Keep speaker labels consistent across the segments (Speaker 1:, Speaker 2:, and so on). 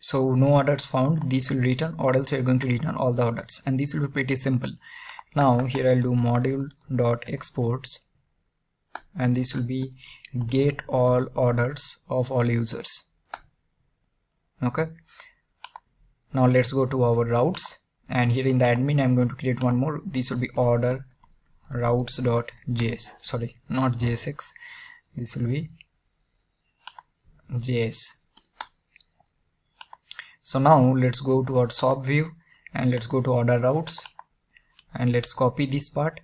Speaker 1: So no orders found, this will return, or else we are going to return all the orders, and this will be pretty simple. Now here I'll do module.exports, and this will be get all orders of all users. Okay, now let's go to our routes, and here in the admin I'm going to create one more. This will be order routes.js, sorry, not JSX, this will be JS. So now let's go to our shop view, and let's go to order routes, and let's copy this part,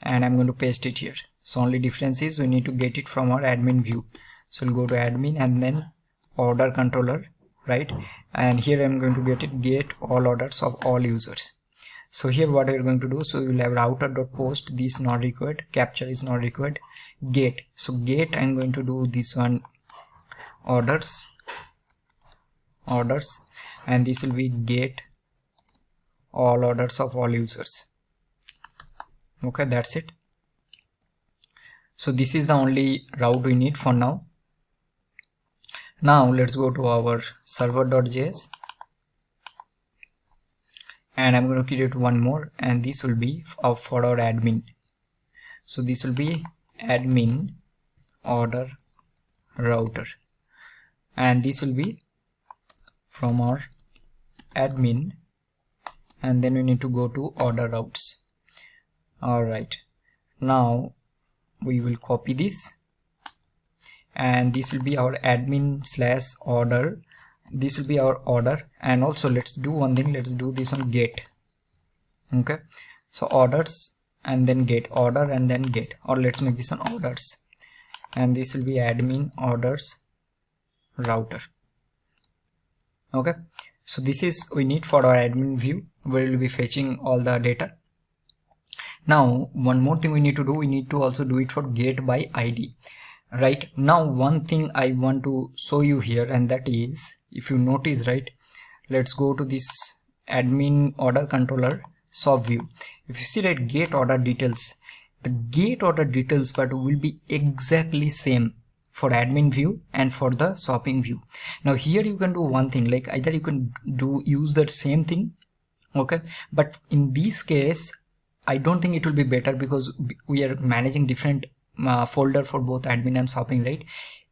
Speaker 1: and I'm going to paste it here. So only difference is we need to get it from our admin view. So we'll go to admin and then order controller, right? And here I'm going to get all orders of all users. So here what we're going to do, so we will have router.post, this not required, capture is not required, get. So get, I'm going to do this one, orders, and this will be get all orders of all users. Okay, that's it. So this is the only route we need for now. Now let's go to our server.js, and I'm going to create one more, and this will be for our admin. So this will be admin order router, and this will be from our admin, and then we need to go to order routes. Alright, now we will copy this, and this will be our admin / order, this will be our order. And also let's do one thing, let's do this on get. Okay, so orders and then get, order and then get, or let's make this on orders, and this will be admin orders router. Okay, so this is we need for our admin view where we will be fetching all the data. Now one more thing we need to do, we need to also do it for get by ID. Right, now one thing I want to show you here, and that is, if you notice, right, let's go to this admin order controller shop view. If you see, right, get order details, the get order details part will be exactly same for admin view and for the shopping view. Now here you can do one thing, like either you can use that same thing, okay, but in this case I don't think it will be better, because we are managing different folder for both admin and shopping, right?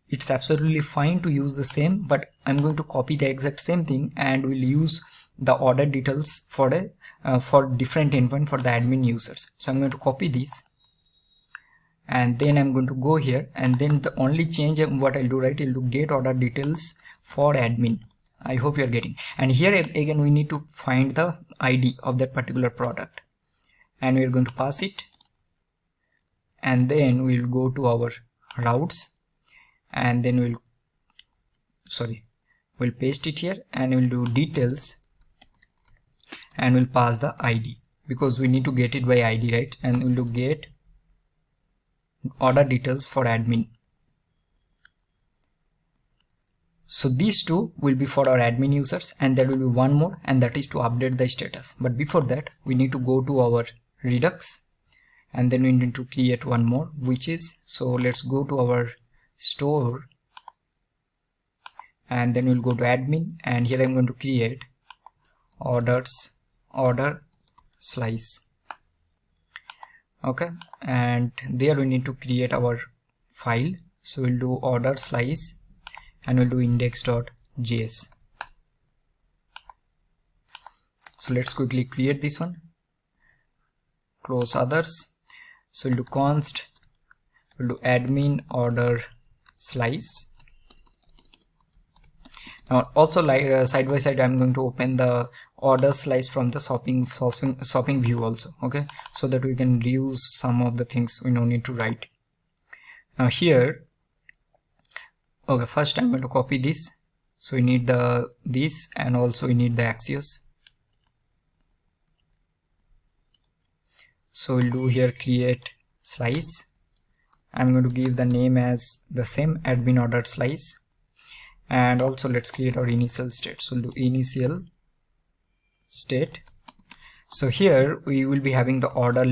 Speaker 1: It's absolutely fine to use the same, but I'm going to copy the exact same thing, and we'll use the order details for different endpoint for the admin users. So I'm going to copy this, and then I'm going to go here, and then the only change what I'll do, right, I'll do get order details for admin. I hope you're getting. And here again we need to find the ID of that particular product, and we're going to pass it, and then we'll go to our routes, and then we'll paste it here, and we'll do details, and we'll pass the ID, because we need to get it by ID, right? And we'll do get order details for admin. So these two will be for our admin users, and there will be one more, and that is to update the status. But before that we need to go to our Redux, and then we need to create one more, which is, so let's go to our store, and then we'll go to admin, and here I'm going to create order slice. Okay, and there we need to create our file. So we'll do order slice, and we'll do index.js. So let's quickly create this one, close others. So we'll do const, we'll do admin order slice. Now also, like side by side, I'm going to open the order slice from the shopping view also, okay, so that we can reuse some of the things we don't need to write. Now here, okay, first I'm going to copy this, so we need this, and also we need the Axios. So we'll do here create slice. I'm going to give the name as the same, admin order slice, and also let's create our initial state. So we'll do initial state. So here we will be having the orders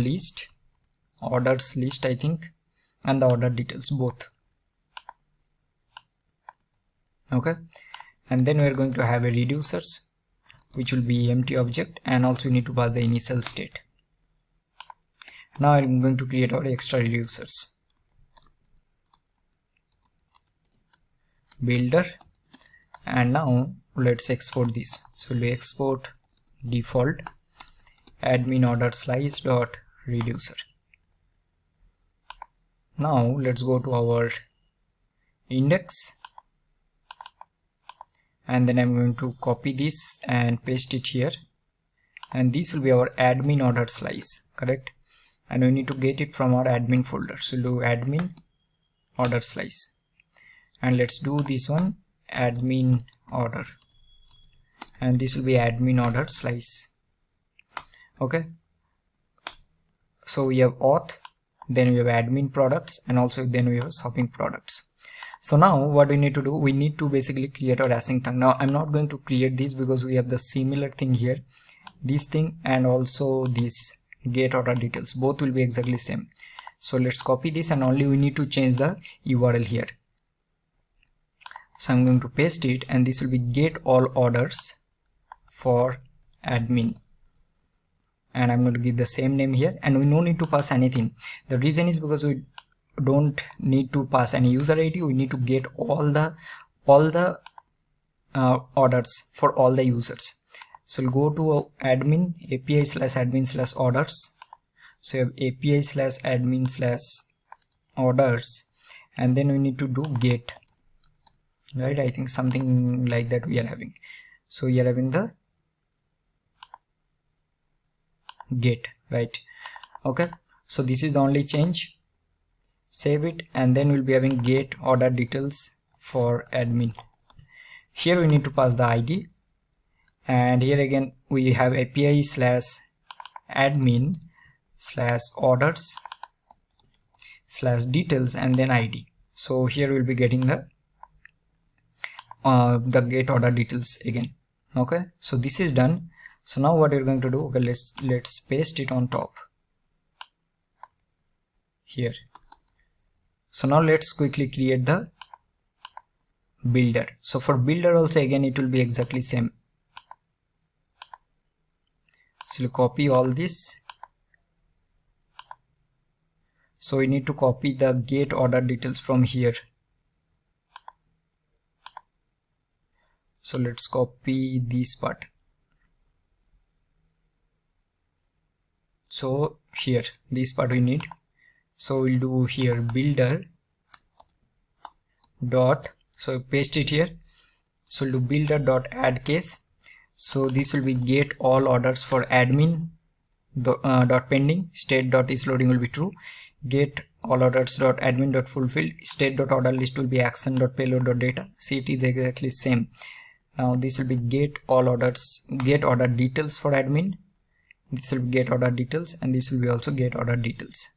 Speaker 1: list I think, and the order details both. Okay, and then we're going to have a reducers which will be empty object, and also we need to pass the initial state. Now I'm going to create our extra reducers. Builder, and now let's export this. So we export default admin order slice dot reducer. Now let's go to our index, and then I'm going to copy this and paste it here, and this will be our admin order slice, correct? And we need to get it from our admin folder. So do admin order slice, and let's do this one admin order, and this will be admin order slice. Okay, so we have auth, then we have admin products, and also then we have shopping products. So now what we need to do, we need to basically create our async thing. Now I'm not going to create this because we have the similar thing here, this thing and also this get order details, both will be exactly same. So let's copy this, and only we need to change the URL here. So I'm going to paste it, and this will be get all orders for admin, and I'm going to give the same name here, and we no need to pass anything. The reason is because we don't need to pass any user ID. We need to get all the orders for all the users. So we'll go to admin API slash admin slash orders. So you have API slash admin slash orders, and then we need to do get, right? I think something like that we are having. So we are having the get, right? Okay, so this is the only change. Save it, and then we'll be having get order details for admin. Here we need to pass the ID, and here again we have API slash admin slash orders slash details and then ID. So here we'll be getting the get order details again. Okay, so this is done. So now what we're going to do, okay, let's paste it on top here. So now let's quickly create the builder. So for builder also again it will be exactly same. So we'll copy all this. So we need to copy the get order details from here. So let's copy this part. So here this part we need. So we'll do here builder dot, so paste it here. So we'll do builder dot add case. So this will be get all orders for admin dot pending, state dot is loading will be true, get all orders dot admin dot fulfilled, state dot order list will be action dot payload dot data. See, it is exactly same. Now this will be get all orders, get order details for admin, this will be get order details, and this will be also get order details.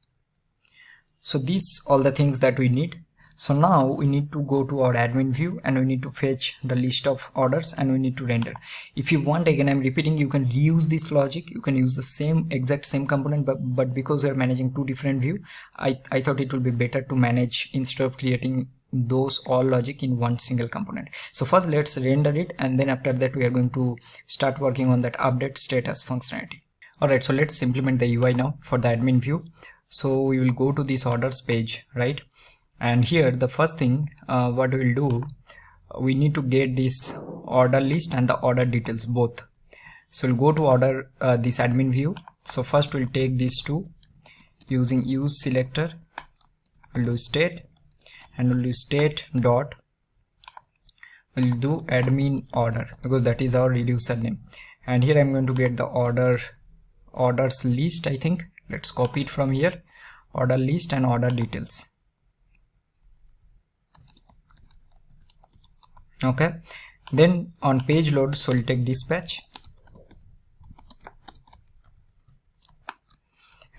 Speaker 1: So these all the things that we need. So now we need to go to our admin view, and we need to fetch the list of orders, and we need to render. If you want, again I'm repeating, you can reuse this logic, you can use the exact same component, but because we are managing two different view, I thought it will be better to manage instead of creating those all logic in one single component. So first let's render it, and then after that we are going to start working on that update status functionality. Alright, so let's implement the UI now for the admin view. So we will go to this orders page, right? And here the first thing what we will do, we need to get this order list and the order details both. So we'll go to order this admin view. So first we'll take these two using use selector. We'll do state, and we'll do state dot, we'll do admin order because that is our reducer name. And here I'm going to get the orders list, I think. Let's copy it from here, order list and order details. Okay, then on page load, so we'll take dispatch,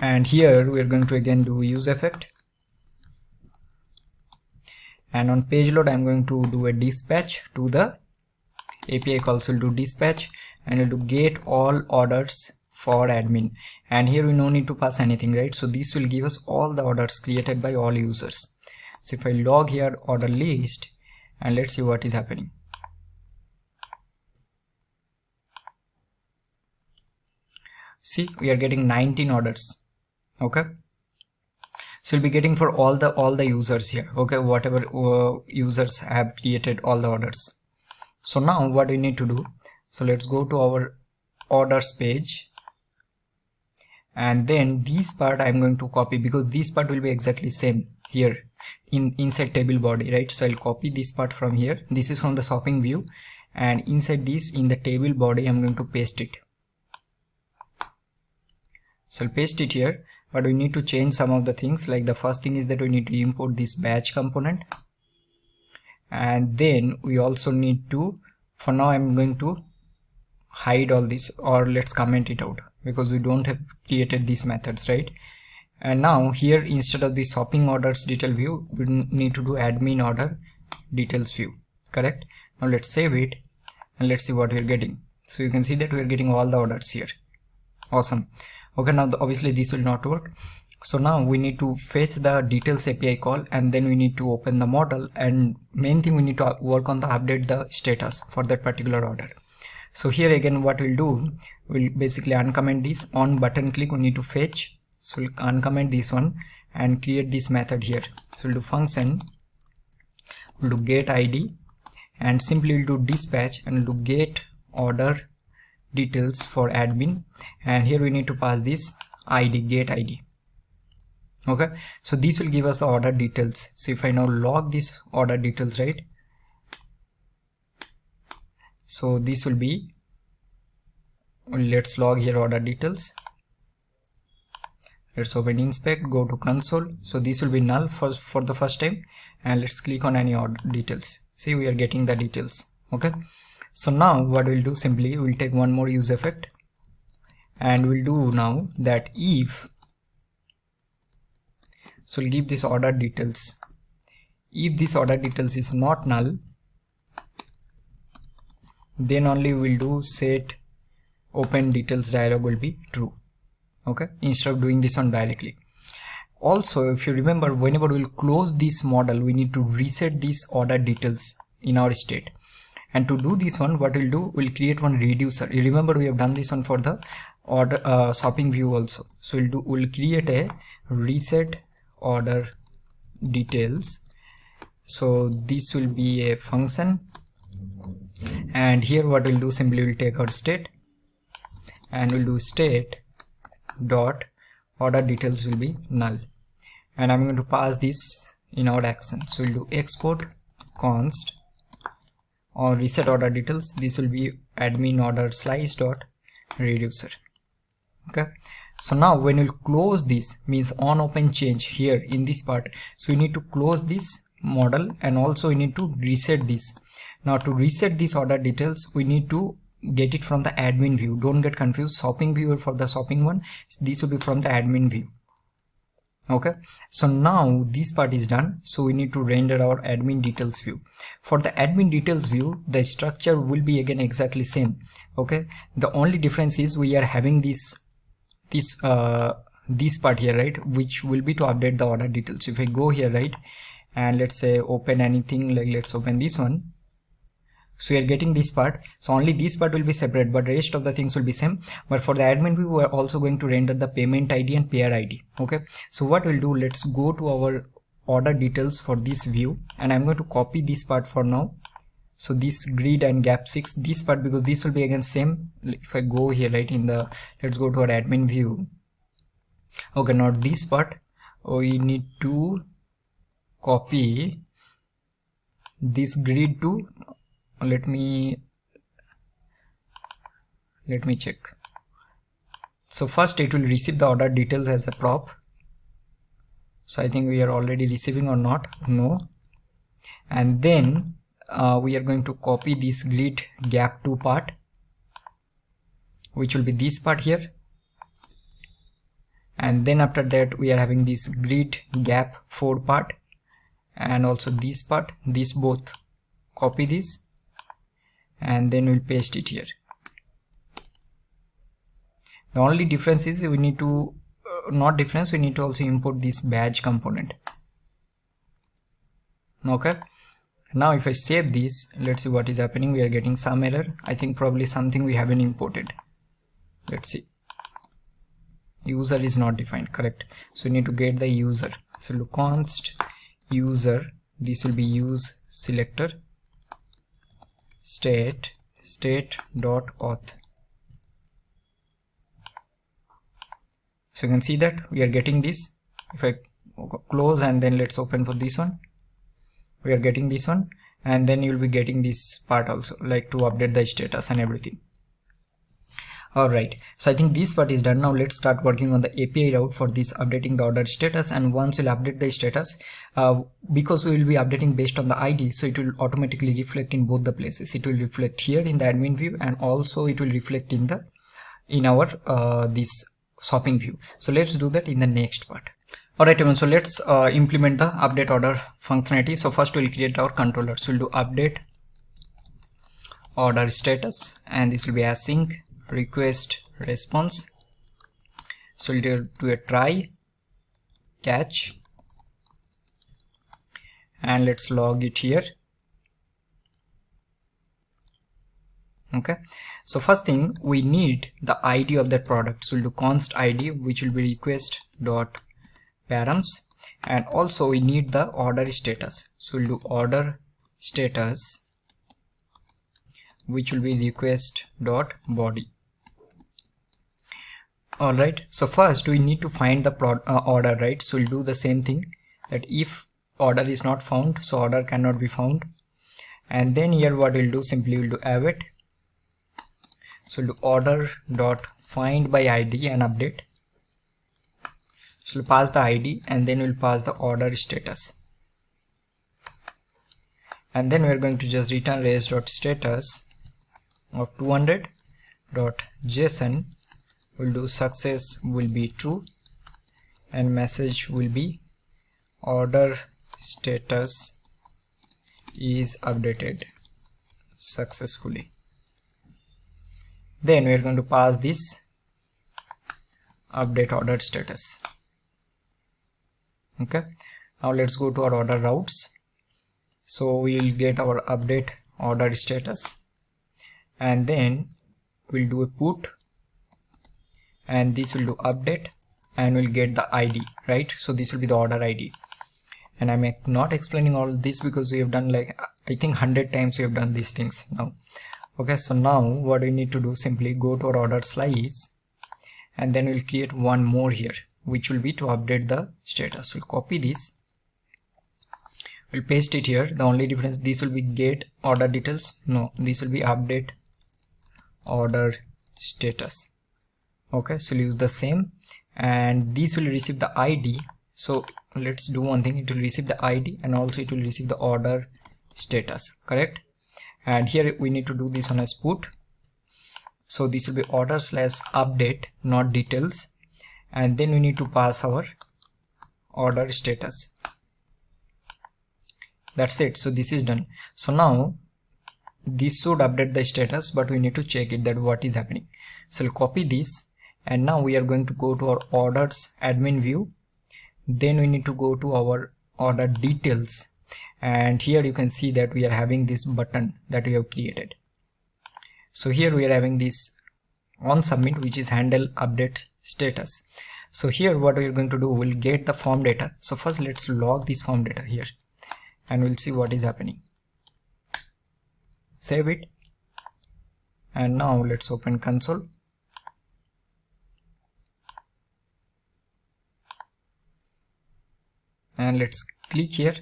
Speaker 1: and here we are going to again do use effect, and on page load I'm going to do a dispatch to the API call. So we'll do dispatch, and we'll do get all orders for admin, and here we no need to pass anything, right? So this will give us all the orders created by all users. So if I log here order list, and let's see what is happening. See, we are getting 19 orders. Okay, so you'll be getting for all the users here. Okay, whatever users have created all the orders. So now what we need to do, so let's go to our orders page, and then this part I'm going to copy, because this part will be exactly same here inside table body, right? So I'll copy this part from here. This is from the shopping view, and inside this, in the table body, I'm going to paste it. So I'll paste it here, but we need to change some of the things. Like the first thing is that we need to import this badge component, and then we also need to, for now I'm going to hide all this, or let's comment it out, because we don't have created these methods, right? And now here, instead of the shopping orders detail view, we need to do admin order details view. Correct? Now let's save it and let's see what we're getting. So you can see that we're getting all the orders here. Awesome. Okay, now obviously this will not work. So now we need to fetch the details API call, and then we need to open the model, and main thing, we need to work on the update the status for that particular order. So here again, what we'll do, we'll basically uncomment this. On button click, we need to fetch. So we'll uncomment this one and create this method here. So we'll do function, we'll do get ID, and simply we'll do dispatch, and we'll do get order details for admin, and here we need to pass this ID, get ID. Okay, so this will give us the order details. So if I now log this order details, right, so this will be, let's log here order details. Let's open inspect, go to console. So this will be null for the first time, and let's click on any order details. See, we are getting the details. Okay, so now what we'll do, simply we'll take one more use effect, and we'll do now that if, so we'll give this order details. If this order details is not null, then only we'll do set open details dialog will be true. Okay, instead of doing this one directly. Also, if you remember, whenever we'll close this model, we need to reset these order details in our state. And to do this one, what we'll do, we'll create one reducer. You remember we have done this one for the order shopping view also. So we'll create a reset order details. So this will be a function, and here what we'll do, simply we'll take our state, and we'll do state dot order details will be null, and I'm going to pass this in our action. So we'll do export const or reset order details. This will be admin order slice dot reducer. Okay, so now when we'll close this, means on open change here in this part, so we need to close this model, and also we need to reset this. Now to reset this order details, we need to get it from the admin view. Don't get confused, shopping view for the shopping one, this will be from the admin view. Okay, so now this part is done, so we need to render our admin details view. For the admin details view, the structure will be again exactly same. Okay, the only difference is we are having this part here, right, which will be to update the order details. If I go here, right, and let's say open anything, like let's open this one, so we are getting this part. So only this part will be separate, but rest of the things will be same. But for the admin view, we are also going to render the payment ID and payer ID. Okay, so what we'll do, let's go to our order details for this view, and I'm going to copy this part for now. So this grid and gap 6, this part, because this will be again same. If I go here, right, in the, let's go to our admin view. Okay, now this part we need to copy this grid to, let me check. So first it will receive the order details as a prop. So I think we are already receiving or not, no. And then we are going to copy this grid gap 2 part, which will be this part here. And then after that we are having this grid gap 4 part, and also this part, this both. Copy this, and then we'll paste it here. The only difference is we need to we need to also import this badge component. Okay, now if I save this, let's see what is happening. We are getting some error. I think probably something we haven't imported. Let's see. user is not defined, correct? So we need to get the user. So do const user, this will be use selector state dot auth. So you can see that we are getting this. If I close and then let's open for this one, we are getting this one, and then you will be getting this part also, like to update the status and everything. Alright, so I think this part is done. Now let's start working on the API route for this updating the order status. And once you'll update the status, because we will be updating based on the ID, so it will automatically reflect in both the places. It will reflect here in the admin view, and also it will reflect in our this shopping view. So let's do that in the next part. Alright everyone, so let's implement the update order functionality. So first we'll create our controller. So we'll do update order status, and this will be async request response. So we'll do a try catch, and let's log it here. Okay, so first thing we need the ID of that product. So we'll do const ID, which will be request dot params, and also we need the order status. So we'll do order status, which will be request dot body. Alright, so first we need to find the order, right? So we'll do the same thing, that if order is not found, so order cannot be found. And then here what we'll do, simply we'll do await. So we'll do order dot find by ID and update. So we'll pass the ID, and then we'll pass the order status, and then we're going to just return res dot status of 200 dot JSON. We'll do success will be true, and message will be order status is updated successfully. Then we're going to pass this update order status. Okay, now let's go to our order routes. So we'll get our update order status, and then we'll do a put, and this will do update, and we'll get the ID, right? So this will be the order ID. And I'm not explaining all this because we have done, like, I think 100 times we have done these things now. Okay, so now what we need to do, simply go to our order slice, and then we'll create one more here, which will be to update the status. We'll copy this, we'll paste it here. The only difference, this will be get order details, no, this will be update order status. Okay, so we'll use the same, and this will receive the ID. So let's do one thing, it will receive the ID, and also it will receive the order status, correct? And here we need to do this on as put. So this will be order slash update, not details, and then we need to pass our order status. That's it. So this is done. So now this should update the status, but we need to check it that what is happening. So we'll copy this, and now we are going to go to our orders admin view. Then we need to go to our order details, and here you can see that we are having this button that we have created. So here we are having this on submit, which is handle update status. So here what we are going to do, we'll get the form data. So first let's log this form data here, and we'll see what is happening. Save it, and now let's open console. And let's click here,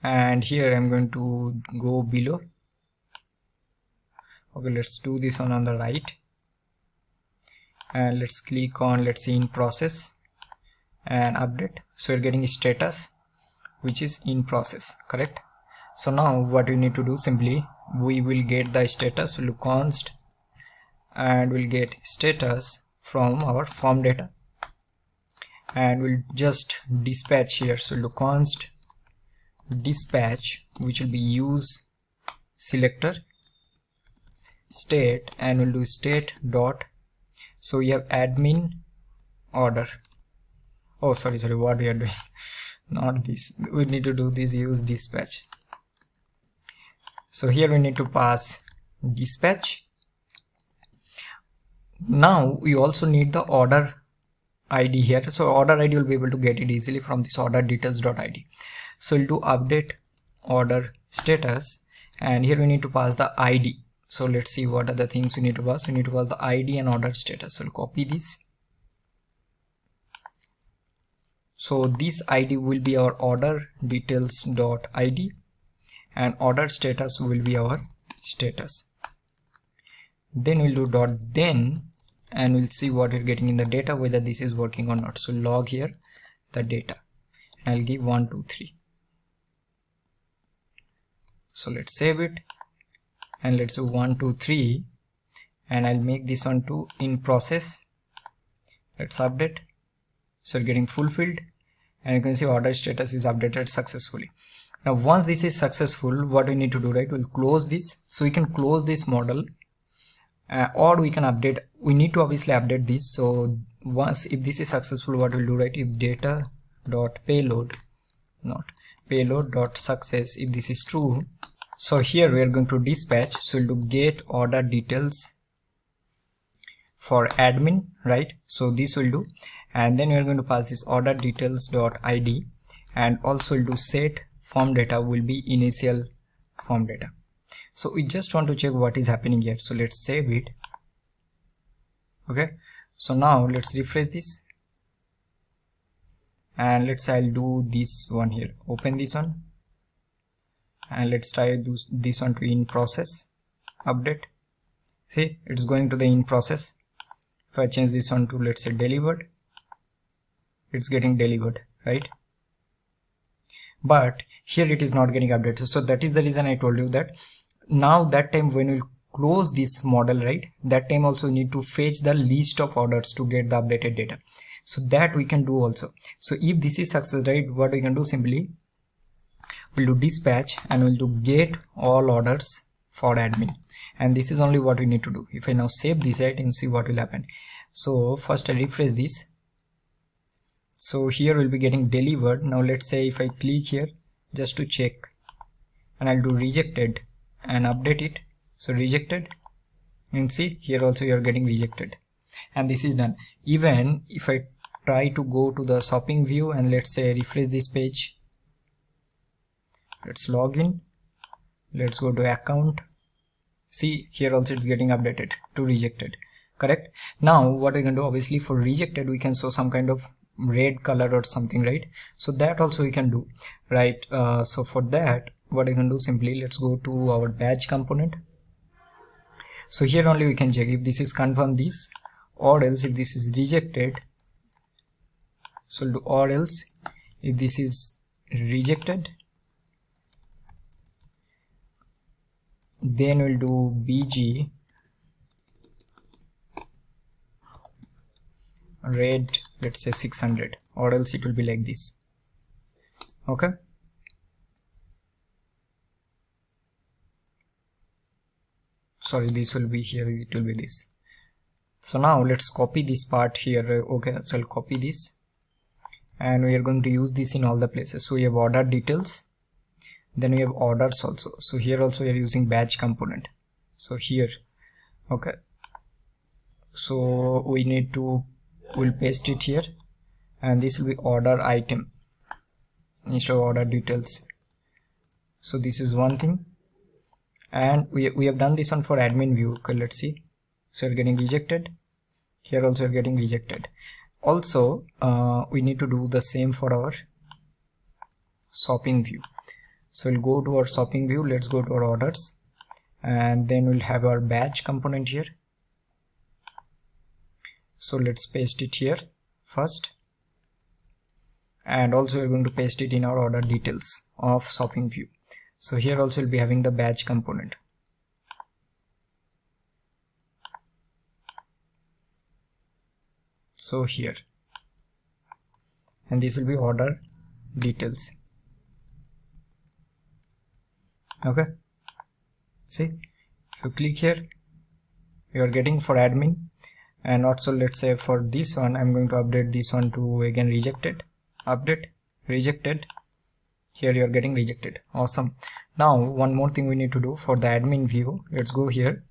Speaker 1: and here I'm going to go below. Okay, let's do this one on the right, and let's click on, let's see, in process and update. So we're getting a status which is in process, correct? So now what we need to do, simply we will get the status. We'll do const, and we'll get status from our form data, and we'll just dispatch here. So we'll do const dispatch, which will be use selector state, and we'll do state dot. So we have admin order. Oh, sorry, what we are doing, not this, we need to do this use dispatch. So here we need to pass dispatch. Now we also need the order ID here. So order ID will be able to get it easily from this order details.id. So we'll do update order status, and here we need to pass the ID. So let's see what are the things we need to pass. We need to pass the ID and order status. So we'll copy this. So this ID will be our order details.id and order status will be our status. Then we'll do dot then, and we'll see what we're getting in the data, whether this is working or not. So log here the data, and I'll give 1 2 3. So let's save it, and let's do 1 2 3, and I'll make this one to in process. Let's update. So getting fulfilled, and you can see order status is updated successfully. Now once this is successful, what we need to do, right, we'll close this. So we can close this model, or we can update. We need to obviously update this. So once, if this is successful, what we'll do, right, if data dot payload, not payload dot success, if this is true, so here we are going to dispatch. So we'll do get order details for admin, right? So this will do, and then we are going to pass this order details dot id, and also we'll do set form data will be initial form data. So we just want to check what is happening here. So let's save it. Okay, so now let's refresh this, and let's say I'll do this one here. Open this one, and let's try this one to in process update. See, it's going to the in process. If I change this one to, let's say, delivered, it's getting delivered, right? But here it is not getting updated. So that is the reason I told you that now that time when we close this model, right, that time also need to fetch the list of orders to get the updated data. So that we can do also. So if this is success, right, what we can do, simply we'll do dispatch, and we'll do get all orders for admin, and this is only what we need to do. If I now save this, right, and see what will happen. So first I refresh this. So here we'll be getting delivered. Now let's say if I click here just to check, and I'll do rejected and update it. So rejected, and see here also you're getting rejected, and this is done. Even if I try to go to the shopping view and let's say refresh this page, let's log in, let's go to account. See here also it's getting updated to rejected, correct? Now what we can do, obviously for rejected we can show some kind of red color or something, right? So that also we can do, right? So for that, what I can do, simply let's go to our badge component. So here only we can check if this is confirm this, or else if this is rejected. So we'll do or else if this is rejected, then we'll do bg red, let's say 600, or else it will be like this. Okay, sorry, this will be here, it will be this. So now let's copy this part here. Okay, so I'll copy this, and we are going to use this in all the places. So we have order details, then we have orders also. So here also we are using badge component. So here, okay, so we need to, we'll paste it here, and this will be order item instead of order details. So this is one thing, and we have done this one for admin view. Okay, let's see. So you're getting rejected, here also you're getting rejected. Also we need to do the same for our shopping view. So we'll go to our shopping view, let's go to our orders, and then we'll have our badge component here. So let's paste it here first, and also we're going to paste it in our order details of shopping view. So here also we'll be having the badge component. So here, and this will be order details. Okay, see, if you click here, you are getting for admin. And also let's say for this one, I'm going to update this one to again rejected, update, rejected. Here you are getting rejected. Awesome. Now one more thing we need to do for the admin view. Let's go here,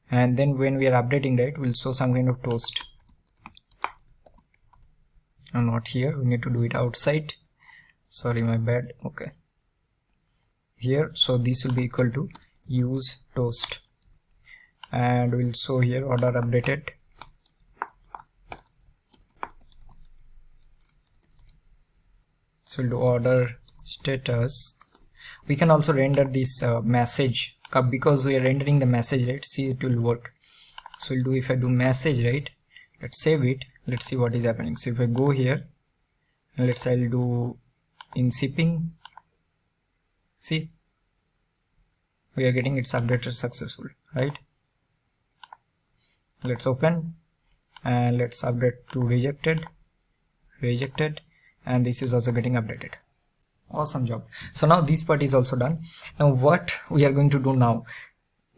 Speaker 1: and then when we are updating, right, we'll show some kind of toast. No, not here, we need to do it outside, sorry, my bad. Okay, here, so this will be equal to use toast, and we'll show here order updated. So we'll do order status. We can also render this message, because we are rendering the message, right? See, it will work. So we'll do, if I do message, right, let's save it, let's see what is happening. So if I go here and let's say I'll do in shipping, see, we are getting it's updated successful, right? Let's open and let's update to rejected, and this is also getting updated. Awesome job. So now this part is also done. Now what we are going to do now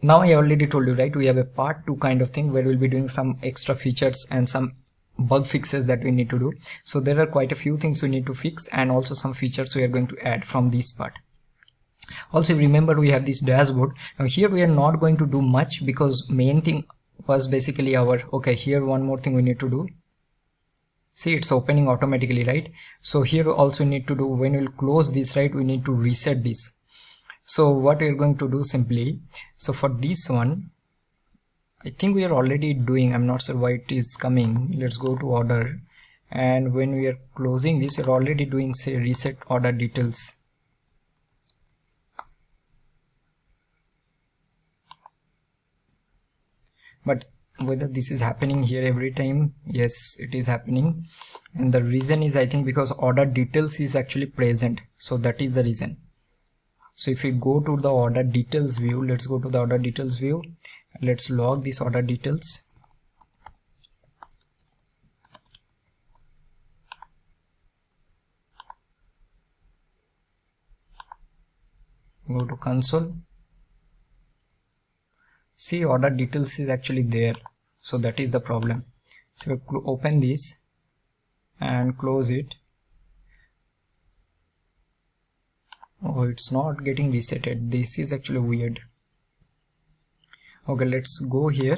Speaker 1: I already told you, right, we have a part 2 kind of thing where we'll be doing some extra features and some bug fixes that we need to do. So there are quite a few things we need to fix, and also some features we are going to add from this part. Also remember, we have this dashboard. Now here we are not going to do much, because main thing was basically our, okay, here one more thing we need to do. See, it's opening automatically, right? So here also need to do, when we'll close this, right, we need to reset this. So what we're going to do simply, so for this one, I think we are already doing, I'm not sure why it is coming. Let's go to order, and when we are closing this, we're already doing, say, reset order details. But whether this is happening here every time, yes, it is happening, and the reason is, I think, because order details is actually present, so that is the reason. So if we go to the order details view, let's go to the order details view, let's log this order details. Go to console. See, order details is actually there, so that is the problem. So open this and close it. Oh, it's not getting resetted. This is actually weird. Okay, let's go here.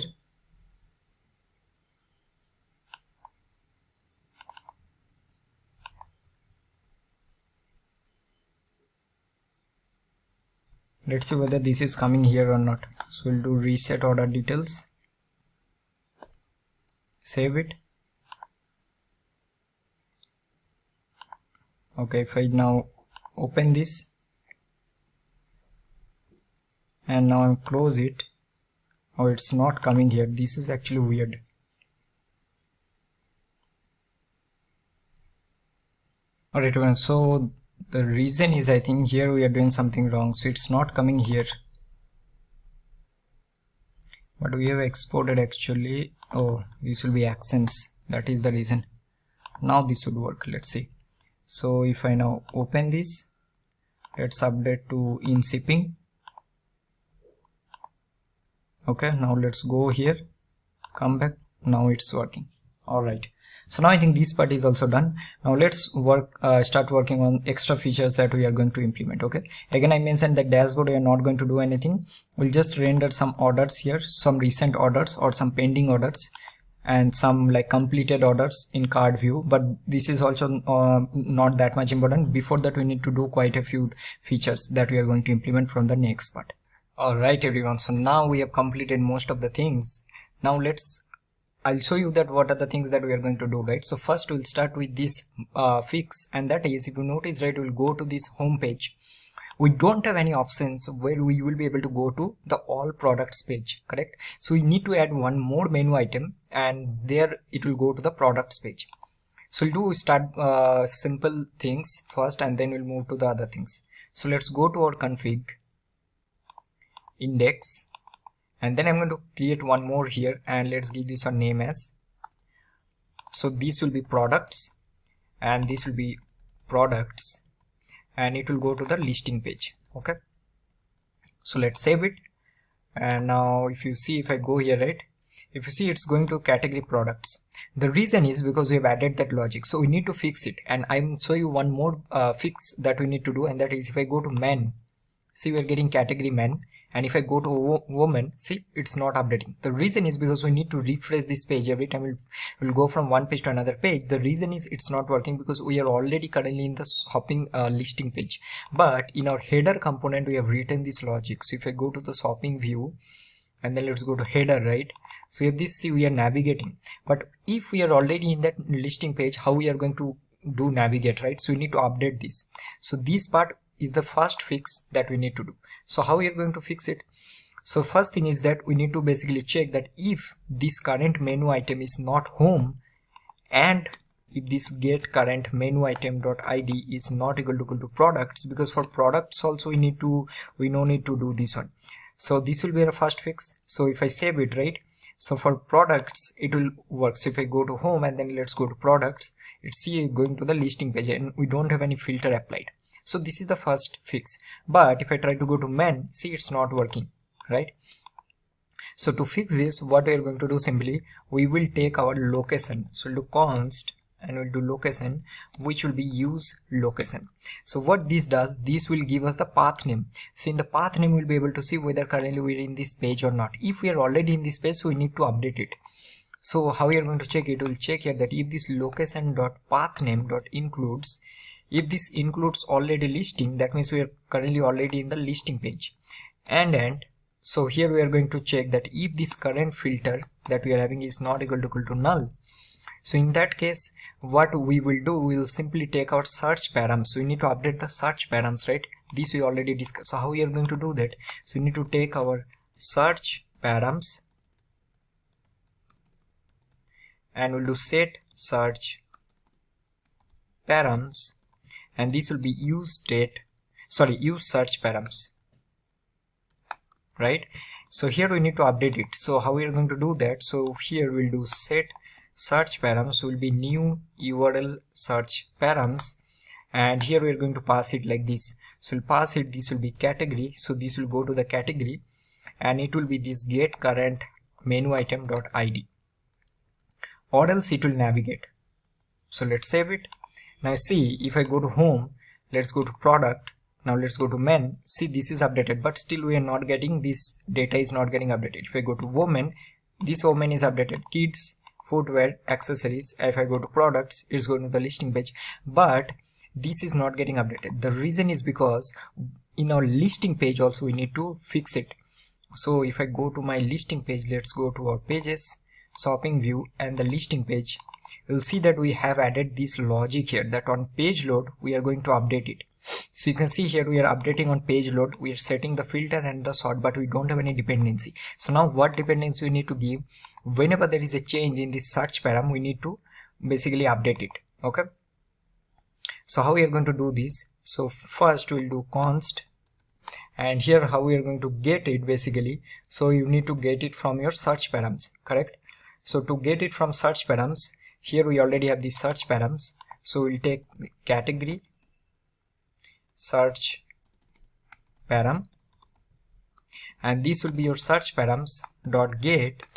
Speaker 1: Let's see whether this is coming here or not. So we'll do reset order details, save it. Okay, if I now open this and now I close it, oh, it's not coming here. This is actually weird. Alright, so the reason is, I think here we are doing something wrong, so it's not coming here, but we have exported actually. Oh, this will be accents, that is the reason. Now this would work. Let's see. So if I now open this, let's update to in shipping. Okay, now let's go here, come back, now it's working. Alright, so now I think this part is also done. Now let's start working on extra features that we are going to implement. Okay, again I mentioned that dashboard we are not going to do anything. We'll just render some orders here, some recent orders or some pending orders, and some like completed orders in card view, but this is also not that much important. Before that, we need to do quite a few features that we are going to implement from the next part. Alright everyone, so now we have completed most of the things. Now I'll show you that what are the things that we are going to do, right? So first we'll start with this fix, and that is, if you notice, right, we'll go to this home page. We don't have any options where we will be able to go to the all products page, correct? So we need to add one more menu item, and there it will go to the products page. So we'll start simple things first, and then we'll move to the other things. So let's go to our config, index, and then I'm going to create one more here, and let's give this a name as, so this will be products, and this will be products, and it will go to the listing page. Okay, so let's save it. And now if you see, if I go here, right, if you see, it's going to category products. The reason is because we have added that logic, so we need to fix it, and I'm show you one more fix that we need to do, and that is, if I go to men, see, we're getting category men, and if I go to woman, see, it's not updating. The reason is because we need to refresh this page every time. We'll go from one page to another page. The reason is it's not working because we are already currently in the shopping listing page, but in our header component we have written this logic. So if I go to the shopping view and then let's go to header, right? So if this, see, we are navigating, but if we are already in that listing page, how we are going to do navigate, right? So we need to update this. So this part is the first fix that we need to do. So how we are going to fix it? So first thing is that we need to basically check that if this current menu item is not home, and if this get current menu item.id is not equal to products, because for products also we no need to do this one. So this will be our first fix. So if I save it, right, so for products it will work. So if I go to home and then let's go to products, it's going to the listing page and we don't have any filter applied. So this is the first fix. But if I try to go to men, see, it's not working, right? So to fix this, what we are going to do, simply we will take our location. So we'll do const and we'll do location, which will be use location. So what this does, this will give us the path name. So in the path name we'll be able to see whether currently we're in this page or not. If we are already in this page, so we need to update it. So how we are going to check it? We'll check here that if this location.pathname.includes, if this includes already listing, that means we are currently already in the listing page. And so here we are going to check that if this current filter that we are having is not equal to null. So in that case, what we will do, we will simply take our search params. So we need to update the search params, right? This we already discussed. So how we are going to do that? So we need to take our search params and we'll do set search params, and this will be use search params, right? So here we need to update it. So how we are going to do that? So here we'll do set search params will be new URL search params, and here we are going to pass it like this. So we'll pass it, this will be category, so this will go to the category and it will be this get current menu item.id, or else it will navigate. So let's save it. Now see, if I go to home, let's go to product, now let's go to men, see, this is updated, but still we are not getting, this data is not getting updated. If I go to women, this woman is updated, kids, footwear, accessories. If I go to products, it's going to the listing page, but this is not getting updated. The reason is because in our listing page also we need to fix it. So if I go to my listing page, let's go to our pages, shopping view and the listing page, you'll see that we have added this logic here that on page load we are going to update it. So you can see here we are updating on page load, we are setting the filter and the sort, but we don't have any dependency. So now what dependency we need to give? Whenever there is a change in this search param, we need to basically update it. Okay, so how we are going to do this? So first we'll do const, and here how we are going to get it basically. So you need to get it from your search params, correct? So to get it from search params, here we already have the search params. So we'll take category search param, and this will be your search params dot get,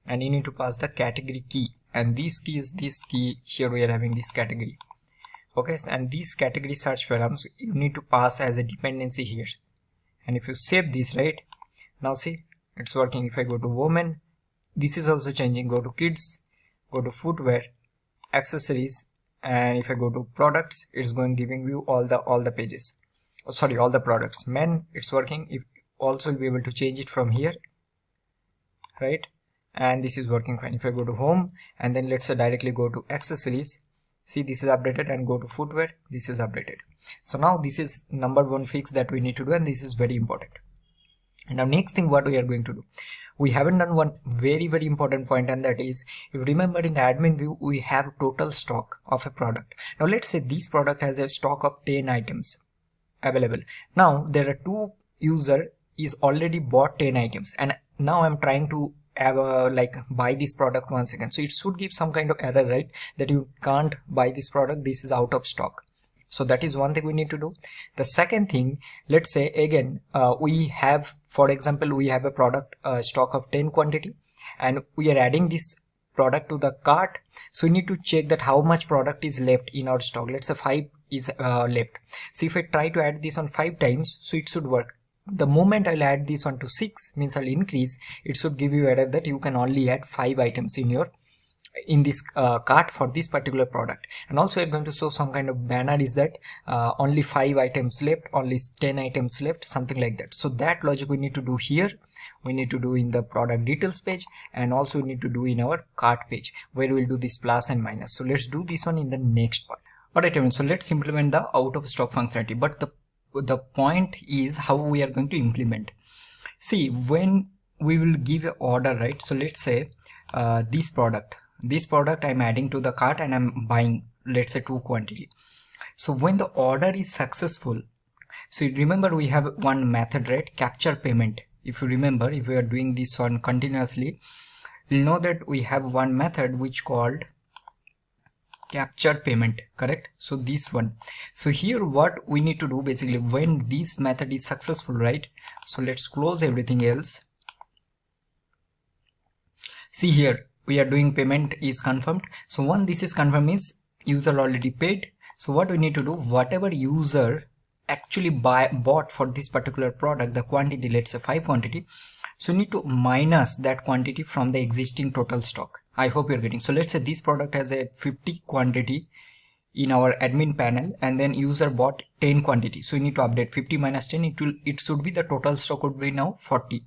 Speaker 1: and you need to pass the category key, and this key is this key. Here we are having this category. Okay, and these category search params you need to pass as a dependency here. And if you save this, right, now see, it's working. If I go to women, this is also changing. Go to kids, go to footwear, accessories, and if I go to products, it's going giving you all the pages, all the products. Men, it's working. If also will be able to change it from here, right, and this is working fine. If I go to home and then let's say directly go to accessories, see, this is updated, and go to footwear, this is updated. So now this is number one fix that we need to do, and this is very important. And now next thing what we are going to do, we haven't done one very important point, and that is, if you remember in the admin view we have total stock of a product. Now let's say this product has a stock of 10 items available. Now there are two user is already bought 10 items, and now I'm trying to have buy this product once again. So it should give some kind of error, right, that you can't buy this product, this is out of stock. So that is one thing we need to do. The second thing, let's say again we have, for example, we have a product stock of 10 quantity, and we are adding this product to the cart. So we need to check that how much product is left in our stock. Let's say 5 is left. So if I try to add this on 5 times, so it should work. The moment I'll add this one to 6, means I'll increase, it should give you error that you can only add 5 items in this cart for this particular product. And also we're going to show some kind of banner is that only 5 items left, only 10 items left, something like that. So that logic we need to do here, we need to do in the product details page, and also we need to do in our cart page where we'll do this plus and minus. So let's do this one in the next part. Alright everyone, so let's implement the out of stock functionality, but the point is how we are going to implement. See, when we will give an order, right? So let's say this product I'm adding to the cart and I'm buying, let's say 2 quantity. So when the order is successful, so remember we have one method, right? Capture payment. If you remember, if we are doing this one continuously, we'll know that we have one method which called capture payment, correct? So this one. So here what we need to do basically, when this method is successful, right? So let's close everything else. See here, we are doing payment is confirmed. So when this is confirmed means user already paid. So what we need to do, whatever user actually bought for this particular product, the quantity, let's say 5 quantity, so we need to minus that quantity from the existing total stock. I hope you're getting. So let's say this product has a 50 quantity in our admin panel, and then user bought 10 quantity. So we need to update 50 minus 10. It should be the total stock would be now 40.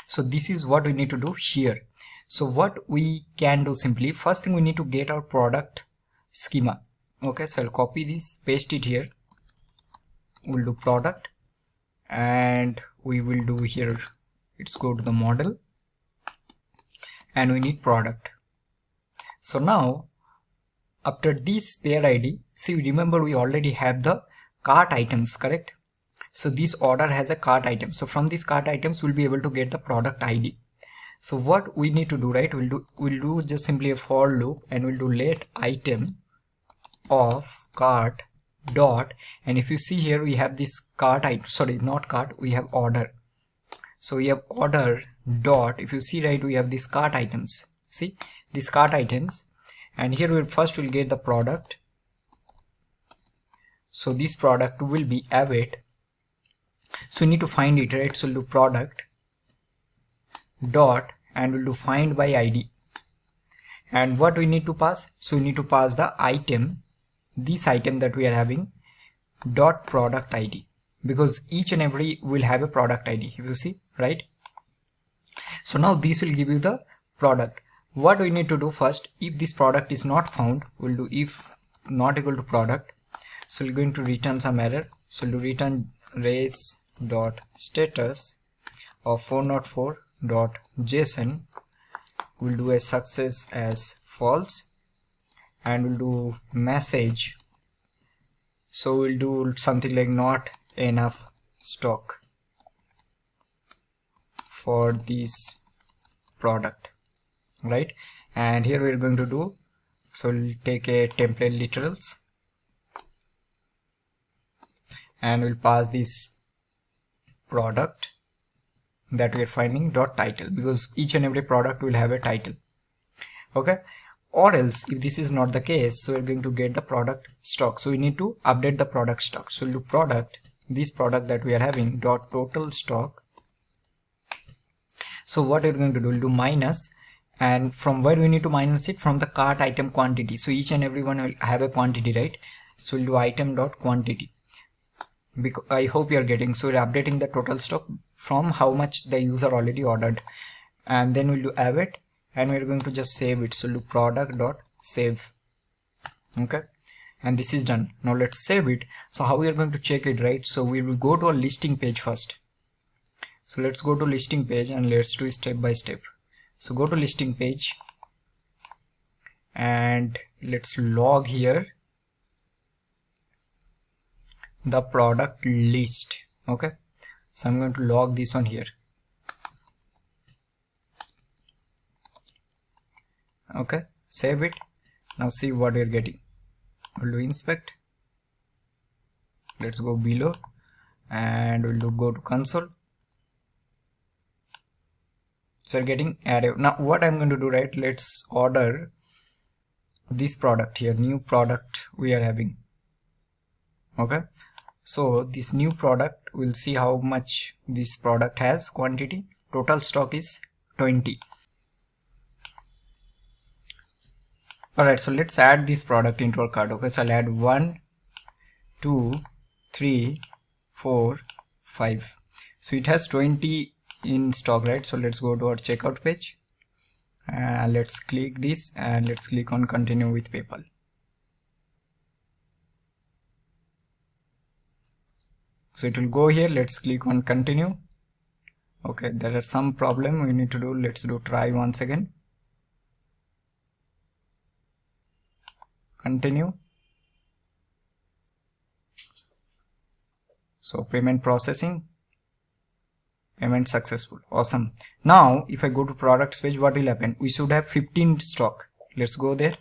Speaker 1: So this is what we need to do here. So what we can do, simply first thing we need to get our product schema. Okay, so I'll copy this, paste it here. We'll do product, and we will do here, let's go to the model, and we need product. So now after this pair ID, see, remember we already have the cart items, correct? So this order has a cart item. So from these cart items we'll be able to get the product ID. So what we need to do, right? We'll do just simply a for loop, and we'll do let item of cart dot, and if you see here we have this cart item, sorry, not cart, we have order. So we have order dot, if you see, right, we have these cart items. See these cart items, and here we'll first get the product. So this product will be await. So we need to find it, right? So we'll do product dot, and we'll do find by ID. And what we need to pass? So we need to pass the item, this item that we are having, dot product ID, because each and every will have a product ID, if you see, right? So now this will give you the product. What we need to do first, if this product is not found, we'll do if not equal to product. So we're going to return some error. So we'll do return race dot status of 404.json. we'll do a success as false, and we'll do message. So we'll do something like not enough stock for this product, right? And here we're going to do, so we'll take a template literals, and we'll pass this product that we're finding dot title, because each and every product will have a title. Okay, or else if this is not the case, so we're going to get the product stock. So we need to update the product stock. So we'll do product, this product that we are having, dot total stock. So what we're going to do, we'll do minus, and from where we need to minus it? From the cart item quantity. So each and every one will have a quantity, right? So we'll do item dot quantity. Because I hope you're getting. So we're updating the total stock from how much the user already ordered, and then we'll do await, and we're going to just save it. So we'll do product dot save. Okay, and this is done. Now let's save it. So how we are going to check it, right? So we will go to a listing page first. So let's go to listing page, and let's do step by step. So go to listing page, and let's log here the product list. Okay, so I'm going to log this one here. Okay, save it. Now see what we're getting. We'll do inspect. Let's go below, and we'll do go to console. So we're getting array. Now what I'm going to do, right? Let's order this product here, new product we are having. Okay, so this new product we'll see how much this product has quantity. Total stock is 20. Alright, so let's add this product into our cart. Okay, so I'll add 1, 2, 3, 4, 5. So it has 20 in stock, right? So let's go to our checkout page and let's click this and let's click on continue with PayPal. So it will go here. Let's click on continue. Okay, there are some problem we need to do. Let's do try once again. Continue. So payment processing, payment successful. Awesome. Now if I go to products page, what will happen? We should have 15 stock. Let's go there.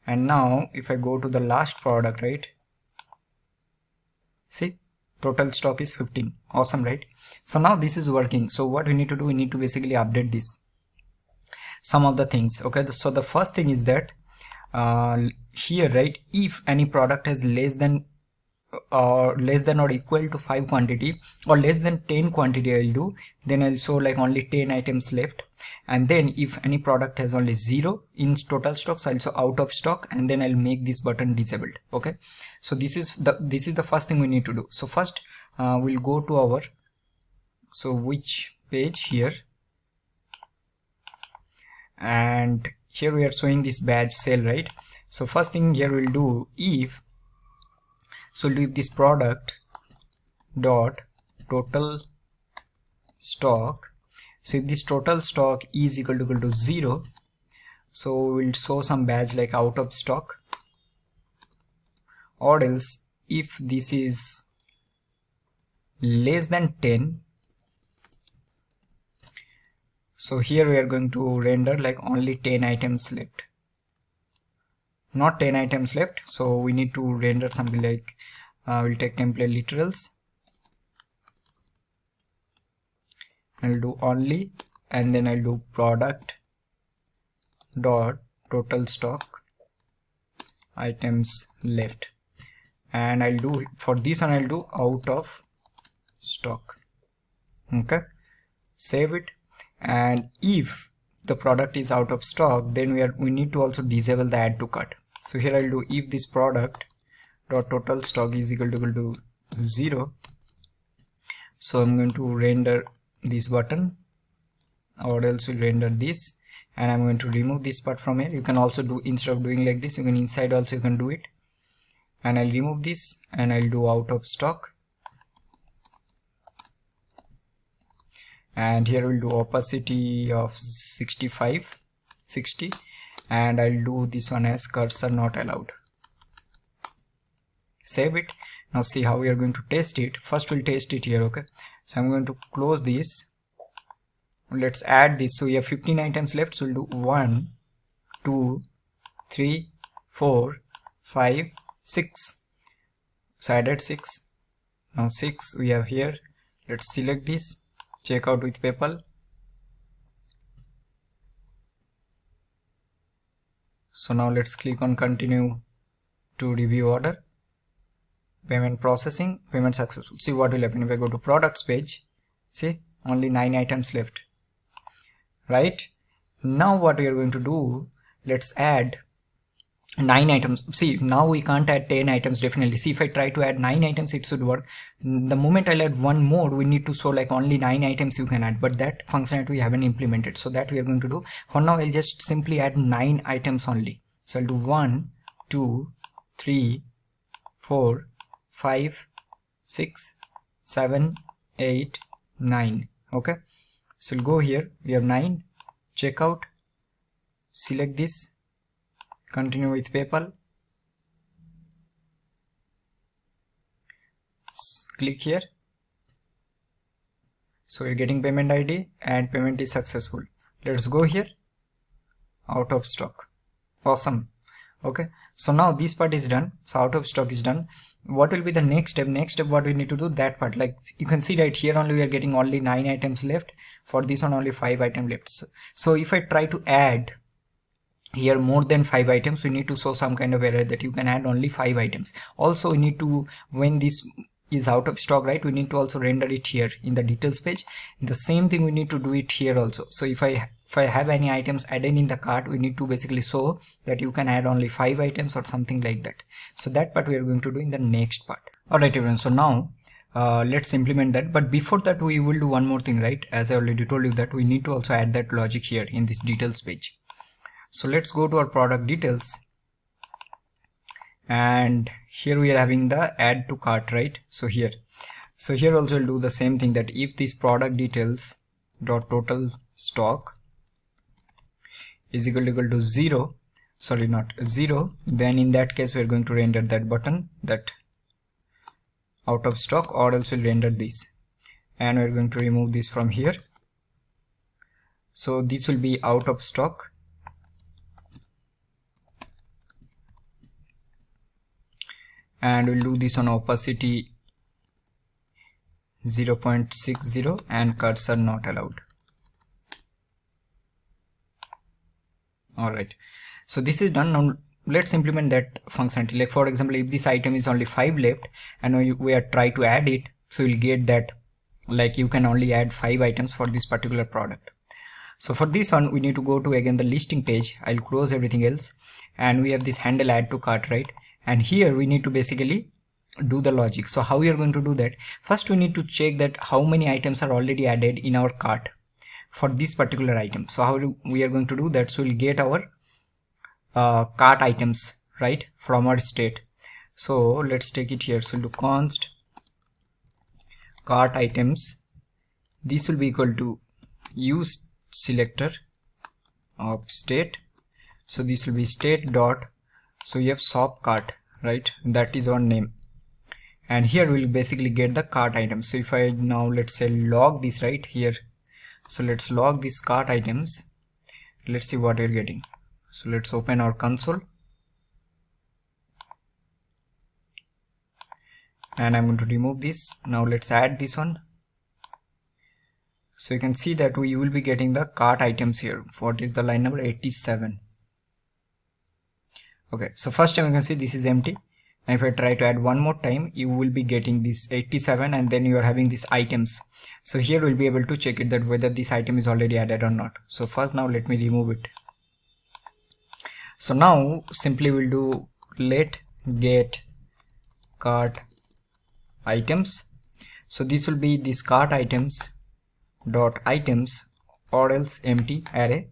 Speaker 1: And now if I go to the last product, right? See, total stock is 15. Awesome, right? So now this is working. So what we need to do, we need to basically update this, some of the things. Okay, so the first thing is that here, right, if any product has less than or equal to 5 quantity or less than 10 quantity, I'll do, then I'll show like only 10 items left. And then if any product has only 0 in total stocks, also out of stock, and then I'll make this button disabled. Okay, so this is the first thing we need to do. So first we'll go to our, so which page here, and here we are showing this badge sale, right? So first thing here we'll do, if, so leave this product dot total stock. So if this total stock is equal to 0, so we'll show some badge like out of stock, or else if this is less than 10, so here we are going to render like only 10 items left, not 10 items left. So we need to render something like we'll take template literals, I'll do only, and then I'll do product dot total stock items left, and I'll do, for this one I'll do out of stock. Okay, save it. And if the product is out of stock, then we need to also disable the add to cart. So here I'll do if this product dot total stock is equal to 0. So I'm going to render this button, or else we'll render this, and I'm going to remove this part from here. You can also do, instead of doing like this, you can inside also you can do it. And I'll remove this and I'll do out of stock, and here we'll do opacity of 60, and I'll do this one as cursor not allowed. Save it. Now see how we are going to test it. First we'll test it here. Okay, so I'm going to close this. Let's add this. So we have 15 items left, so we'll do 1, 2, 3, 4, 5, 6. So I added 6. Now 6 we have here. Let's select this, check out with PayPal. So now let's click on continue to review order, payment processing, payment successful. See what will happen if I go to products page. See, only 9 items left, right? Now what we are going to do, let's add 9 items. See, now we can't add 10 items definitely. See, if I try to add 9 items, it should work. The moment I'll add one more, we need to show like only 9 items you can add, but that functionality we haven't implemented. So that we are going to do. For now, I'll just simply add 9 items only. So I'll do 1, 2, 3, 4, 5, 6, 7, 8, 9. Okay, so we'll go here. We have 9. Checkout. Select this. Continue with PayPal. Click here. So we're getting payment ID and payment is successful. Let's go here. Out of stock. Awesome. Okay, so now this part is done. So out of stock is done. What will be the next step? Next step, what we need to do, that part, like you can see right here only we are getting only 9 items left. For this one only 5 items left. So if I try to add here more than 5 items, we need to show some kind of error that you can add only 5 items. Also we need to, when this is out of stock, right? We need to also render it here in the details page. The same thing we need to do it here also. So if I have any items added in the cart, we need to basically show that you can add only 5 items or something like that. So that part we are going to do in the next part. Alright everyone, so now let's implement that. But before that we will do one more thing, right? As I already told you that we need to also add that logic here in this details page. So let's go to our product details, and here we are having the add to cart, right? So here also we'll do the same thing, that if this product details dot total stock is equal to 0, sorry not 0, then in that case we're going to render that button, that out of stock, or else we'll render this, and we're going to remove this from here. So this will be out of stock, and we'll do this on opacity 0.60 and cursor not allowed. Alright, so this is done. Now let's implement that functionality. Like for example, if this item is only 5 left and we are trying to add it, so you'll get that like you can only add 5 items for this particular product. So for this one we need to go to again the listing page. I'll close everything else, and we have this handle add to cart, right? And here we need to basically do the logic. So how we are going to do that? First we need to check that how many items are already added in our cart for this particular item. So how we are going to do that? So we'll get our cart items, right, from our state. So let's take it here. So we'll do const cart items. This will be equal to use selector of state. So this will be state dot, so you have shop cart, right? That is our name, and here we'll basically get the cart item. So if I now let's say log this right here, so let's log these cart items. Let's see what we're getting. So let's open our console, and I'm going to remove this. Now let's add this one. So you can see that we will be getting the cart items here. What is the line number? 87. Okay, so first time you can see this is empty. And if I try to add one more time, you will be getting this 87, and then you are having these items. So here we'll be able to check it that whether this item is already added or not. So first now let me remove it. So now simply we'll do let get cart items. So this will be this cart items dot items or else empty array,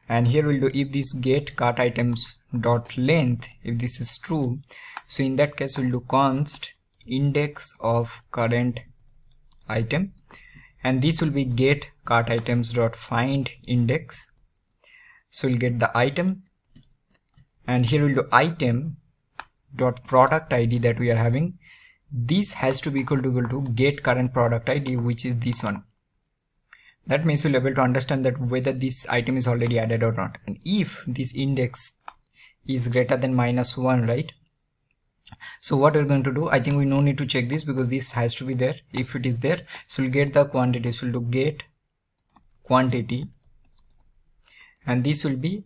Speaker 1: and here we'll do if this get cart items dot length, if this is true, so in that case we'll do const index of current item, and this will be get cart items dot find index. So we'll get the item, and here we'll do item dot product ID that we are having. This has to be equal to get current product ID, which is this one. That means we'll be able to understand that whether this item is already added or not. And if this index is greater than -1, right? So what we're going to do, I think we no need to check this because this has to be there. If it is there, so we'll get the quantity. So we'll do get quantity, and this will be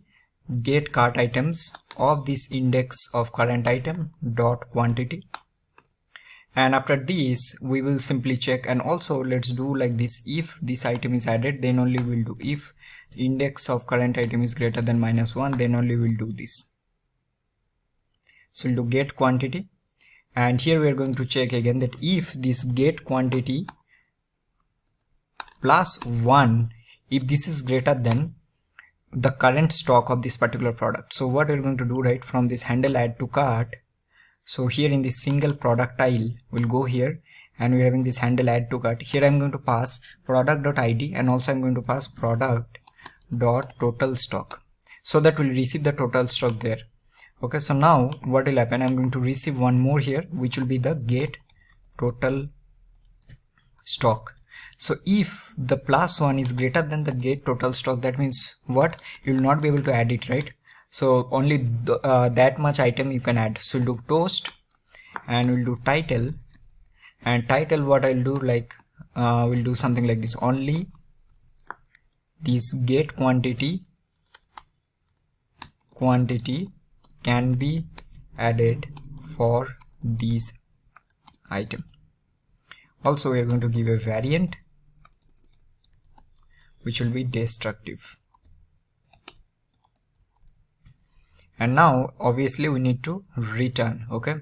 Speaker 1: get cart items of this index of current item dot quantity. And after this we will simply check, and also let's do like this: if this item is added, then only we'll do. If index of current item is greater than -1, then only we'll do this. So we'll do get quantity, and here we are going to check again that if this get quantity plus 1, if this is greater than the current stock of this particular product. So what we're going to do, right, from this handle add to cart, so here in this single product tile we'll go here, and we're having this handle add to cart. Here I'm going to pass product.id, and also I'm going to pass product.total stock, so that we'll receive the total stock there. Okay, so now what will happen, I'm going to receive one more here, which will be the get total stock. So if the +1 is greater than the get total stock, that means what, you will not be able to add it, right? So only that much item you can add. So we'll do toast, and we'll do title, and title what I'll do, like we'll do something like this: only this get quantity can be added for these item. Also we are going to give a variant which will be destructive. And now obviously we need to return. Okay,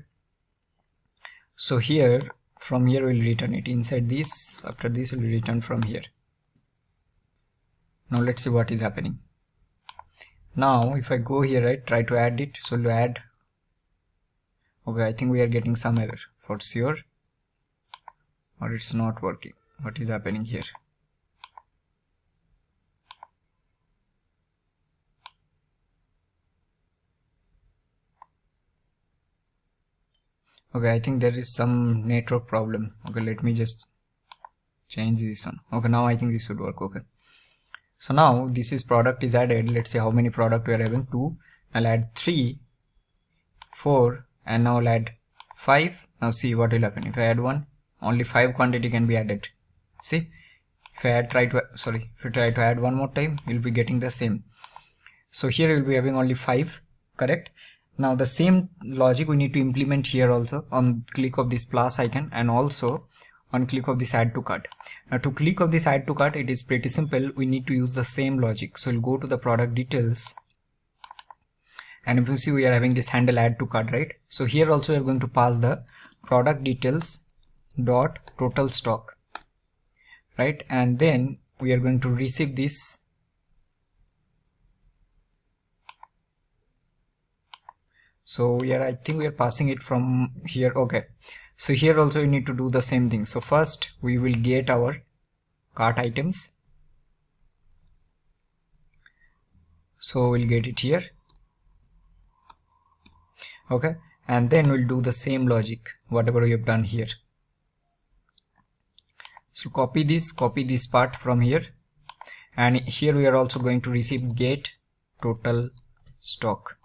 Speaker 1: so here from here we'll return it inside this. After this we'll return from here. Now let's see what is happening. Now if I go here, right, try to add it, so we'll add. Okay, I think we are getting some error for sure, or it's not working. What is happening here? Okay, I think there is some network problem. Okay, let me just change this one. Okay, now I think this should work. Okay, so now this is product is added. Let's see how many product we are having. 2. I'll add 3, 4, and now I'll add 5. Now see what will happen. If I add 1, only 5 quantity can be added. See, if I try to add one more time, you'll be getting the same. So here you'll be having only 5, correct? Now the same logic we need to implement here also on click of this plus icon, and also on click of this add to cart. Now to click of this add to cart, it is pretty simple. We need to use the same logic. So we'll go to the product details, and if you see, we are having this handle add to cart, right? So here also we are going to pass the product details dot total stock, right? And then we are going to receive this. So here I think we are passing it from here. Okay, so here also you need to do the same thing. So first we will get our cart items, so we'll get it here. Okay, and then we'll do the same logic whatever we have done here. So copy this part from here, and here we are also going to receive get total stock.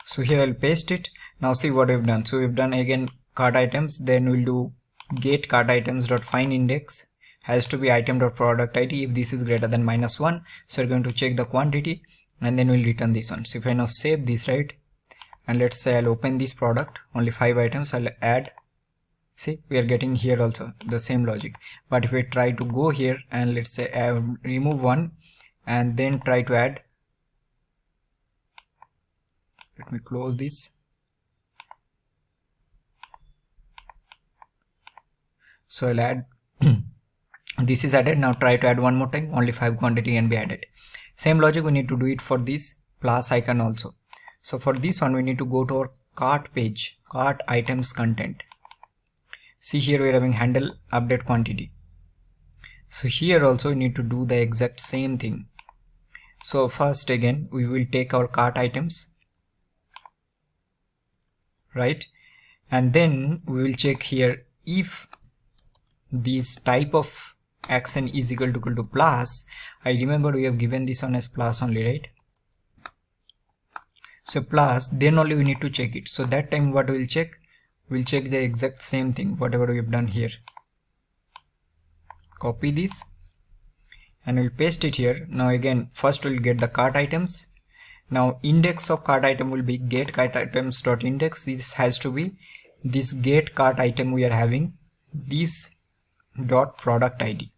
Speaker 1: So here I'll paste it. Now see what we've done. So we've done again cart items, then we'll do get cart items dot find index has to be item dot product id if this is greater than -1. So we're going to check the quantity, and then we'll return this one. So if I now save this, right, and let's say I'll open this product, only 5 items, I'll add. See, we are getting here also the same logic. But if we try to go here and let's say remove 1 and then try to add, let me close this. So I'll add this is added. Now try to add one more time, only 5 quantity can be added. Same logic we need to do it for this plus icon also. So for this one we need to go to our cart page, cart items content. See, here we are having handle update quantity. So here also we need to do the exact same thing. So first again we will take our cart items, right, and then we will check here if this type of action is equal to plus. I remember we have given this one as plus only, right? So plus, then only we need to check it. So that time what we'll check the exact same thing whatever we have done here. Copy this and we'll paste it here. Now again first we'll get the cart items. Now index of cart item will be get cart items dot index. This has to be this get cart item we are having this dot product id.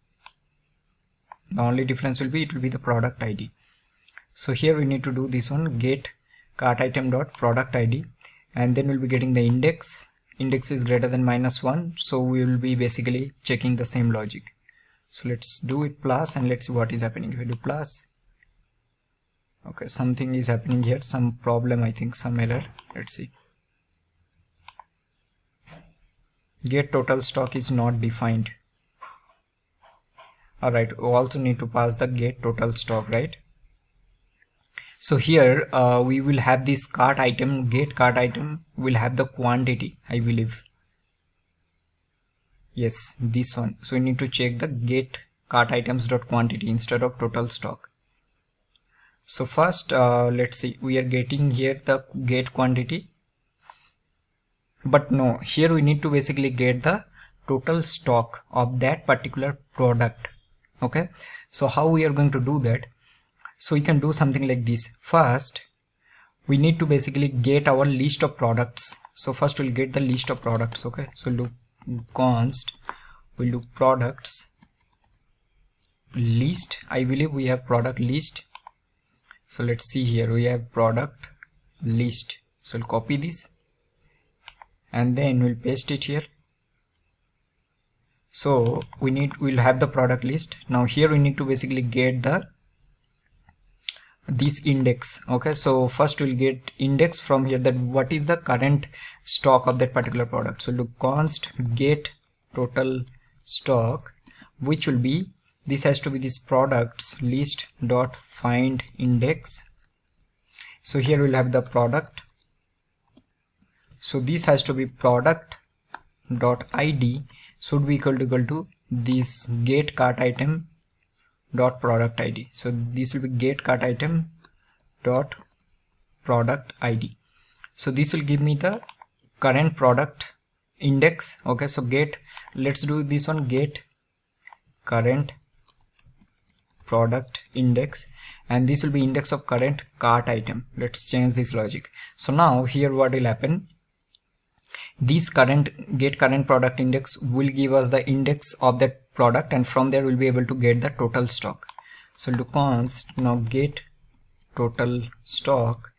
Speaker 1: The only difference will be it will be the product id. So here we need to do this one, get cart item dot product id, and then we'll be getting the index. Index is greater than -1, so we will be basically checking the same logic. So let's do it plus and let's see what is happening. If I do plus, okay, something is happening here, some problem, I think some error. Let's see. Get total stock is not defined. Alright, we also need to pass the get total stock, right? So here we will have this cart item, get cart item will have the quantity, I believe. Yes, this one. So we need to check the get cart items dot quantity instead of total stock. So first let's see, we are getting here the get quantity, but no, here we need to basically get the total stock of that particular product. Okay, so how we are going to do that? So we can do something like this. First we need to basically get our list of products. So first we'll get the list of products. Okay, so we'll do const, we'll do products list. I believe we have product list. So let's see here, we have product list. So we'll copy this and then we'll paste it here. So we'll have the product list. Now here we need to basically get this index. Okay, so first we'll get index from here, that what is the current stock of that particular product. So do const get total stock, which will be, this has to be this products list dot find index. So here we'll have the product, so this has to be product dot id should be equal to this get cart item dot product id. So this will be get cart item dot product id. So this will give me the current product index. Okay, so let's do this one, get current product index, and this will be index of current cart item. Let's change this logic. So now here what will happen, this get current product index will give us the index of that product, and from there we'll be able to get the total stock. So do const now get total stock,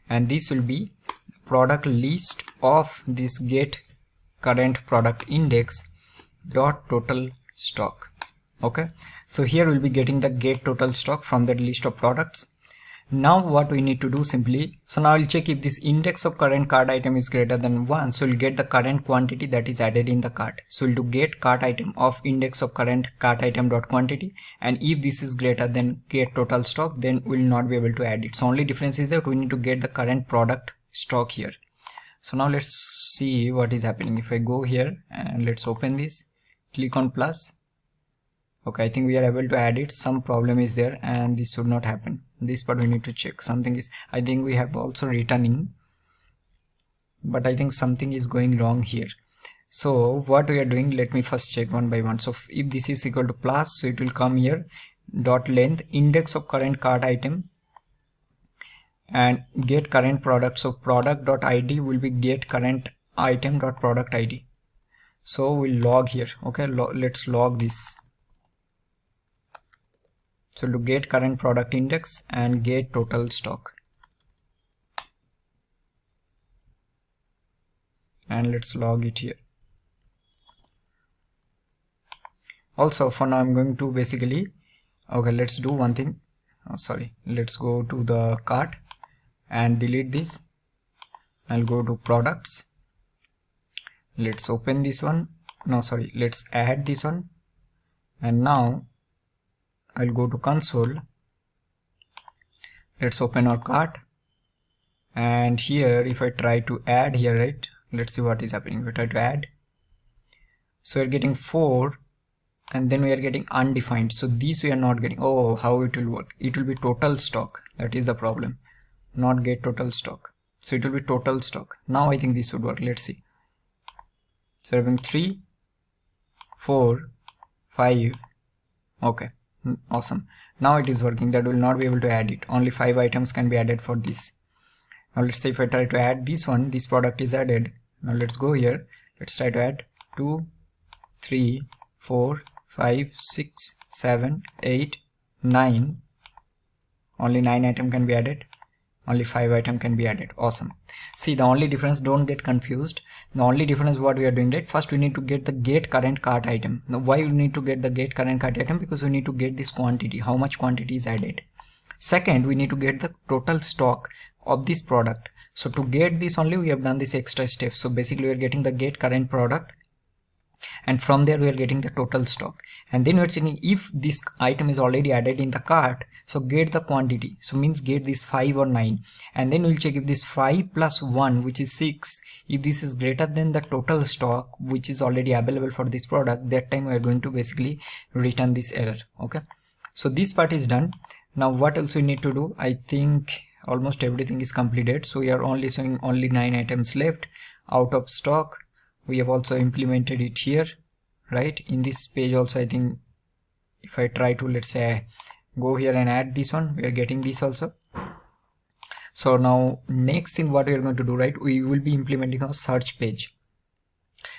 Speaker 1: and this will be product list of this get current product index dot total stock. Okay, so here we'll be getting the get total stock from that list of products. Now what we need to do simply, so now I'll check if this index of current cart item is greater than 1, so we'll get the current quantity that is added in the cart. So we'll do get cart item of index of current cart item dot quantity, and if this is greater than get total stock, then we'll not be able to add it. So only difference is that we need to get the current product stock here. So now let's see what is happening. If I go here and let's open this, click on plus. Okay, I think we are able to add it. Some problem is there and this should not happen. This part we need to check. Something is, I think we have also returning, but I think something is going wrong here. So what we are doing, let me first check one by one. So if this is equal to plus, so it will come here dot length index of current cart item and get current product. So product dot id will be get current item dot product id. So we'll log here. Okay, let's log this. So to get current product index and get total stock, and let's log it here. Also for now I'm going to basically, okay, let's do one thing. Let's go to the cart and delete this. I'll go to products, let's open this one. Let's add this one, and now I'll go to console. Let's open our cart, and here if I try to add here, right, let's see what is happening. If I try to add, so we're getting 4 and then we are getting undefined. So these we are not getting. Oh, how it will work, it will be total stock. That is the problem, not get total stock. So it will be total stock. Now I think this would work. Let's see. So we're having 3 4 5. Okay, awesome. Now it is working. That will not be able to add it. Only 5 items can be added for this. Now let's say if I try to add this one, this product is added. Now let's go here. Let's try to add 2 3 4 5 6 7 8 9. Only 9 items can be added. Only 5 items can be added. Awesome. See, the only difference, don't get confused. The only difference what we are doing, right? First we need to get the get current cart item. Now why we need to get the get current cart item? Because we need to get this quantity, how much quantity is added. Second, we need to get the total stock of this product. So to get this only, we have done this extra step. So basically we are getting the get current product, and from there we are getting the total stock, and then we're checking if this item is already added in the cart, so get the quantity, so means get this 5 or 9, and then we'll check if this 5 plus 1, which is 6, if this is greater than the total stock which is already available for this product, that time we are going to basically return this error. Okay, so this part is done. Now what else we need to do? I think almost everything is completed. So we are only showing only 9 items left out of stock. We have also implemented it here, right? In this page also, I think if I try to, let's say, go here and add this one, we are getting this also. So now next thing what we are going to do, right, we will be implementing a search page.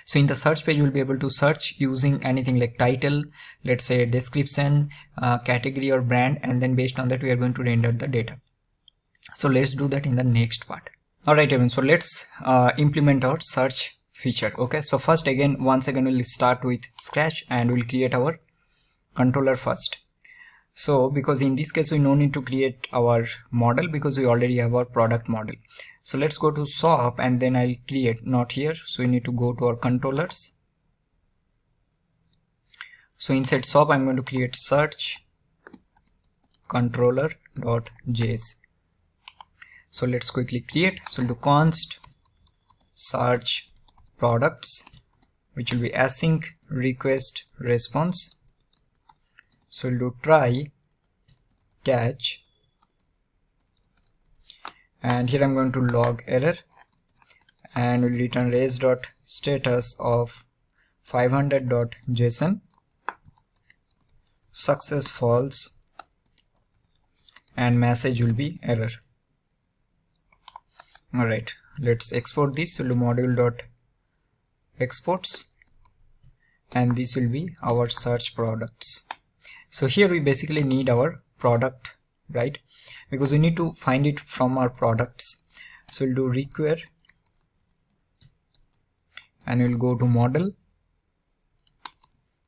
Speaker 1: So in the search page, you'll be able to search using anything like title, let's say description, category or brand, and then based on that we are going to render the data. So let's do that in the next part. Alright everyone, so let's implement our search feature. Okay, so first once again we'll start with scratch and we'll create our controller first. So because in this case we no need to create our model because we already have our product model. So let's go to shop and then I'll create, not here, so we need to go to our controllers. So inside shop I'm going to create search controller.js. So let's quickly create. So we'll do const search products, which will be async request response. So we'll do try catch, and here I'm going to log error, and we'll return res.status of 500.json, success false, and message will be error. Alright, let's export this. So we'll do module.exports, and this will be our search products. So here we basically need our product, right? Because we need to find it from our products. So we'll do require, and we'll go to model,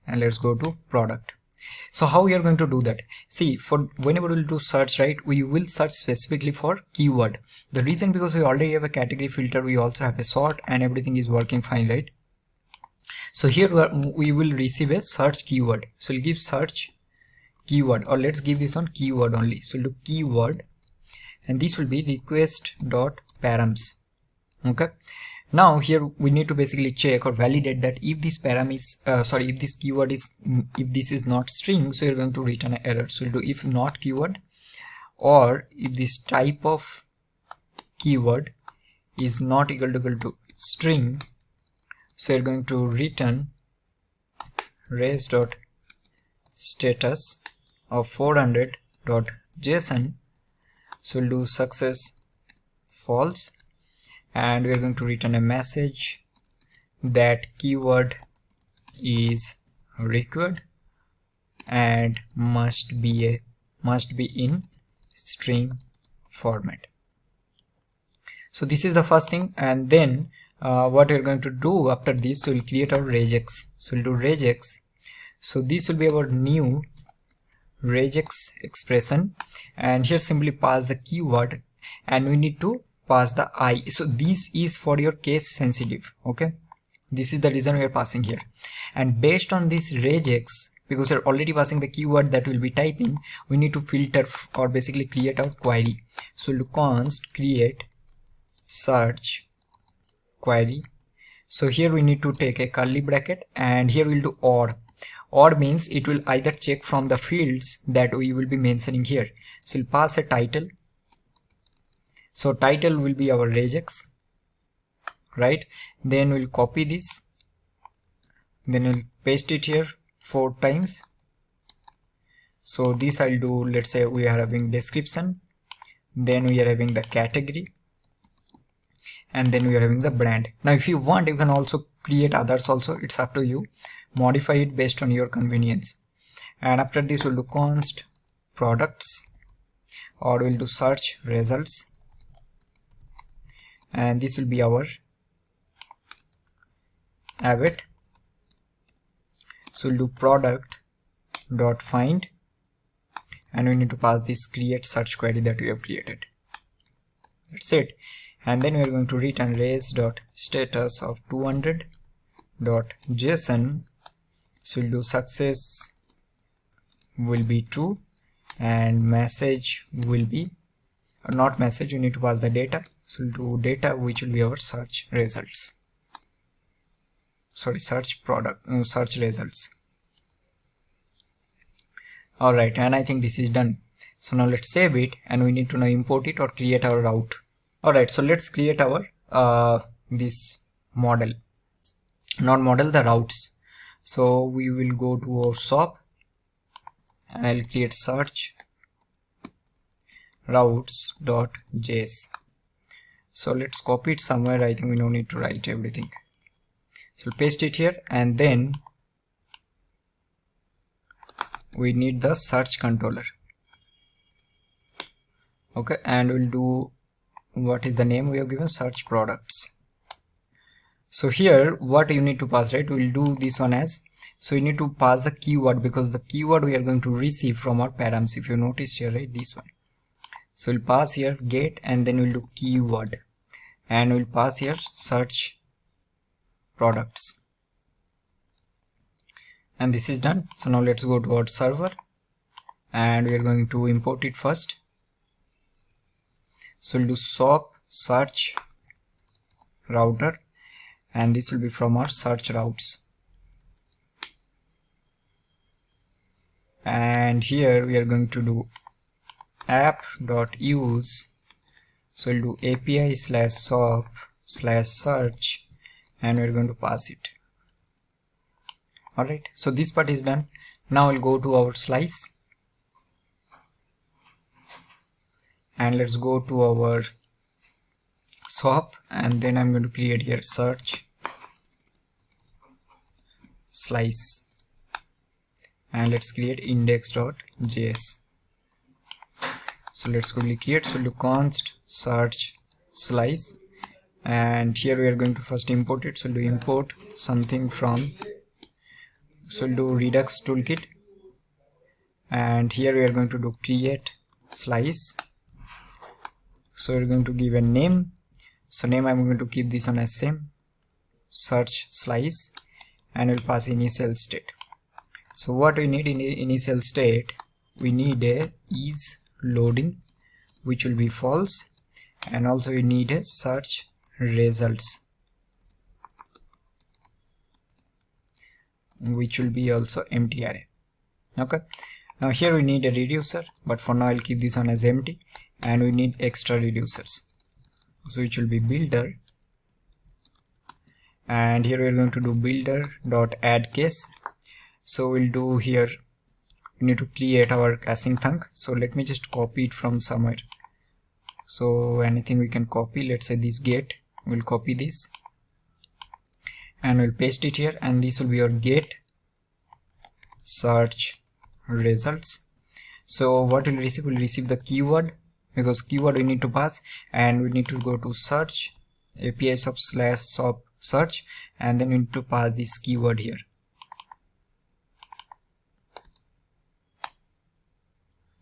Speaker 1: and let's go to product. So how we are going to do that? See, for whenever we'll do search, right, we will search specifically for keyword. The reason, because we already have a category filter, we also have a sort, and everything is working fine, right? So here we will receive a search keyword. So we'll give search keyword, or let's give this one keyword only. So we'll do keyword, and this will be request.params. Okay, now here we need to basically check or validate that if this param is if this keyword is, if this is not string, so you're going to return an error. So we'll do if not keyword, or if this type of keyword is not equal to string, so you're going to return res.status of 400.json. So we'll do success false, and we are going to return a message that keyword is required and must be in string format. So this is the first thing, and then what we're going to do after this, so we'll create our regex. So we'll do regex. So this will be our new regex expression, and here simply pass the keyword, and we need to pass the I. So this is for your case sensitive. Okay, this is the reason we are passing here, and based on this regex, because we're already passing the keyword that we'll be typing, we need to filter or basically create our query. So we'll do const create search query. So here we need to take a curly bracket, and here we'll do or. Or means it will either check from the fields that we will be mentioning here. So we'll pass a title. So title will be our regex, right? Then we'll copy this, then we'll paste it here 4 times. So this I'll do, let's say we are having description, then we are having the category, and then we are having the brand. Now if you want, you can also create others also, it's up to you. Modify it based on your convenience. And after this we'll do const products, or we'll do search results, and this will be our abbot. So we'll do product dot find, and we need to pass this create search query that we have created. That's it. And then we are going to return res.status of 200.json. So we'll do success will be true, and message will be, or not message, you need to pass the data. So we'll do data, which will be our search results. Sorry, search results. Alright, and I think this is done. So now let's save it, and we need to now import it or create our route. Alright, so let's create our this model, not model, the routes. So we will go to our shop, and I'll create search routes.js. So let's copy it somewhere. I think we don't need to write everything. So paste it here, and then we need the search controller. Okay, and we'll do, what is the name we have given? Search products. So here what you need to pass, right? We'll do this one as, so you need to pass the keyword, because the keyword we are going to receive from our params. If you notice here, right, this one. So we'll pass here get, and then we'll do keyword, and we'll pass here search products, and this is done. So now let's go to our server, and we are going to import it first. So we'll do SOAP search router, and this will be from our search routes. And here we are going to do app.use, so we'll do API/SOAP/search, and we're going to pass it. Alright, so this part is done. Now we'll go to our slice, and let's go to our SOAP, and then I'm going to create here search slice, and let's create index.js. So let's quickly create. So we'll do const search slice, and here we are going to first import it. So we'll do import something from, so we'll do Redux toolkit, and here we are going to do create slice. So we're going to give a name. So name, I'm going to keep this one as same, search slice, and we'll pass initial state. So what we need in the initial state, we need a is loading, which will be false, and also we need a search results, which will be also empty array. Okay, now here we need a reducer, but for now I'll keep this one as empty, and we need extra reducers, so which will be builder, and here we're going to do builder.add case. So we'll do here, we need to create our caching thunk. So let me just copy it from somewhere. So anything we can copy, let's say this get, we'll copy this and we'll paste it here, and this will be your get search results. So what we'll receive the keyword, because keyword we need to pass, and we need to go to search API/SOAP search, and then we need to pass this keyword here.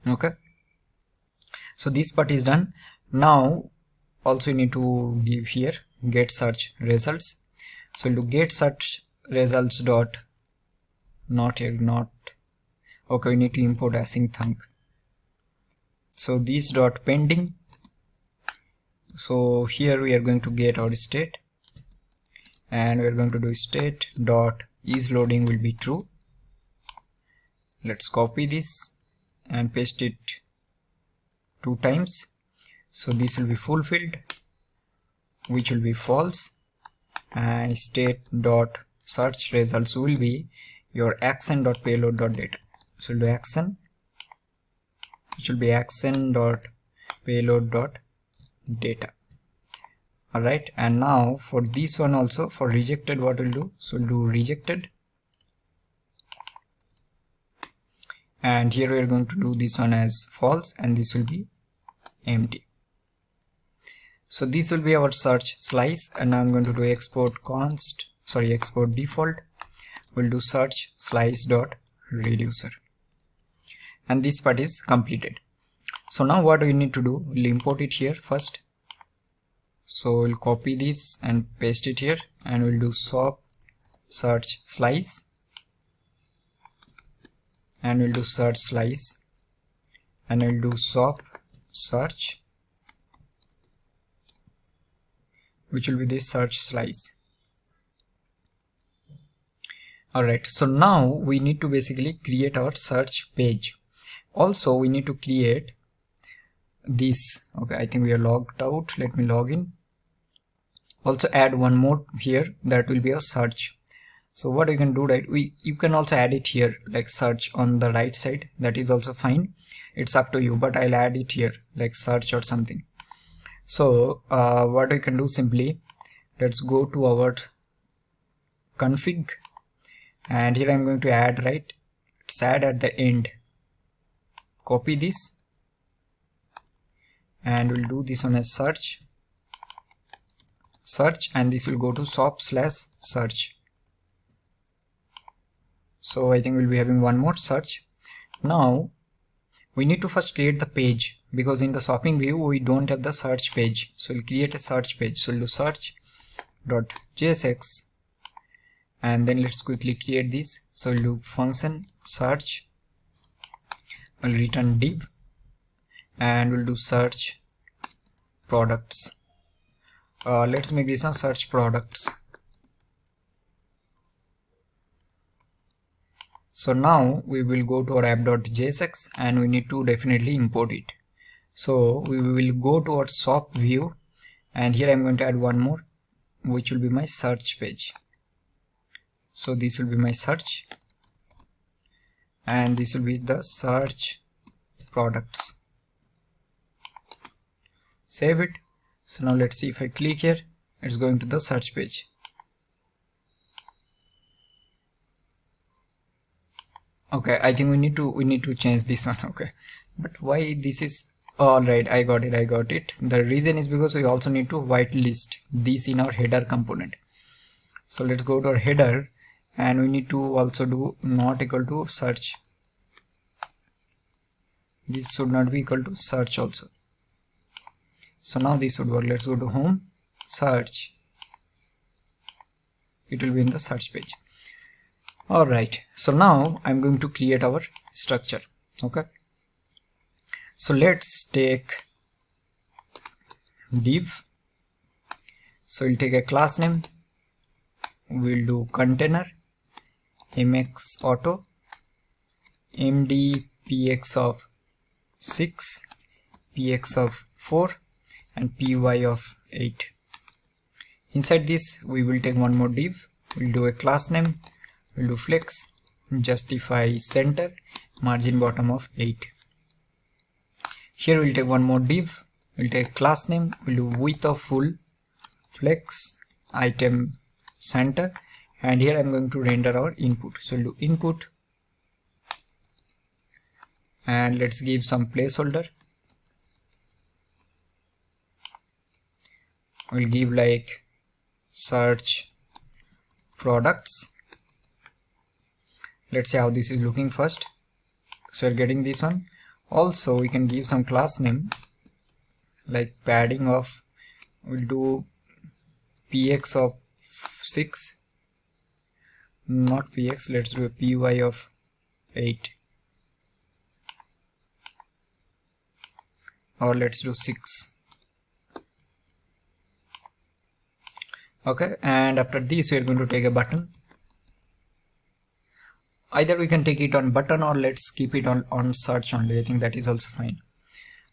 Speaker 1: Okay, so this part is done. Now also you need to give here get search results. So we'll do get search results dot, not here, not okay, we need to import async thunk. So this dot pending, so here we are going to get our state, and we are going to do state dot is loading will be true. Let's copy this and paste it 2 times. So this will be fulfilled, which will be false, and state dot search results will be your action dot payload dot data. So we'll do action, which will be action dot payload dot data. Alright, and now for this one also, for rejected, what we'll do, so we'll do rejected, and here we are going to do this one as false, and this will be empty. So this will be our search slice, and now I'm going to do export default. We'll do search slice dot reducer, and this part is completed. So now what we need to do, we'll import it here first. So we'll copy this and paste it here, and we'll do SOAP search slice, and we'll do search slice, and we'll do SOAP search, which will be this search slice. Alright, so now we need to basically create our search page. Also we need to create this. Okay, I think we are logged out. Let me log in. Also add one more here, that will be a search. So what you can do, right, you can also add it here like search on the right side, that is also fine, it's up to you, but I'll add it here like search or something. So what we can do, simply let's go to our config, and here I'm going to add, right, it's add at the end. Copy this and we'll do this one as search, and this will go to shop/search. So I think we'll be having one more search. Now we need to first create the page, because in the shopping view we don't have the search page. So we'll create a search page. So we'll do search.jsx, and then let's quickly create this. So we'll do function search, we'll return div, and we'll do search products. Let's make this one search products. So now we will go to our app.jsx and we need to definitely import it. So we will go to our shop view, and here I'm going to add one more, which will be my search page. So this will be my search, and this will be the search products. Save it. So now let's see, if I click here, it's going to the search page. Okay, I think we need to change this one. Okay, but why this is all right? I got it. The reason is because we also need to whitelist this in our header component. So let's go to our header, and we need to also do not equal to search. This should not be equal to search also. So now this would work. Let's go to home, search. It will be in the search page. Alright, so now I'm going to create our structure. Okay, so let's take div. So we'll take a class name, we'll do container mx auto md px of 6 px of 4 and py of 8. Inside this we will take one more div. We'll do a class name, we'll do flex, justify center, margin bottom of 8. Here we'll take one more div, we'll take class name, we'll do width of full, flex, item center, and here I'm going to render our input. So we'll do input, and let's give some placeholder. We'll give like search products. Let's see how this is looking first. So we're getting this one. Also we can give some class name like padding of, we'll do px of 6, not px, let's do a py of 8, or let's do 6. Okay, and after this we are going to take a button. Either we can take it on button, or let's keep it on search only. I think that is also fine.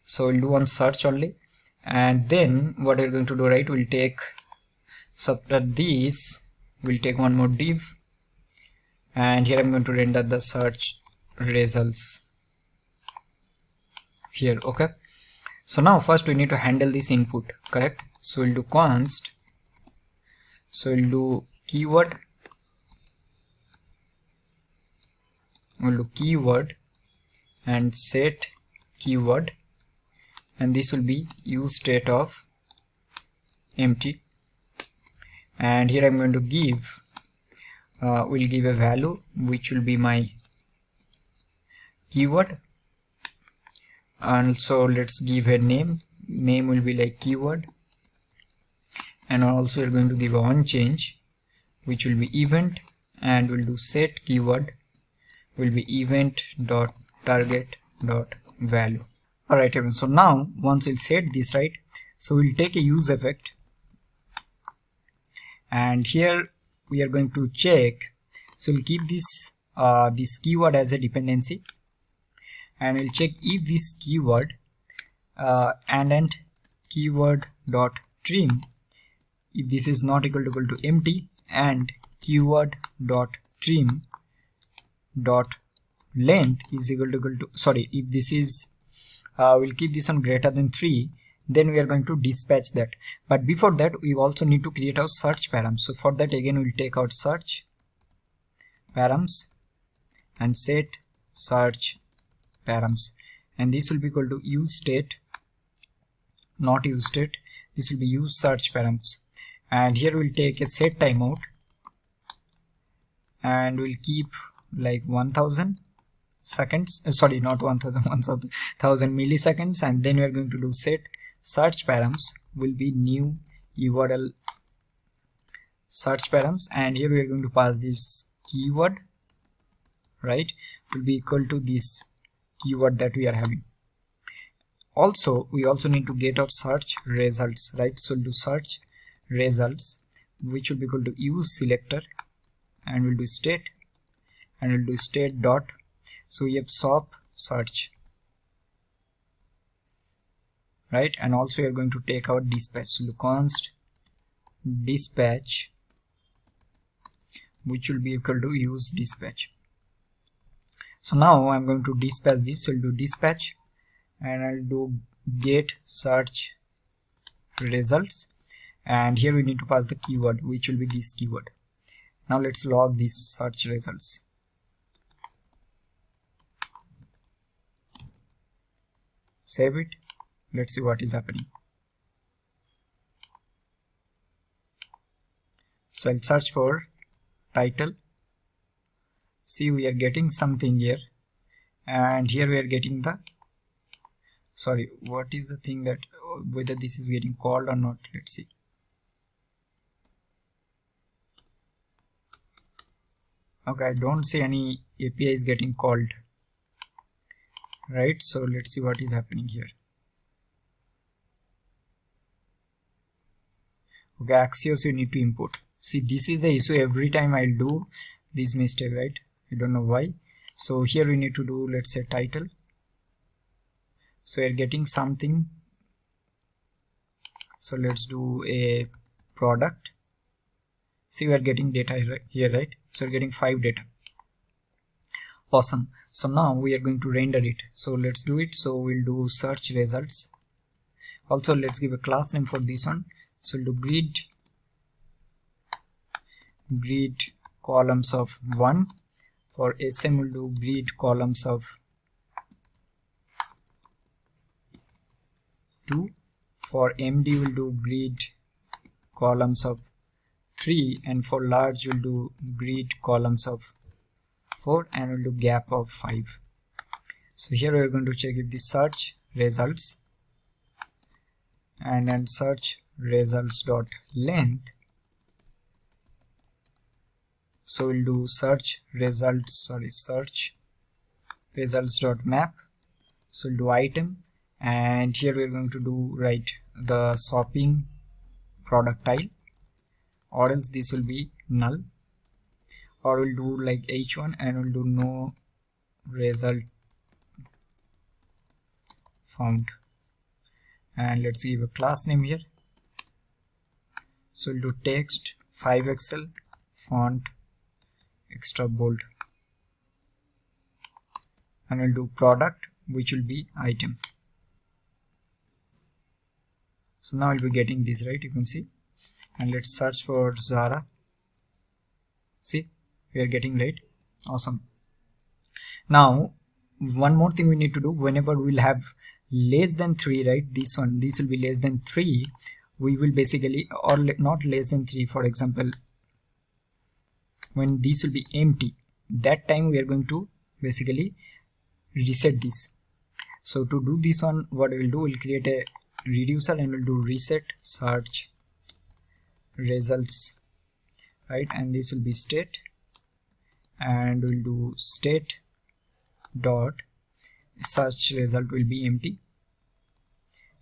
Speaker 1: So we'll do on search only, and then what we're going to do, right, we'll take, so after this we'll take one more div, and here I'm going to render the search results here. Okay, so now first we need to handle this input, correct? So we'll do const, so we'll do keyword, we'll do keyword and set keyword, and this will be use state of empty, and here I'm going to give we'll give a value which will be my keyword, and so let's give a name will be like keyword, and also we're going to give a on change which will be event, and we'll do set keyword will be event dot target dot value. Alright everyone, so now once we'll set this, right, so we'll take a use effect, and here we are going to check. So we'll keep this this keyword as a dependency, and we'll check if this keyword and keyword dot trim, if this is not equal to empty, and keyword dot trim dot length is equal to sorry, if this is we'll keep this one greater than 3, then we are going to dispatch that. But before that we also need to create our search params. So for that again we'll take out search params and set search params, and this will be equal to use state, not use state, this will be use search params. And here we'll take a set timeout and we'll keep like 1000 seconds, sorry, not 1000, 1000 milliseconds, and then we are going to do set search params will be new URL search params, and here we are going to pass this keyword, right, will be equal to this keyword that we are having. Also we also need to get our search results, right, so we'll do search results which will be equal to use selector, and we'll do state, and we'll do state dot, so we have SOP search, right, and also we are going to take out dispatch, so the const dispatch which will be equal to use dispatch. So now I'm going to dispatch this, so I'll do dispatch and I'll do get search results, and here we need to pass the keyword which will be this keyword. Now let's log these search results. Save it. Let's see what is happening. So I'll search for title. See, we are getting something here, and here we are getting the, sorry, what is the thing that, whether this is getting called or not, let's see. Okay, I don't see any API is getting called, right, so let's see what is happening here. Okay, Axios you need to import. See, this is the issue, every time I'll do this mistake, right, I don't know why. So here we need to do, let's say, title, so we're getting something, so let's do a product. See, we are getting data here, right, so we're getting 5 data. Awesome. So now we are going to render it, so let's do it. So we'll do search results. Also let's give a class name for this one, so we'll do grid columns of 1. For SM we'll do grid columns of 2. For MD we'll do grid columns of 3, and for large we'll do grid columns of 4, and we'll do gap of 5. So here we're going to check if the search results, and then search results dot length, so we'll do search results, search results dot map, so we'll do item, and here we're going to do, right, the shopping product tile, or else this will be null, or we'll do like h1 and we'll do no result found, and let's give a class name here, so we'll do text 5 pixel font extra bold, and we'll do product which will be item. So now we'll be getting this, right, you can see, and let's search for Zara. See, we are getting, right, awesome. Now one more thing we need to do, whenever we'll have less than 3, right, this will be less than 3, we will basically, or not less than 3, for example, when this will be empty, that time we are going to basically reset this. So to do this one, what we'll do, we'll create a reducer and we'll do reset search results, right, and this will be state, and we'll do state dot search result will be empty,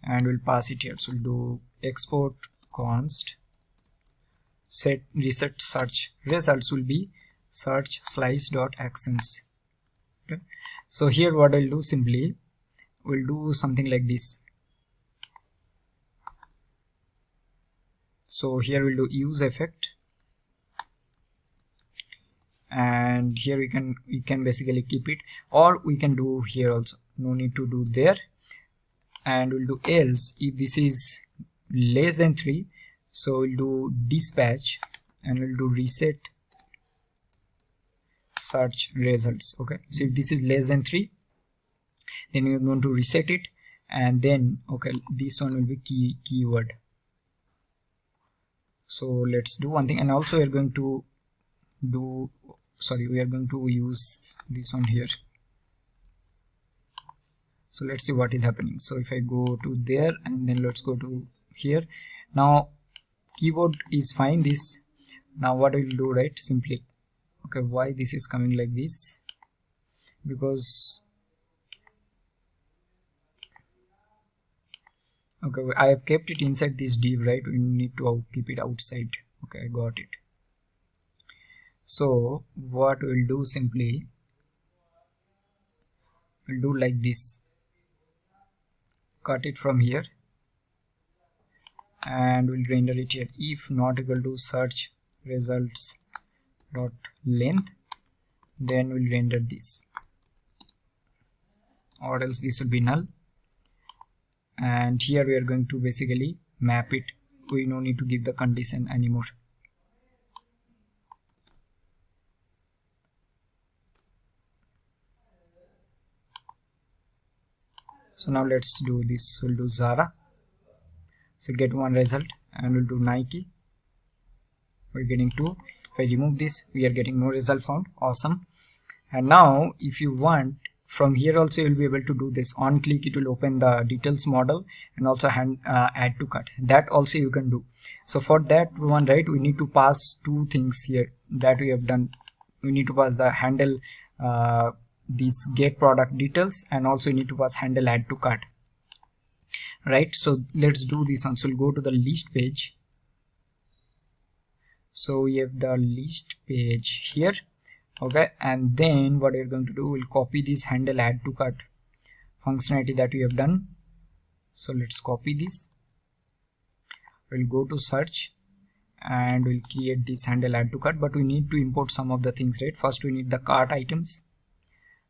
Speaker 1: and we'll pass it here, so we'll do export const set reset search results will be search slice dot actions. Okay, so here what I'll do, simply we'll do something like this. So here we'll do use effect, and here we can basically keep it, or we can do here also, no need to do there, and we'll do else if this is less than 3. So we'll do dispatch and we'll do reset search results. Okay, so if this is less than 3, then we're going to reset it, and then okay, this one will be keyword. So let's do one thing, and also we're going to do, we are going to use this one here. So let's see what is happening. So if I go to there and then let's go to here, now keyword is fine. This now what we'll do, right, simply, okay, why this is coming like this, because okay, I have kept it inside this div, right? We need to keep it outside. Okay, I got it. So what we'll do, simply we'll do like this, cut it from here and we'll render it here. If not equal to search results dot length, then we'll render this, or else this will be null. And here we are going to basically map it. We no need to give the condition anymore. So now let's do this. We'll do Zara, so get one result, and we'll do Nike, we're getting 2. If I remove this, we are getting no result found. Awesome. And now if you want, from here also you'll be able to do this. On click, it will open the details model and also add to cart. That also you can do. So for that one, right, we need to pass 2 things here that we have done. We need to pass the handle this get product details, and also you need to pass handle add to cart, right? So let's do this one. So we'll go to the list page. So we have the list page here. Okay, and then what we're going to do, we'll copy this handle add to cart functionality that we have done. So let's copy this, we'll go to search and we'll create this handle add to cart, but we need to import some of the things, right? First we need the cart items,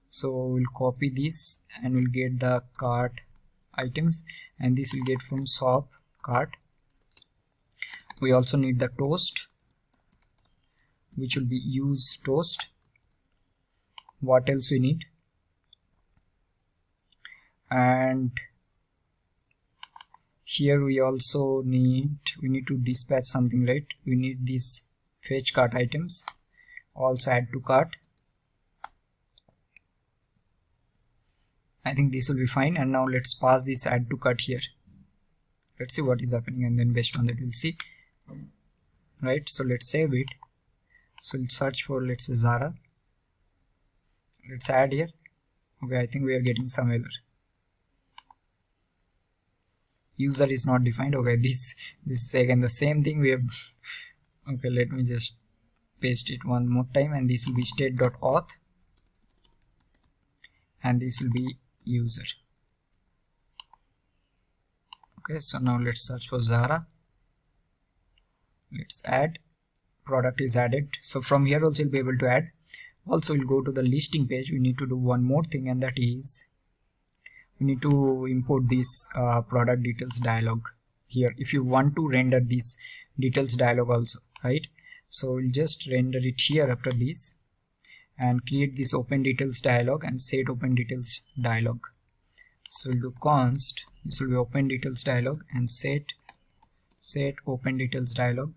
Speaker 1: so we'll copy this and we'll get the cart items, and this will get from shop cart. We also need the toast, which will be use toast. What else we need? And here we also need to dispatch something, right? We need this fetch cart items, also add to cart. I think this will be fine. And now let's pass this add to cart here. Let's see what is happening, and then based on that we'll see, right? So let's save it. So we'll search for, let's say, Zara. Let's add here. Okay, I think we are getting some error. User is not defined. Okay, this is again the same thing we have. Okay, let me just paste it one more time, and this will be state.auth, and this will be user. Okay, so now let's search for Zara. Let's add. Product is added. So from here also you'll be able to add. Also we'll go to the listing page. We need to do one more thing, and that is we need to import this product details dialog here if you want to render this details dialog also, right? So we'll just render it here after this and create this open details dialog and set open details dialog. So we'll do const, this will be open details dialog, and set open details dialog,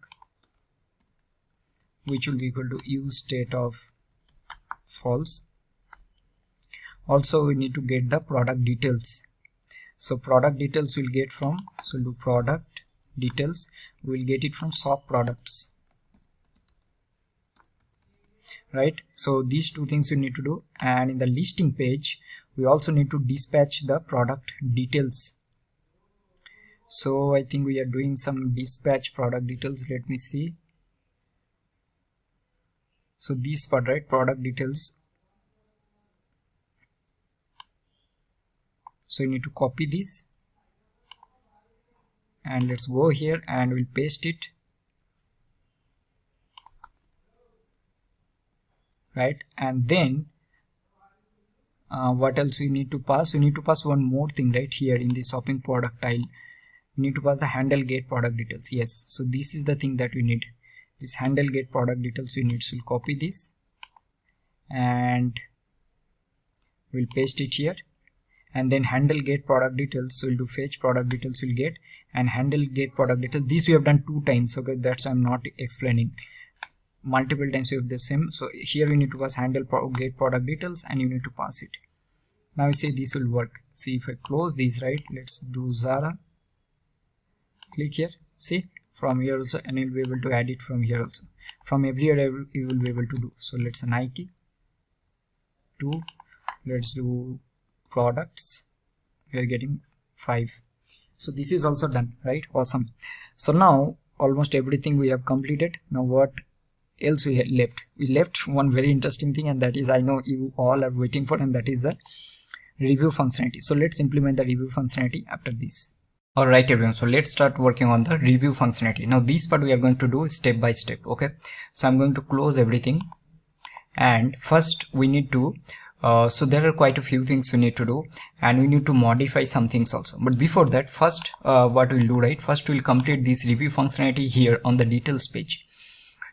Speaker 1: which will be equal to use state of false. Also we need to get the product details. So product details we'll get from, so we'll do product details, we'll get it from shop products, right? So these 2 things we need to do. And in the listing page we also need to dispatch the product details. So I think we are doing some dispatch product details. Let me see. So this part, right, product details. So you need to copy this, and let's go here and we'll paste it, right? And then what else we need to pass? We need to pass one more thing right here in the shopping product tile. We need to pass the handle get product details. Yes, so this is the thing that we need. This handle get product details we need. So we'll copy this and we'll paste it here, and then handle get product details, so we'll do fetch product details will get, and handle get product details. This we have done 2 times, okay, that's I'm not explaining. Multiple times we have the same. So here we need to pass handle get product details and you need to pass it. Now we say this will work. See, if I close these, right, let's do Zara, click here, see, from here also, and you'll be able to add it from here also. From everywhere you will be able to do. So let's Nike 2, let's do products, we are getting 5. So this is also done, right? Awesome. So now almost everything we have completed. Now what else we left? We left one very interesting thing, and that is, I know you all are waiting for, and that is the review functionality. So let's implement the review functionality after this. Alright everyone, so let's start working on the review functionality. Now this part we are going to do step by step, okay? So I'm going to close everything, and first we need to so there are quite a few things we need to do, and we need to modify some things also. But before that, first what we'll do, right, first we'll complete this review functionality here on the details page.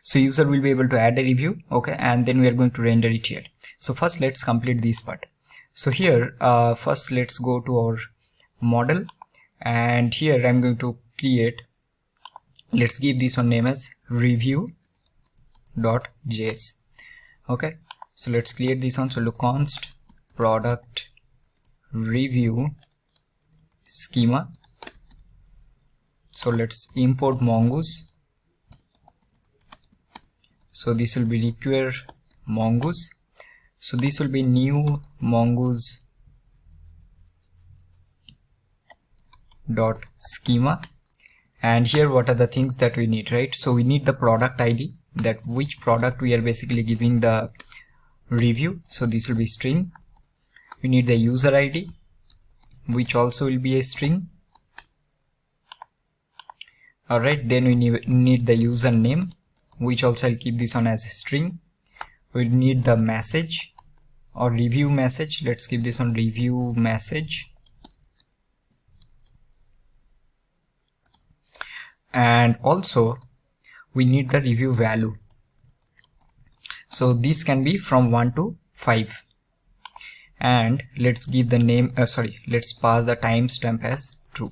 Speaker 1: So user will be able to add a review, okay, and then we are going to render it here. So first let's complete this part. So here first let's go to our model, and here I'm going to create, let's give this one name as review.js, okay. So let's create this one. So look, const product review schema. So let's import mongoose. So this will be require mongoose. So this will be new mongoose dot schema. And here what are the things that we need, right? So we need the product ID, that which product we are basically giving the review. So this will be string. We need the user ID, which also will be a string. Alright, then we need the username, which also I'll keep this on as a string. We need the message or review message. Let's keep this on review message. And also we need the review value. So this can be from 1 to 5. And let's give the name, let's pass the timestamp as true.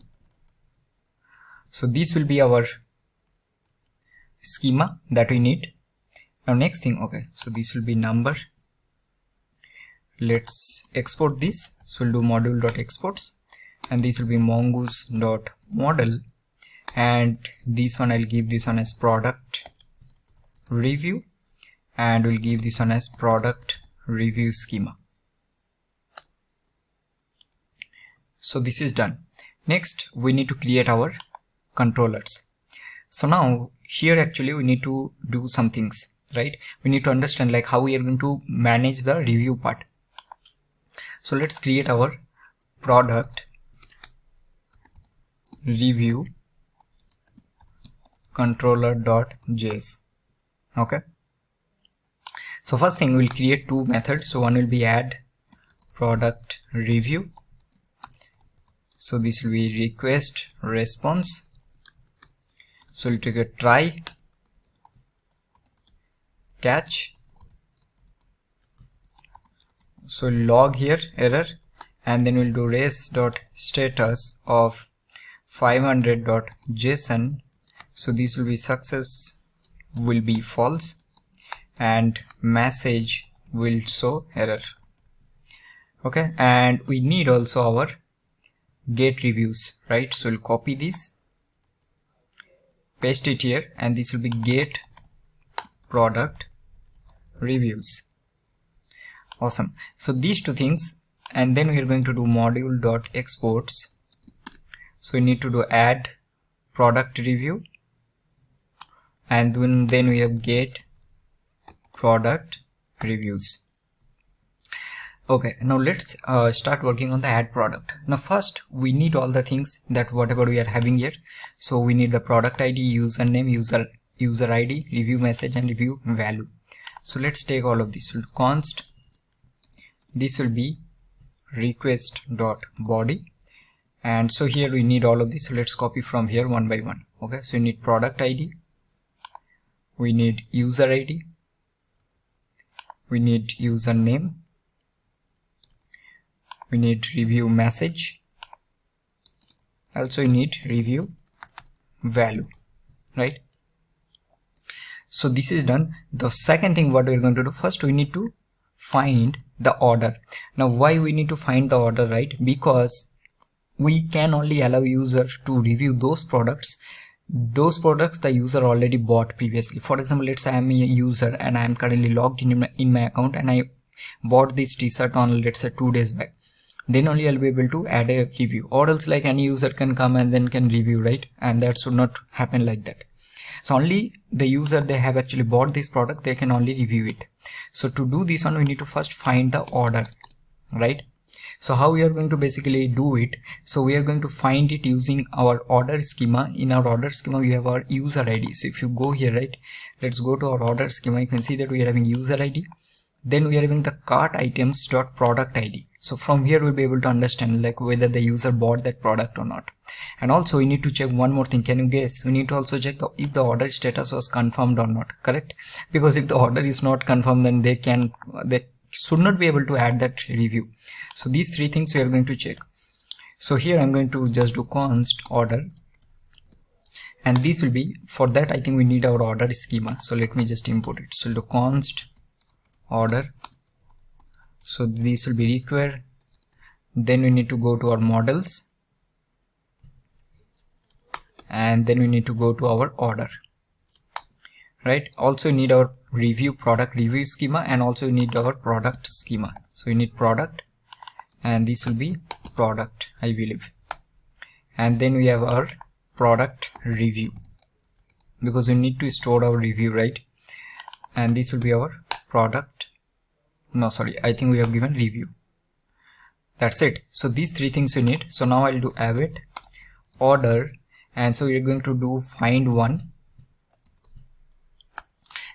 Speaker 1: So this will be our schema that we need. Now next thing, okay, so this will be number. Let's export this. So we'll do module.exports, and this will be mongoose.model, and this one I'll give this one as product review, and we'll give this one as product review schema. So this is done. Next we need to create our controllers. So now here actually we need to do some things, right? We need to understand like how we are going to manage the review part. So let's create our product review controller.js. okay, so first thing we'll create 2 methods. So one will be add product review. So this will be request response. So we'll take a try catch. So log here error, and then we'll do res.status of 500.json. So this will be success will be false, and message will show error. Okay, and we need also our get reviews, right? So we'll copy this, paste it here, and this will be get product reviews. Awesome. So these 2 things, and then we are going to do module.exports. So we need to do add product review, and then we have get product reviews. Okay, now let's start working on the add product. Now first we need all the things that whatever we are having here. So we need the product ID, username, user ID, review message, and review value. So let's take all of this. So const, this will be request dot body. And so here we need all of this, so let's copy from here one by one. Okay, so we need product ID, we need user ID, we need username, we need review message, also we need review value, right? So this is done. The second thing what we're going to do, first we need to find the order. Now why we need to find the order, right? Because we can only allow user to review those products the user already bought previously. For example, let's say I'm a user and I am currently logged in my account and I bought this t-shirt on, let's say, 2 days back. Then only I'll be able to add a review, or else like any user can come and then can review, right? And that should not happen like that. So only the user, they have actually bought this product, they can only review it. So to do this one, we need to first find the order, right? So how we are going to basically do it? So we are going to find it using our order schema. In our order schema, we have our user ID. So if you go here, right, let's go to our order schema. You can see that we are having user ID. Then we are having the cart items dot product ID. So from here we'll be able to understand like whether the user bought that product or not. And also we need to check one more thing. Can you guess? We need to also check if the order status was confirmed or not, correct? Because if the order is not confirmed, then they should not be able to add that review. So these three things we are going to check. So here I'm going to just do const order, and this will be, for that I think we need our order schema. So let me just import it. So do const order. So this will be required. Then we need to go to our models, and then we need to go to our order, right? Also we need our review product review schema, and also we need our product schema. So we need product, and this will be product, I believe. And then we have our product review, because we need to store our review, right? And this will be our product. No, sorry, I think we have given review. That's it. So these three things we need. So now I'll do await order, and so we're going to do find one.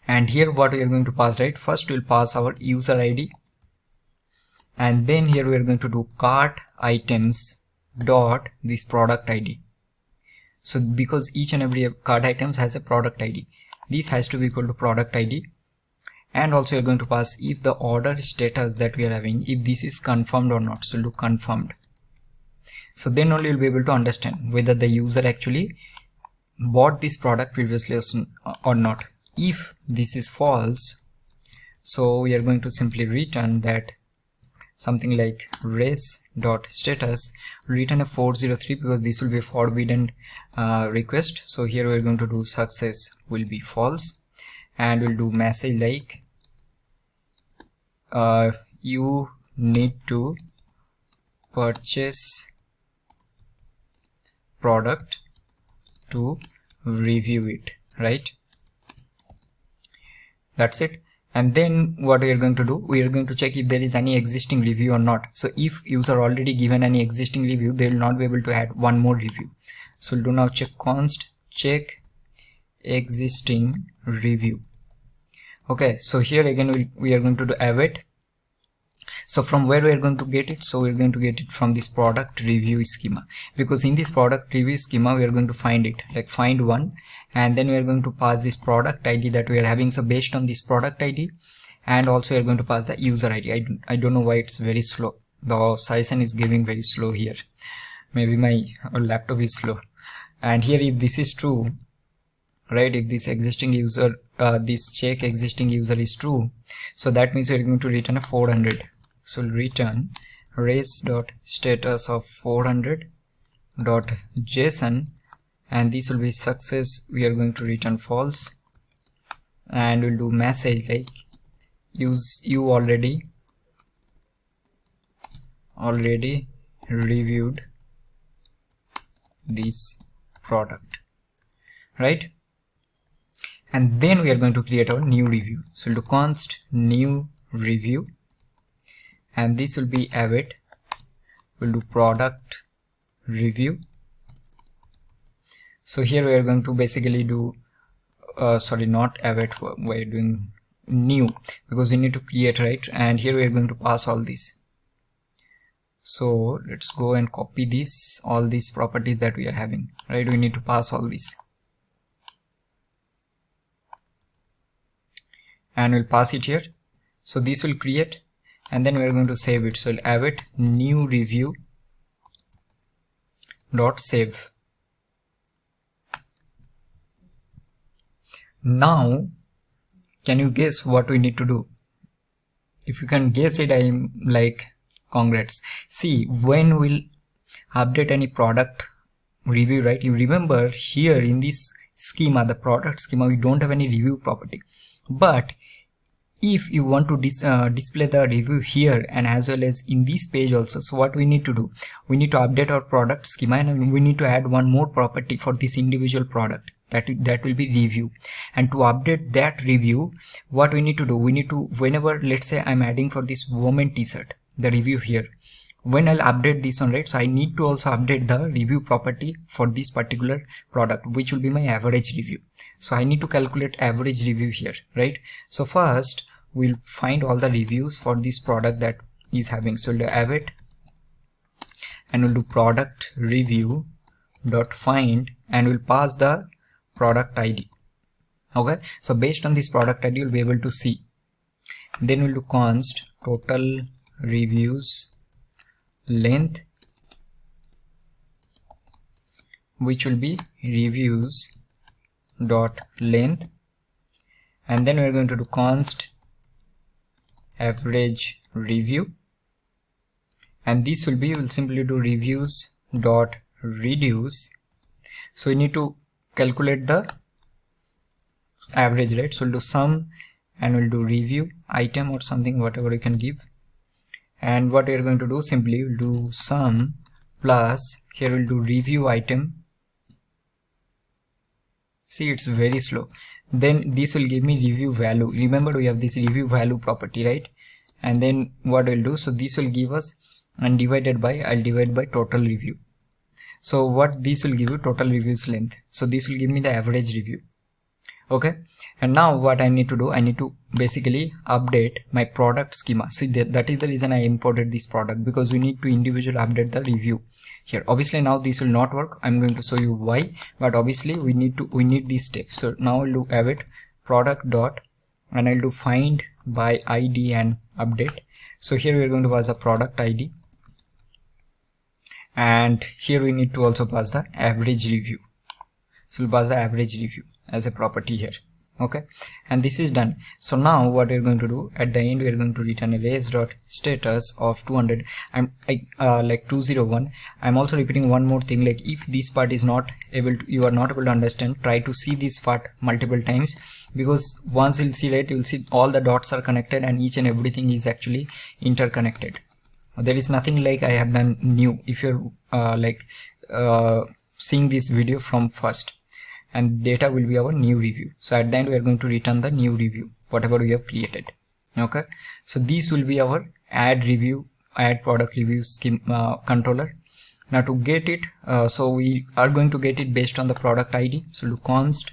Speaker 1: And here what we are going to pass, right? First we'll pass our user ID, and then here we are going to do cart items dot this product ID. So because each and every cart items has a product ID, this has to be equal to product ID. And also you're going to pass if the order status that we are having, if this is confirmed or not. So do confirmed. So then only you'll be able to understand whether the user actually bought this product previously or not. If this is false, so we are going to simply return that something like res.status, return a 403, because this will be a forbidden request. So here we're going to do success will be false, and we'll do message like you need to purchase product to review it, right? That's it. And then what we are going to do, we are going to check if there is any existing review or not. So if user already given any existing review, they will not be able to add one more review. So we'll do now check const check existing review. Okay, so here again we are going to do await. So from where we are going to get it? So we're going to get it from this product review schema, because in this product review schema we are going to find it, like find one, and then we are going to pass this product ID that we are having. So based on this product ID, and also we are going to pass the user ID. I don't know why it's very slow. The Sison is giving very slow here. Maybe my laptop is slow. And here if this is true, right, if this existing user this check existing user is true, so that means we're going to return a 400. So we'll return res.status of 400.json, and this will be success. We are going to return false, and we'll do message like you already reviewed this product, right? And then we are going to create our new review. So we'll do const new review, and this will be await. We'll do product review. So here we are going to basically do sorry, not await, we're doing new, because we need to create, right? And here we are going to pass all this. So let's go and copy this, all these properties that we are having, right? We need to pass all these, and we'll pass it here. So this will create, and then we're going to save it. So we'll have it new review dot save. Now can you guess what we need to do? If you can guess it, I'm like, congrats. See, when we'll update any product review, right? You remember here in this schema, the product schema, we don't have any review property. But if you want to display the review here and as well as in this page also, so what we need to do, we need to update our product schema, and we need to add one more property for this individual product, that will be review. And to update that review, what we need to do, we need to, whenever, let's say I'm adding for this woman t-shirt the review here, when I'll update this one, right? So I need to also update the review property for this particular product, which will be my average review. So I need to calculate average review here, right? So first we'll find all the reviews for this product that is having. So we'll have it, and we'll do product review dot find, and we'll pass the product ID. Okay, so based on this product ID you'll be able to see. Then we'll do const total reviews length, which will be reviews dot length, and then we're going to do const average review, and this will be, we'll simply do reviews dot reduce. So we need to calculate the average, right? So we'll do sum, and we'll do review item or something, whatever you can give. And what we're going to do, simply we'll do sum plus, here we'll do review item. See, it's very slow. Then this will give me review value. Remember, we have this review value property, right? And then what we'll do, so this will give us, and divided by, I'll divide by total review. So what this will give you, total reviews length. So this will give me the average review. Okay, and now what I need to do, I need to basically update my product schema. See, that is the reason I imported this product, because we need to individually update the review here. Obviously now this will not work. I'm going to show you why, but obviously we need this step. So now I'll do have it product dot, and I'll do find by ID and update. So here we're going to pass the product ID, and here we need to also pass the average review. So we'll pass the average review as a property here. Okay, and this is done. So now what we're going to do, at the end we're going to return a raise dot status of 200 and like 201. I'm also repeating one more thing, like if this part is not able to, you are not able to understand, try to see this part multiple times, because once you'll see, right, you'll see all the dots are connected and each and everything is actually interconnected. There is nothing like I have done new if you're seeing this video from first, and data will be our new review. So at the end we are going to return the new review, whatever we have created. Okay, so this will be our add product review scheme controller. Now to get it, so we are going to get it based on the product ID. So we'll do const,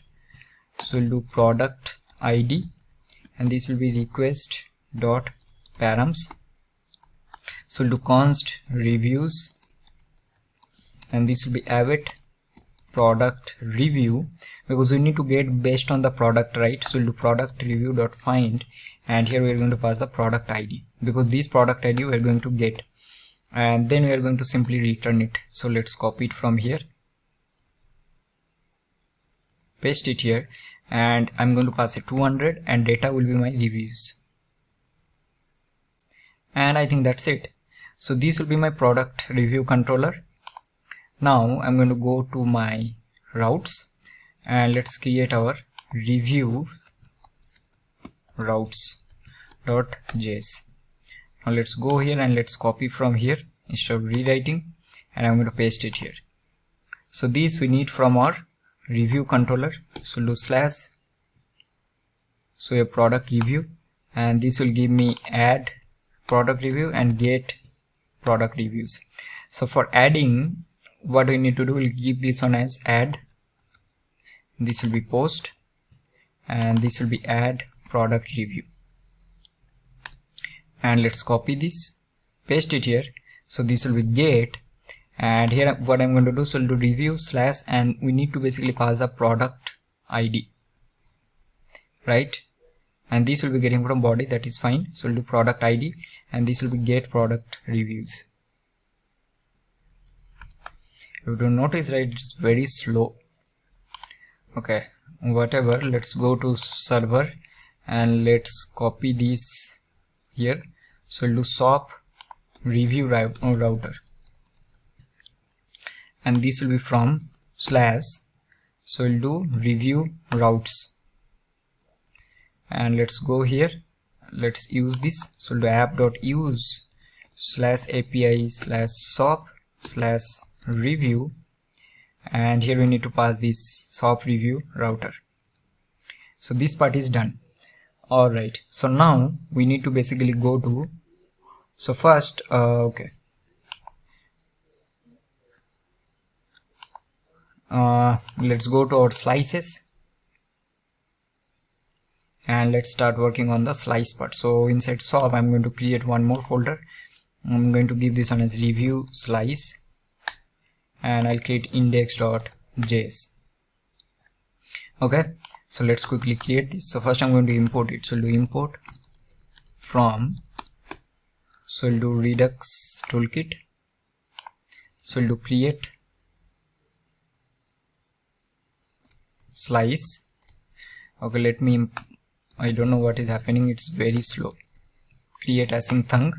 Speaker 1: so we'll do product ID, and this will be request dot params. So we'll do const reviews, and this will be avid product review, because we need to get based on the product, right? So we'll do product review dot find, and here we are going to pass the product ID, because this product ID we are going to get, and then we are going to simply return it. So let's copy it from here, paste it here, and I'm going to pass it 200, and data will be my reviews, and I think that's it. So this will be my product review controller. Now I'm going to go to my routes, and let's create our review routes.js. Now let's go here and let's copy from here instead of rewriting, and I'm going to paste it here. So this we need from our review controller. So do slash, so a product review, and this will give me add product review and get product reviews. So for adding, what we need to do, we'll give this one as add, this will be post, and this will be add product review. And let's copy this, paste it here. So this will be get, and here what I'm going to do, so I'll do review slash, and we need to basically pass the product ID, right? And this will be getting from body, that is fine. So we'll do product ID, and this will be get product reviews. You don't notice, right? It's very slow. Okay, whatever, let's go to server and let's copy this here. So we'll do SOP review router, and this will be from slash, so we'll do review routes, and let's go here, let's use this. So we'll do app.use slash API slash SOP slash review, and here we need to pass this SOP review router. So this part is done. Alright, so now we need to basically go to, so first okay, let's go to our slices and let's start working on the slice part. So inside SOP I'm going to create one more folder. I'm going to give this one as review slice, and I'll create index.js. okay, so let's quickly create this. So first I'm going to import it. So we'll do import from, so we'll do Redux toolkit, so we'll do create slice. Okay, let me, I don't know what is happening, it's very slow. Create async thunk,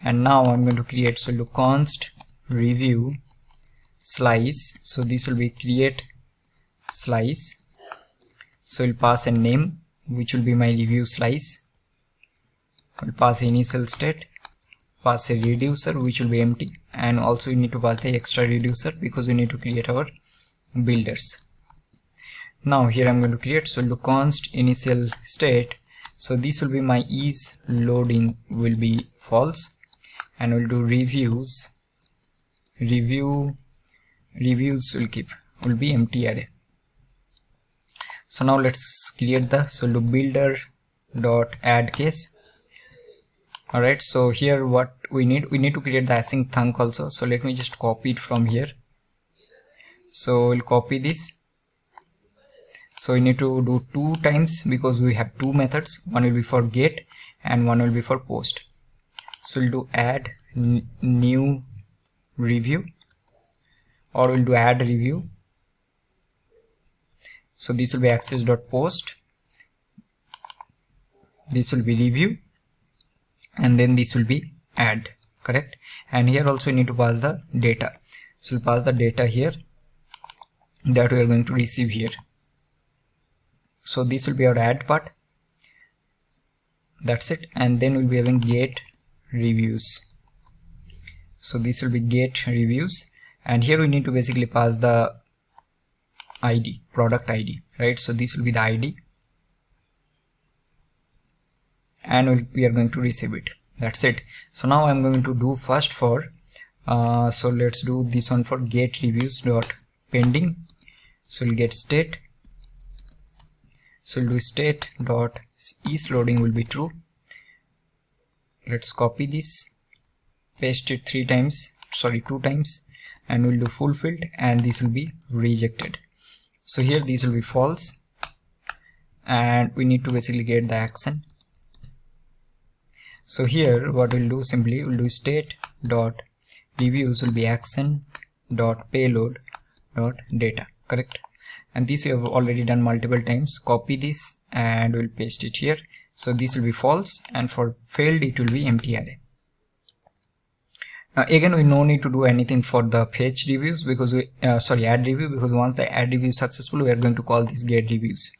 Speaker 1: and now I'm going to create, so we'll do const review slice. So this will be create slice, so we'll pass a name which will be my review slice. We'll pass initial state, pass a reducer which will be empty, and also we need to pass the extra reducer because we need to create our builders. Now here I'm going to create, so we'll do const initial state, so this will be my is loading will be false, and we'll do reviews will be empty array. So now let's create the, so we'll do builder dot add case. Alright, so here what we need to create the async thunk also. So let me just copy it from here. So we'll copy this. So we need to do 2 times because we have 2 methods. One will be for get and one will be for post. So we'll do add new review, or we'll do add review. So this will be access.post, this will be review, and then this will be add, correct? And here also you need to pass the data. So we'll pass the data here that we are going to receive here. So this will be our add part, that's it. And then we'll be having get reviews, so this will be get reviews, and here we need to basically pass the ID, product ID, right? So this will be the ID, and we are going to receive it, that's it. So now I'm going to do first for so let's do this one for get reviews dot pending. So we'll get state, so we'll do state dot is loading will be true. Let's copy this, paste it 2 times, and we'll do fulfilled, and this will be rejected. So here this will be false, and we need to basically get the action. So here what we'll do, simply we'll do state dot reviews will be action dot payload dot data, correct? And this we have already done multiple times. Copy this and we'll paste it here. So this will be false, and for failed it will be empty array. Now again we no need to do anything for the fetch reviews because we add review, because once the add review is successful we are going to call this get reviews.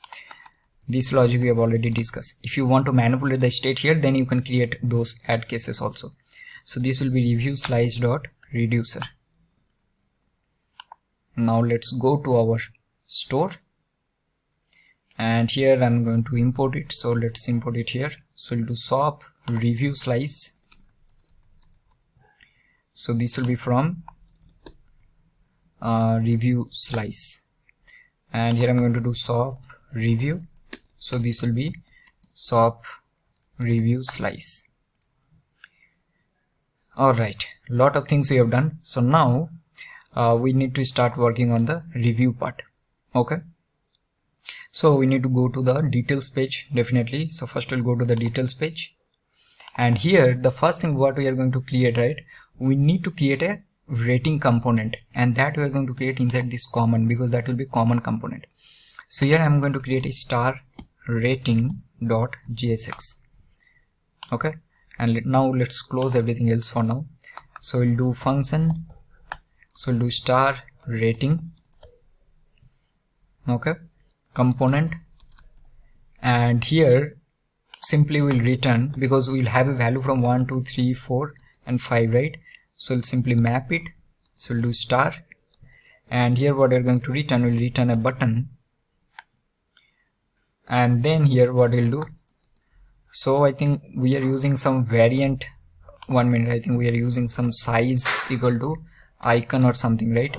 Speaker 1: This logic we have already discussed. If you want to manipulate the state here, then you can create those add cases also. So this will be review slice dot reducer. Now let's go to our store, and here I'm going to import it. So let's import it here. So we'll do SOP review slice. So this will be from review slice, and here I'm going to do SOP review. So this will be SOP review slice. Alright, lot of things we have done. So now we need to start working on the review part. Okay, so we need to go to the details page definitely. So first we'll go to the details page, and here the first thing what we are going to create, right, we need to create a rating component, and that we are going to create inside this common, because that will be common component. So here I'm going to create a star rating.jsx. okay, and now let's close everything else for now. So we'll do function, so we'll do star rating, okay, component, and here simply we'll return, because we'll have a value from 1 2 3 4 and 5, right? So we'll simply map it. So we'll do star, and here what we're going to return, we'll return a button, and then here what we'll do, so I think we are using some variant, 1 minute, I think we are using some size equal to icon or something, right?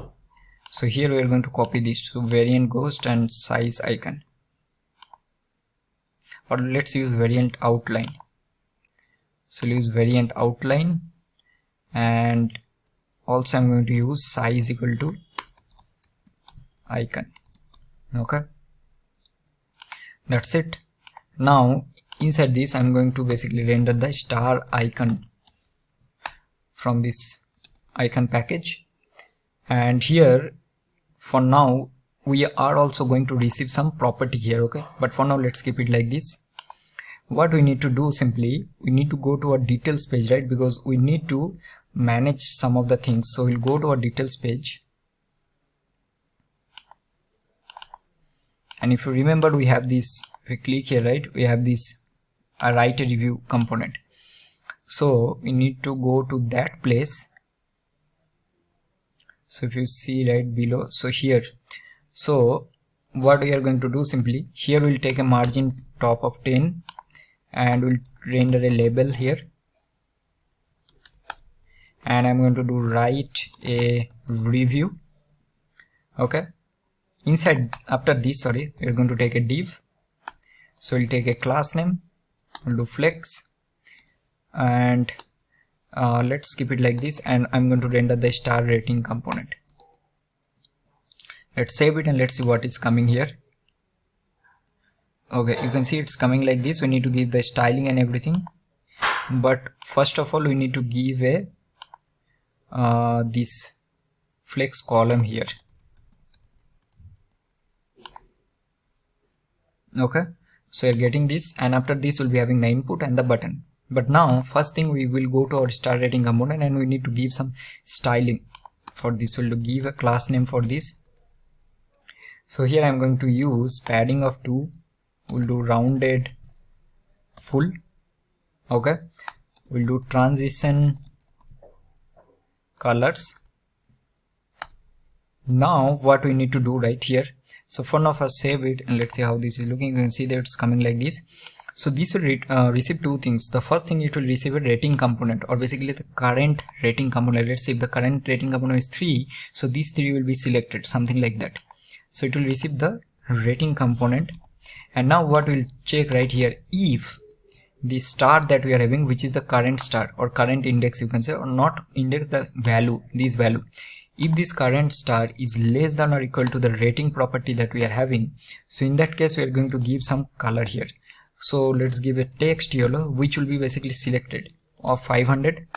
Speaker 1: So here we are going to copy these two, variant ghost and size icon, or let's use variant outline. So we'll use variant outline, and also I'm going to use size equal to icon. Okay, that's it. Now inside this I'm going to basically render the star icon from this icon package, and here for now we are also going to receive some property here. Okay, but for now let's keep it like this. What we need to do, simply we need to go to our details page, right, because we need to manage some of the things. So we'll go to our details page, and if you remember, we have this, if we click here, right, we have this write a review component. So we need to go to that place. So if you see right below, so here, so what we are going to do, simply here we'll take a margin top of 10, and we'll render a label here, and I'm going to do write a review. Okay, inside, after this, sorry, we're going to take a div. So we'll take a class name, we'll do flex, and let's keep it like this, and I'm going to render the star rating component. Let's save it and let's see what is coming here. Okay, you can see it's coming like this. We need to give the styling and everything, but first of all we need to give a this flex column here. Okay, so you're getting this, and after this we'll be having the input and the button. But now first thing, we will go to our star rating component, and we need to give some styling. For this we'll give a class name for this. So here I'm going to use padding of 2, we'll do rounded full. Okay, we'll do transition colors. Now what we need to do right here, so for now first save it and let's see how this is looking. You can see that it's coming like this. So this will receive two things. The first thing, it will receive a rating component, or basically the current rating component. Let's say if the current rating component is 3, so these 3 will be selected, something like that. So it will receive the rating component, and now what we'll check right here, if the star that we are having, which is the current star or current index, you can say, or not index, the value, this value, if this current star is less than or equal to the rating property that we are having, so in that case we are going to give some color here. So let's give a text yellow, which will be basically selected of 500,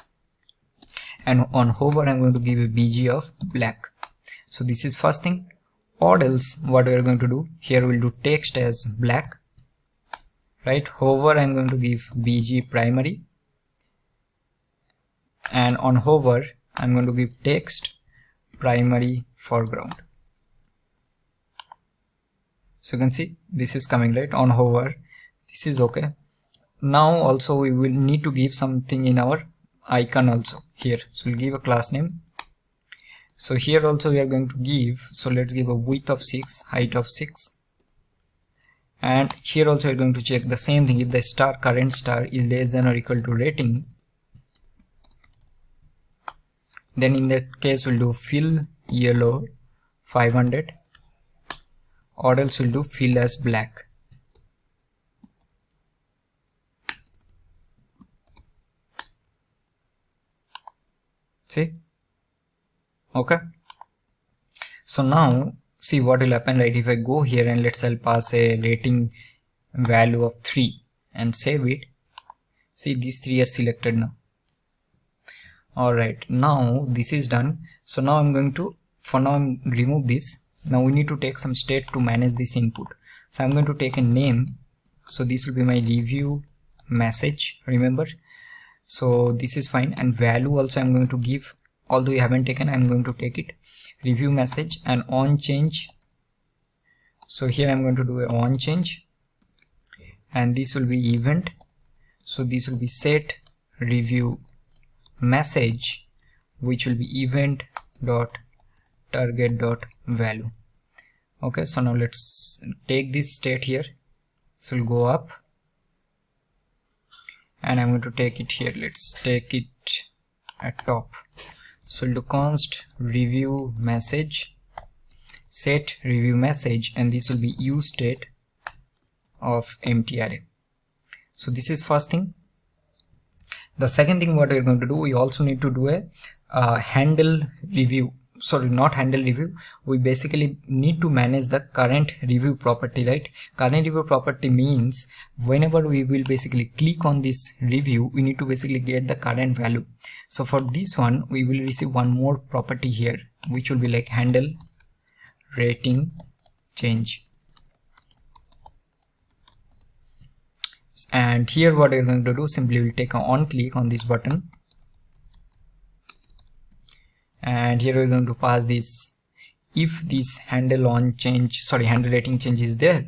Speaker 1: and on hover I'm going to give a BG of black. So this is first thing. Or else what we are going to do here, we'll do text as black, right? Hover I'm going to give BG primary, and on hover I'm going to give text primary foreground. So you can see this is coming right on hover. This is okay. Now also we will need to give something in our icon also here. So we'll give a class name. So here also we are going to give, so let's give a width of 6, height of 6, and here also we are going to check the same thing. If the star, current star, is less than or equal to rating, then in that case we'll do fill yellow 500, or else we'll do fill as black. See, okay. So now see what will happen, right? If I go here and let's say I'll pass a rating value of 3 and save it, see these 3 are selected now. Alright, now this is done. So now I'm going to, for now I'm remove this. Now we need to take some state to manage this input. So I'm going to take a name. So this will be my review message, remember. So this is fine, and value also I'm going to give, although you haven't taken, I'm going to take it, review message and on change. So here I'm going to do a on change, and this will be event. So this will be set review message, which will be event dot target dot value. Okay, so now let's take this state here. So we'll go up, and I'm going to take it here. Let's take it at top. So we'll do const review message, set review message, and this will be use state of empty array. So this is first thing. The second thing what we're going to do, we also need to do a handle review. Sorry, not handle review. We basically need to manage the current review property, right? Current review property means whenever we will basically click on this review, we need to basically get the current value. So for this one, we will receive one more property here, which will be like handle rating change. And here what we're going to do, simply we'll take an on click on this button, and here we're going to pass this, if this handle on change, sorry, handle rating change is there,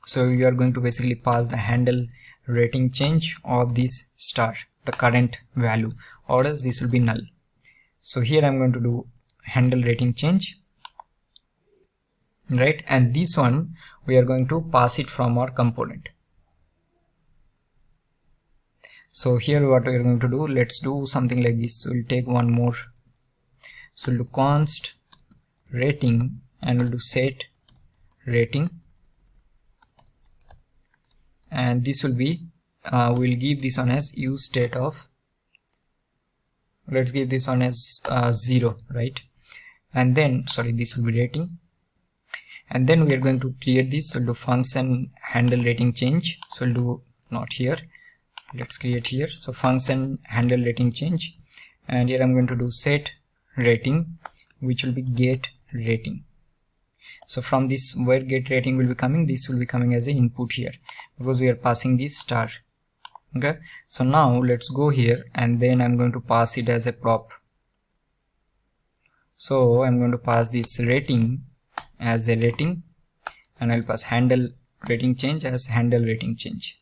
Speaker 1: so you are going to basically pass the handle rating change of this star, the current value, or else this will be null. So here I'm going to do handle rating change, right? And this one we are going to pass it from our component. So here what we are going to do, let's do something like this. So we'll take one more. So we'll do const rating, and we'll do set rating, and this will be we'll give this one as use state of, let's give this one as 0, right? And then sorry, this will be rating, and then we are going to create this. So we'll do function handle rating change. So we'll do not here, let's create here. So function handle rating change, and here I'm going to do set rating, which will be get rating. So from this, where get rating will be coming, this will be coming as an input here, because we are passing this star. Okay, so now let's go here, and then I'm going to pass it as a prop. So I'm going to pass this rating as a rating, and I'll pass handle rating change as handle rating change.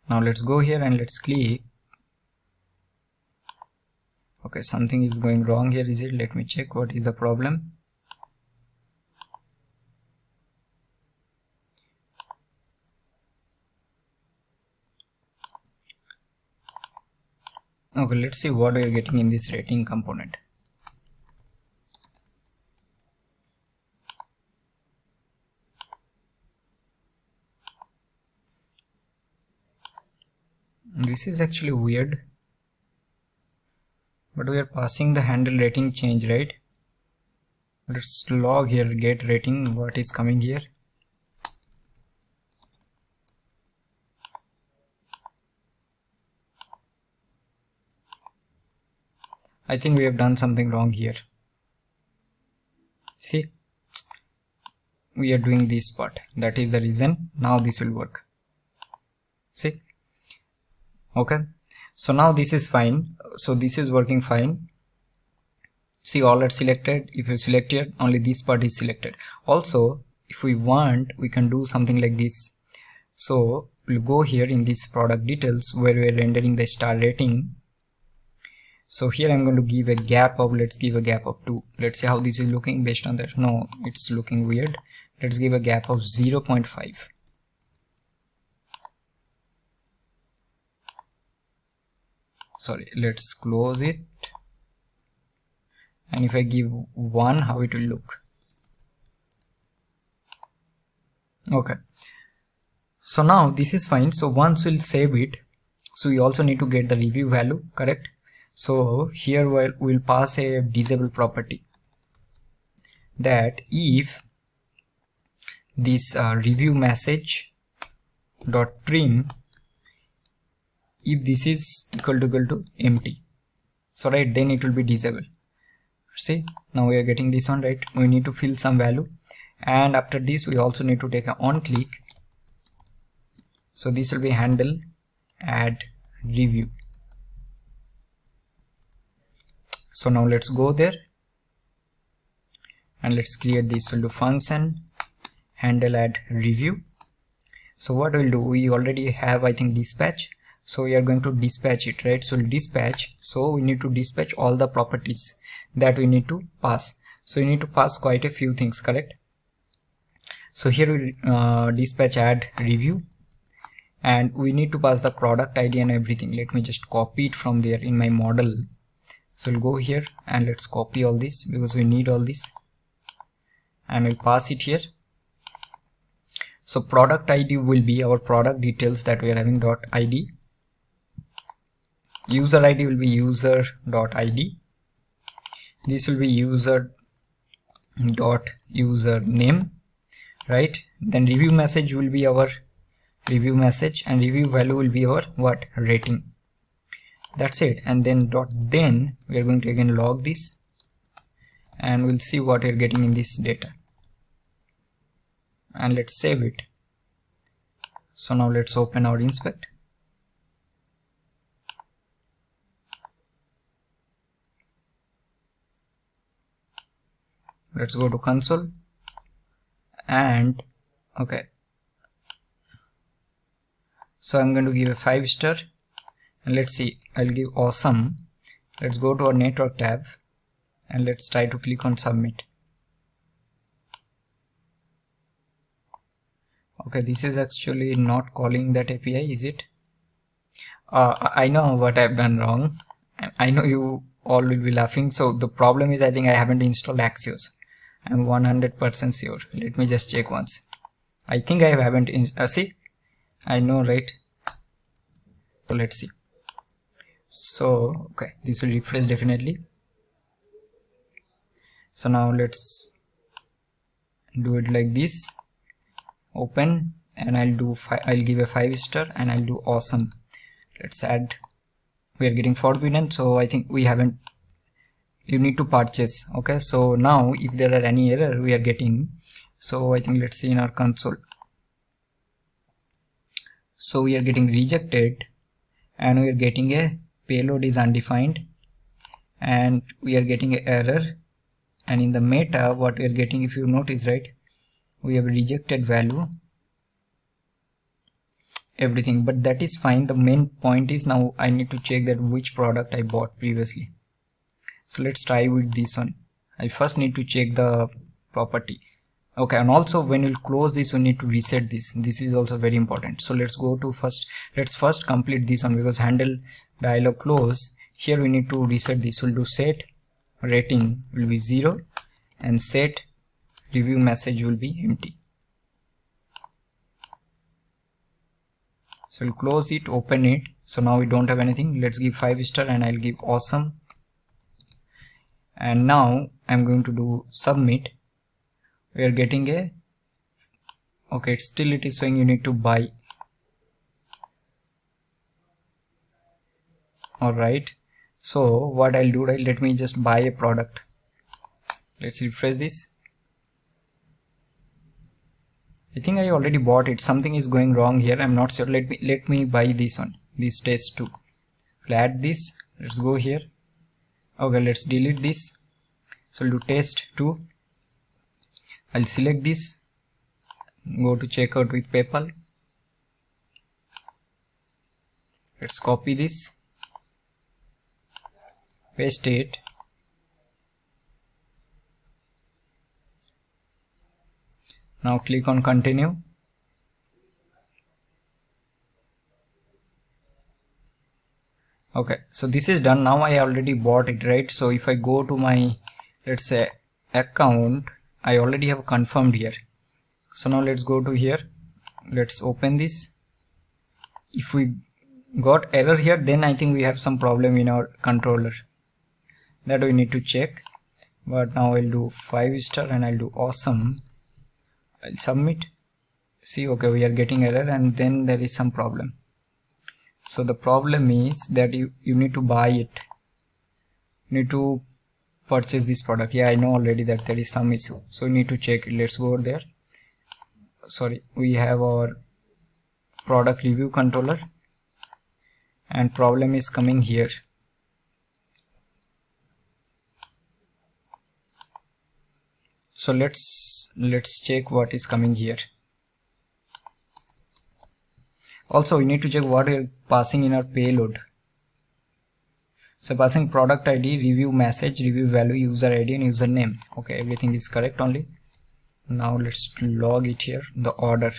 Speaker 1: Now let's go here and let's click. Okay, something is going wrong here, is it? Let me check what is the problem. Okay, let's see what we are getting in this rating component. This is actually weird, but we are passing the handle rating change, right? Let's log here get rating, what is coming here. I think we have done something wrong here. See, we are doing this part, that is the reason. Now this will work. See, okay, so now this is fine. So this is working fine. See, all are selected. If you select here, only this part is selected. Also, if we want, we can do something like this. So we'll go here in this product details where we are rendering the star rating. So here I'm going to give a gap of, let's give a gap of 2. Let's see how this is looking based on that. No, it's looking weird. Let's give a gap of 0.5. Sorry, let's close it. And if I give 1, how it will look. Okay, so now this is fine. So once we'll save it, so we also need to get the review value, correct? So here we'll pass a disable property, that if this review message dot trim, if this is equal to empty, so right, then it will be disabled. See, now we are getting this one, right? We need to fill some value, and after this we also need to take an on click. So this will be handle add review. So now let's go there and let's create this. We'll do function handle add review. So what we'll do, we already have, I think, dispatch, so we are going to dispatch it, right? So we'll dispatch, so we need to dispatch all the properties that we need to pass. So you need to pass quite a few things, correct? So here we'll dispatch add review, and we need to pass the product ID and everything. Let me just copy it from there in my model. So we'll go here and let's copy all this because we need all this, and we'll pass it here. So product ID will be our product details that we are having dot ID. User ID will be user dot ID. This will be user dot user name, right? Then review message will be our review message, and review value will be our what, rating. That's it. And then then we are going to again log this, and we'll see what we're getting in this data, and let's save it. So now let's open our inspect. Let's go to console, and okay, so I'm going to give a 5-star, and let's see, I'll give awesome. Let's go to our network tab and let's try to click on submit. Okay, this is actually not calling that API, is it? I know what I've done wrong, and I know you all will be laughing. So the problem is, I think I haven't installed Axios. I'm 100% sure. Let me just check once. I think I haven't see, I know, right? So let's see. So okay, this will refresh definitely. So now let's do it like this. Open, and I'll give a 5-star, and I'll do awesome. Let's add. We are getting forbidden, so I think we haven't. You need to purchase. Okay, so now if there are any error we are getting, so I think let's see in our console. So we are getting rejected, and we are getting a payload is undefined, and we are getting an error. And in the meta, what we are getting, if you notice, right, we have a rejected value, everything, but that is fine. The main point is now I need to check that which product I bought previously. So let's try with this one. I first need to check the property. Okay, and also when you close this, we need to reset this. This is also very important. So let's go to let's first complete this one, because handle dialog close. Here we need to reset this. We'll do set rating will be 0, and set review message will be empty. So we'll close it, open it. So now we don't have anything. Let's give 5-star, and I'll give awesome. And now I'm going to do submit. We are getting a, okay, it is saying you need to buy. Alright, so what I'll do, right, let me just buy a product. Let's refresh this. I think I already bought it. Something is going wrong here. I'm not sure. Let me buy this one, this test 2. We'll add this. Let's go here. Okay, let's delete this. So we'll do test 2. I'll select this, go to checkout with PayPal. Let's copy this, paste it, now click on continue. Okay, so this is done. Now I already bought it, right? So if I go to my, let's say, account, I already have confirmed here. So now let's go to here, let's open this. If we got error here, then I think we have some problem in our controller, that we need to check. But now I'll do 5 star and I'll do awesome. I'll submit. See, okay, we are getting error, and then there is some problem. So the problem is that you need to buy it, you need to purchase this product. Yeah, I know already that there is some issue, so we need to check it. Let's go there. Sorry, we have our product review controller, and problem is coming here. So let's check what is coming here. Also, we need to check what we are passing in our payload. So passing product ID, review message, review value, user ID and username. Okay, everything is correct only. Now let's log it here, the order.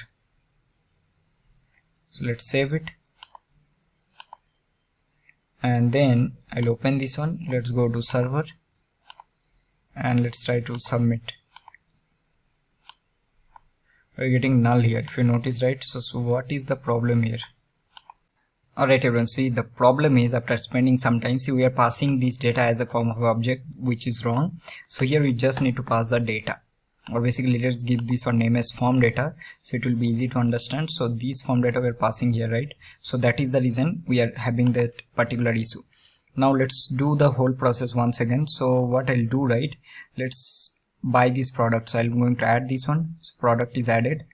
Speaker 1: So let's save it, and then I'll open this one. Let's go to server and let's try to submit. We're getting null here, if you notice, right? So what is the problem here? Alright everyone, see, the problem is after spending some time, see, we are passing this data as a form of object, which is wrong. So here we just need to pass the data, or basically let's give this one name as form data, so it will be easy to understand. So this form data we're passing here, right? So that is the reason we are having that particular issue. Now let's do the whole process once again. So what I'll do, right, let's buy these products. I'm going to add this one. So product is added.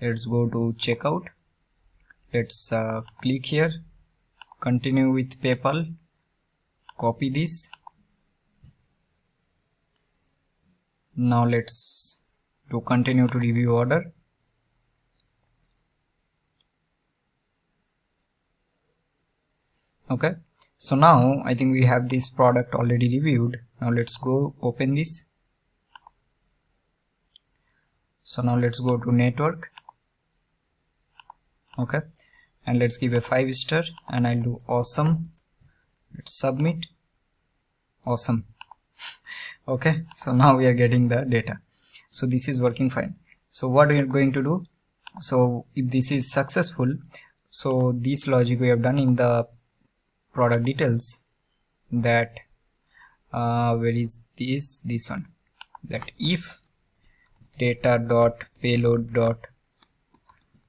Speaker 1: Let's go to checkout. Let's click here, continue with PayPal, copy this. Now let's do continue to review order. Okay, so now I think we have this product already reviewed. Now let's go open this. So now let's go to network. Okay, and let's give a 5 star and I'll do awesome. Let's submit. Awesome. Okay, so now we are getting the data. So this is working fine. So what we are going to do, so if this is successful, so this logic we have done in the product details, that where is this one, that if data dot payload dot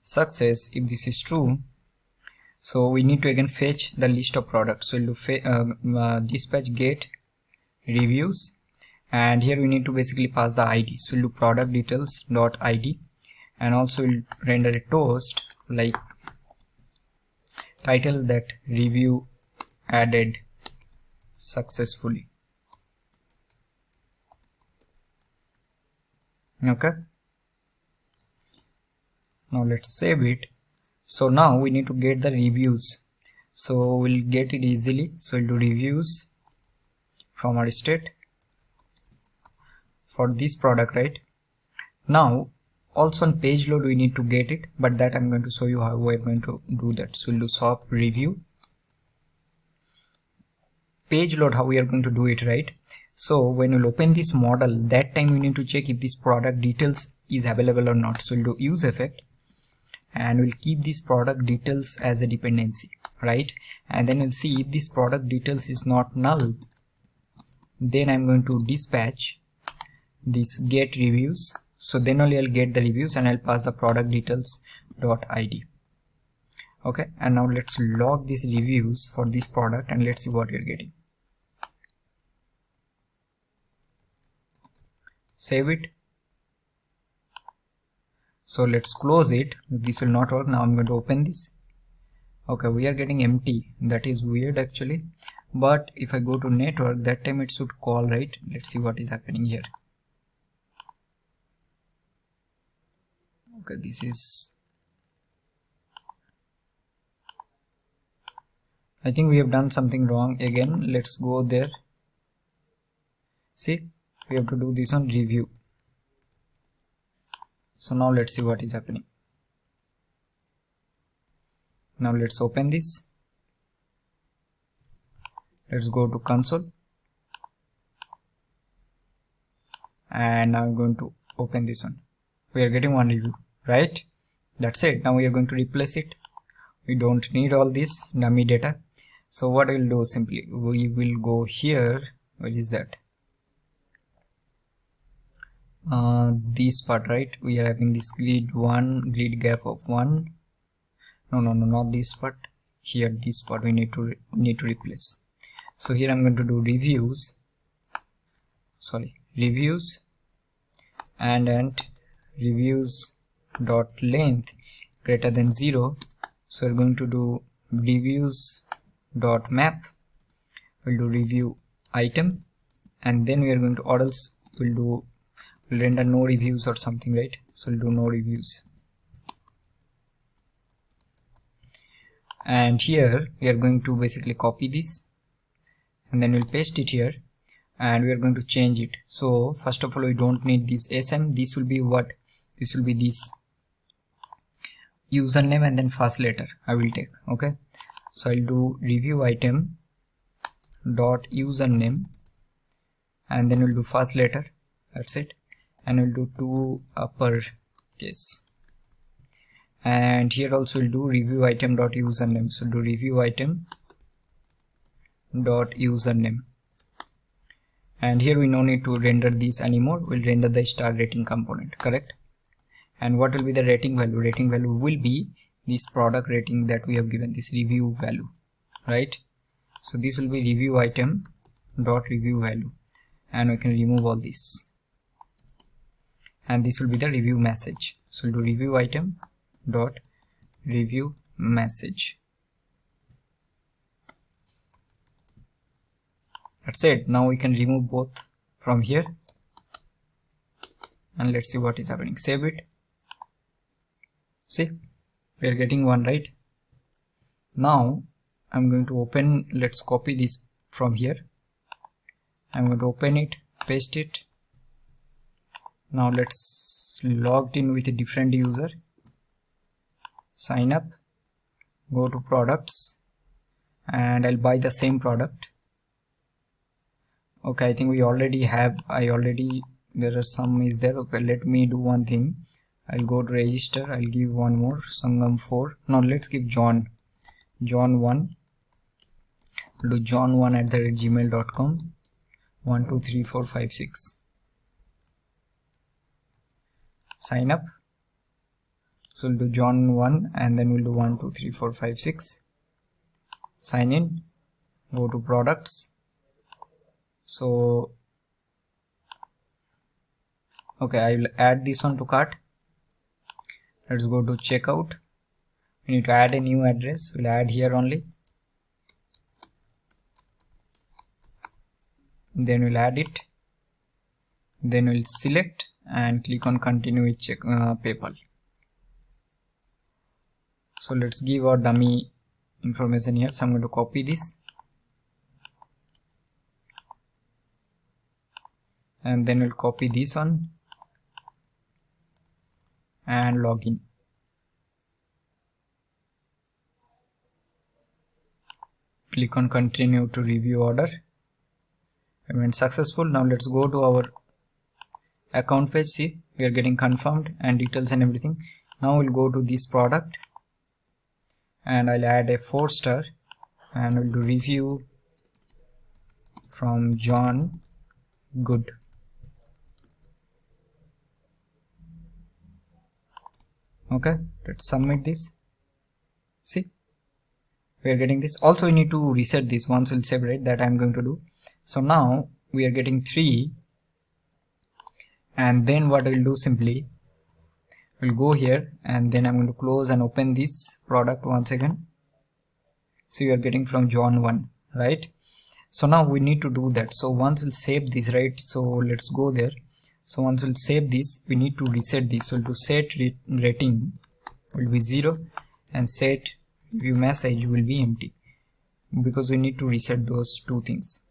Speaker 1: success, if this is true, so we need to again fetch the list of products. So we'll do dispatch get reviews, and here we need to basically pass the ID. So we'll do product details dot ID, and also we'll render a toast like title that review added successfully. Okay, now let's save it. So now we need to get the reviews, so we'll get it easily. So we'll do reviews from our state for this product, right? Now also on page load we need to get it, but that I'm going to show you how we're going to do that. So we'll do swap review page load, how we are going to do it, right? So when we'll open this model, that time we need to check if this product details is available or not. So we'll do use effect and we'll keep this product details as a dependency, right? And then we'll see if this product details is not null, then I'm going to dispatch this get reviews. So then only I'll get the reviews and I'll pass the product details dot ID. Okay, and now let's log these reviews for this product and let's see what we're getting. Save it. So let's close it. This will not work. Now I'm going to open this. Okay, we are getting empty. That is weird actually, but if I go to network, that time it should call, right? Let's see what is happening here. Okay, this is, I think we have done something wrong again. Let's go there. See, we have to do this on review. So now let's see what is happening. Now let's open this. Let's go to console and I'm going to open this one. We are getting one review, right? That's it. Now we are going to replace it we don't need all this dummy data. So what we'll do, simply we will go here. What is that? This part, right? We are having this grid gap of 1. No, not this part. Here, this part we need to replace. So here I'm going to do reviews and reviews dot length greater than 0. So we're going to do reviews dot map. We'll do review item, and then we are going to, or else we'll render no reviews or something, right? So we'll do no reviews, and here we are going to basically copy this and then we'll paste it here, and we are going to change it. So first of all, we don't need this sm. This will be what? This will be this username and then first letter I will take. Okay, so I'll do review item dot username, and then we'll do first letter, that's it, and we'll do 2 uppercase, and here also we'll do review item dot username. So do review item dot username, and here we no need to render this anymore. We'll render the star rating component, correct? And what will be the rating value? Rating value will be this product rating that we have given, this review value, right? So this will be review item dot review value, and we can remove all this, and this will be the review message. So we'll do review item dot review message. That's it. Now we can remove both from here, and let's see what is happening. Save it. See, we are getting one, right? Now I'm going to open, let's copy this from here. I'm going to open it, paste it. Now let's log in with a different user, sign up, go to products, and I'll buy the same product. Okay, I think we already have, there are some is there. Okay, let me do one thing. I'll go to register, I'll give one more, Sangam 4. Now let's give John 1. Do john1@gmail.com, 1 2 3 4 5 6. Sign up. So we'll do John 1, and then we'll do 1 2 3 4 5 6. Sign in, go to products. So okay, I will add this one to cart. Let's go to checkout. We need to add a new address. We'll add here only. Then we'll add it. Then we'll select and click on continue with PayPal. So let's give our dummy information here. So I'm going to copy this, and then we'll copy this one and log in. Click on continue to review order. Payment successful. Now let's go to our account page. See, we are getting confirmed and details and everything. Now we'll go to this product, and I'll add a 4-star, and we'll do review from John Good. Okay, let's submit this. See, we are getting this. Also we need to reset this once. We'll separate that. I'm going to do. So now we are getting 3, and then what we'll do, simply we'll go here, and then I'm going to close and open this product once again. See, we are getting from John 1, right? So now we need to do that. So once we'll save this, right? So let's go there. So once we'll save this, we need to reset this. So to set rating will be 0, and set review message will be empty, because we need to reset those two things.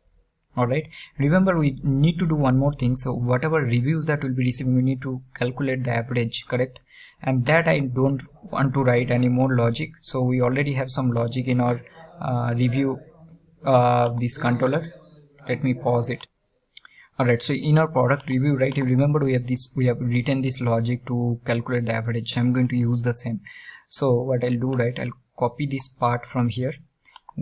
Speaker 1: Alright, remember we need to do one more thing. So whatever reviews that we'll be receiving, we need to calculate the average, correct? And that I don't want to write any more logic. So we already have some logic in our review this controller. Let me pause it. Alright, so in our product review, right, you remember we have written this logic to calculate the average. I'm going to use the same. So what I'll do, right, I'll copy this part from here,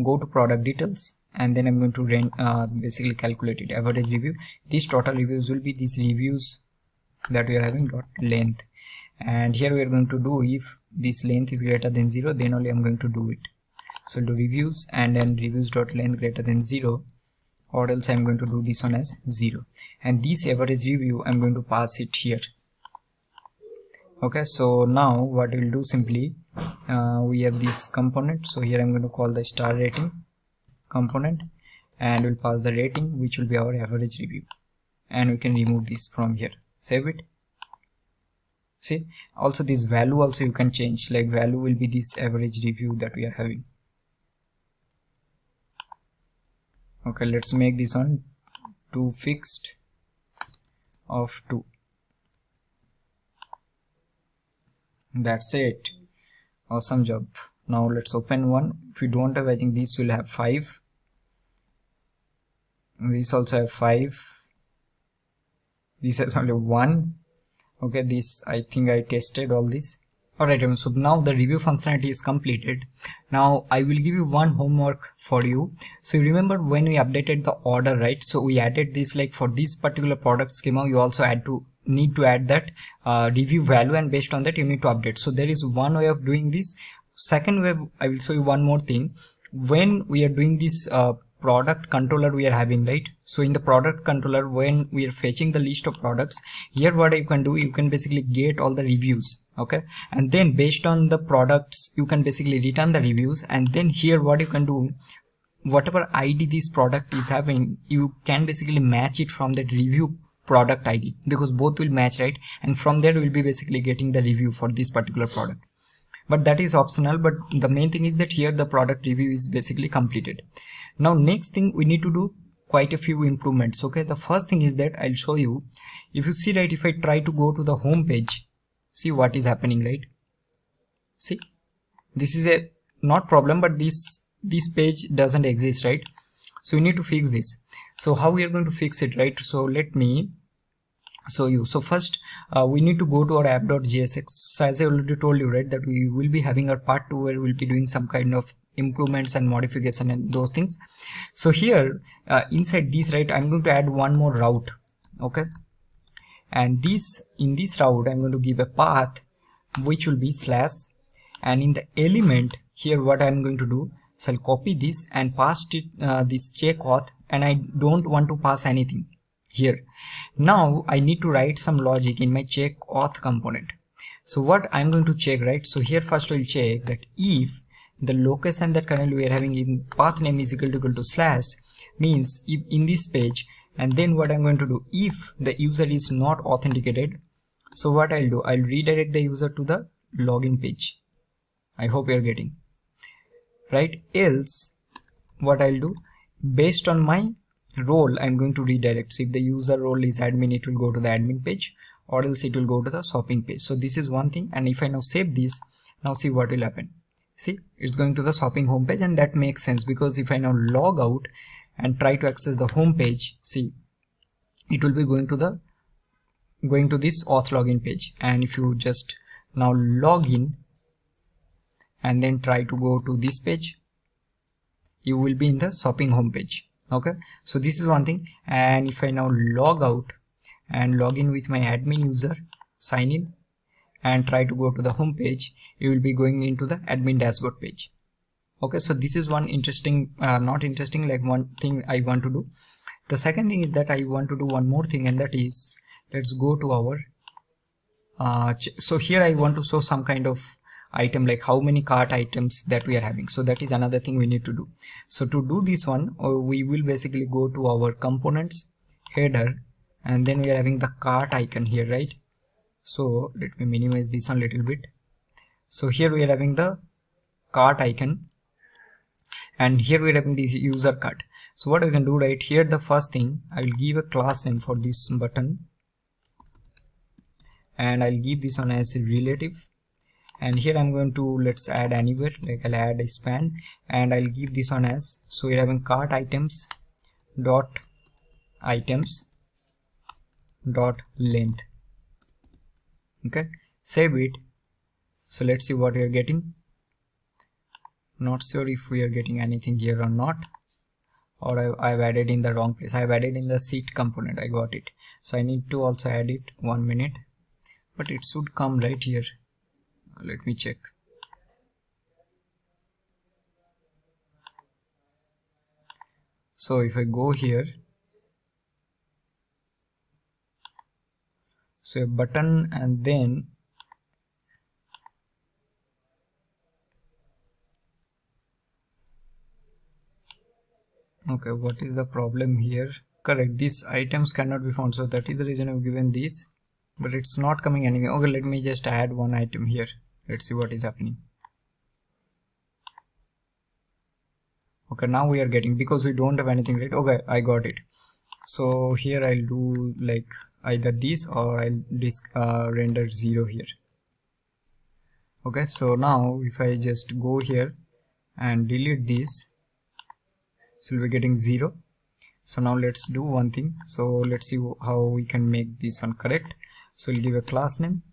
Speaker 1: go to product details, and then I'm going to basically calculate it, average review. These total reviews will be these reviews that we are having dot length, and here we are going to do if this length is greater than 0, then only I'm going to do it. So I'll do reviews and then reviews dot length greater than 0, or else I'm going to do this one as 0, and this average review I'm going to pass it here. Okay, so now what we'll do, simply we have this component, so here I'm going to call the star rating component, and we'll pass the rating, which will be our average review, and we can remove this from here, save it. See, also this value also you can change, like value will be this average review that we are having. Okay, let's make this one to fixed of 2. That's it. Awesome job. Now let's open one. If you don't have, I think this will have 5. This also have 5. This has only 1. Okay, this I think I tested all this. Alright, so now the review functionality is completed. Now I will give you one homework for you. So you remember when we updated the order, right? So we added this, like for this particular product schema, you also need to add that review value, and based on that you need to update. So there is one way of doing this. Second way, I will show you one more thing. When we are doing this product controller we are having, right? So in the product controller, when we are fetching the list of products, here what you can do, you can basically get all the reviews, okay, and then based on the products you can basically return the reviews, and then here what you can do, whatever ID this product is having, you can basically match it from that review product ID, because both will match, right? And from there we'll be basically getting the review for this particular product. But that is optional, but the main thing is that here the product review is basically completed. Now next thing, we need to do quite a few improvements. Okay, the first thing is that I'll show you. If you see, right, if I try to go to the home page, see what is happening, right? See, this is a not problem, but this page doesn't exist, right? So we need to fix this. So how we are going to fix it, right? So let me show you. So first we need to go to our app.jsx. So as I already told you, right, that we will be having our part 2 where we'll be doing some kind of improvements and modification and those things. So here inside this, right, I'm going to add one more route. Okay, and in this route I'm going to give a path which will be /, and in the element here what I'm going to do, so I'll copy this and pass it this check auth, and I don't want to pass anything here. Now I need to write some logic in my check auth component. So what I'm going to check, right? So here first we'll check that if the location that currently we are having in path name is equal to / means if in this page, and then what I'm going to do, if the user is not authenticated, so what I'll do, I'll redirect the user to the login page. I hope you're getting right. Else what I'll do, based on my role I'm going to redirect. So if the user role is admin, it will go to the admin page, or else it will go to the shopping page. So this is one thing, and if I now save this, now see what will happen. See, it's going to the shopping home page, and that makes sense because if I now log out and try to access the home page, see, it will be going to this auth login page. And if you just now log in and then try to go to this page, you will be in the shopping home page. Okay, so this is one thing. And if I now log out and log in with my admin user, sign in, and try to go to the home page, you will be going into the admin dashboard page. Okay, so this is one interesting not interesting, like one thing I want to do. The second thing is that I want to do one more thing, and that is, let's go to our so here I want to show some kind of item, like how many cart items that we are having. So that is another thing we need to do. So to do this one, we will basically go to our components header, and then we are having the cart icon here, right? So let me minimize this one a little bit. So here we are having the cart icon, and here we are having this user cart. So what we can do, right here, the first thing, I will give a class name for this button, and I'll give this one as a relative. And here I'm going to, let's add anywhere, like I'll add a span, and I'll give this one as, so we're having cart items dot length. Okay, save it. So let's see what we are getting. Not sure if we are getting anything here or not, or I've added in the wrong place. I've added in the seat component. I got it. So I need to also add it. 1 minute, but it should come right here. Let me check. So if I go here, so a button, and then okay, what is the problem here? Correct, these items cannot be found, so that is the reason I've given this, but it's not coming anywhere. Okay, let me just add one item here. Let's see what is happening. Okay, now we are getting, because we don't have anything, right? Okay, I got it. So here I'll do like either this, or I'll render 0 here. Okay, so now if I just go here and delete this, so we'll be getting 0. So now let's do one thing. So let's see how we can make this one correct. So we'll give a class name.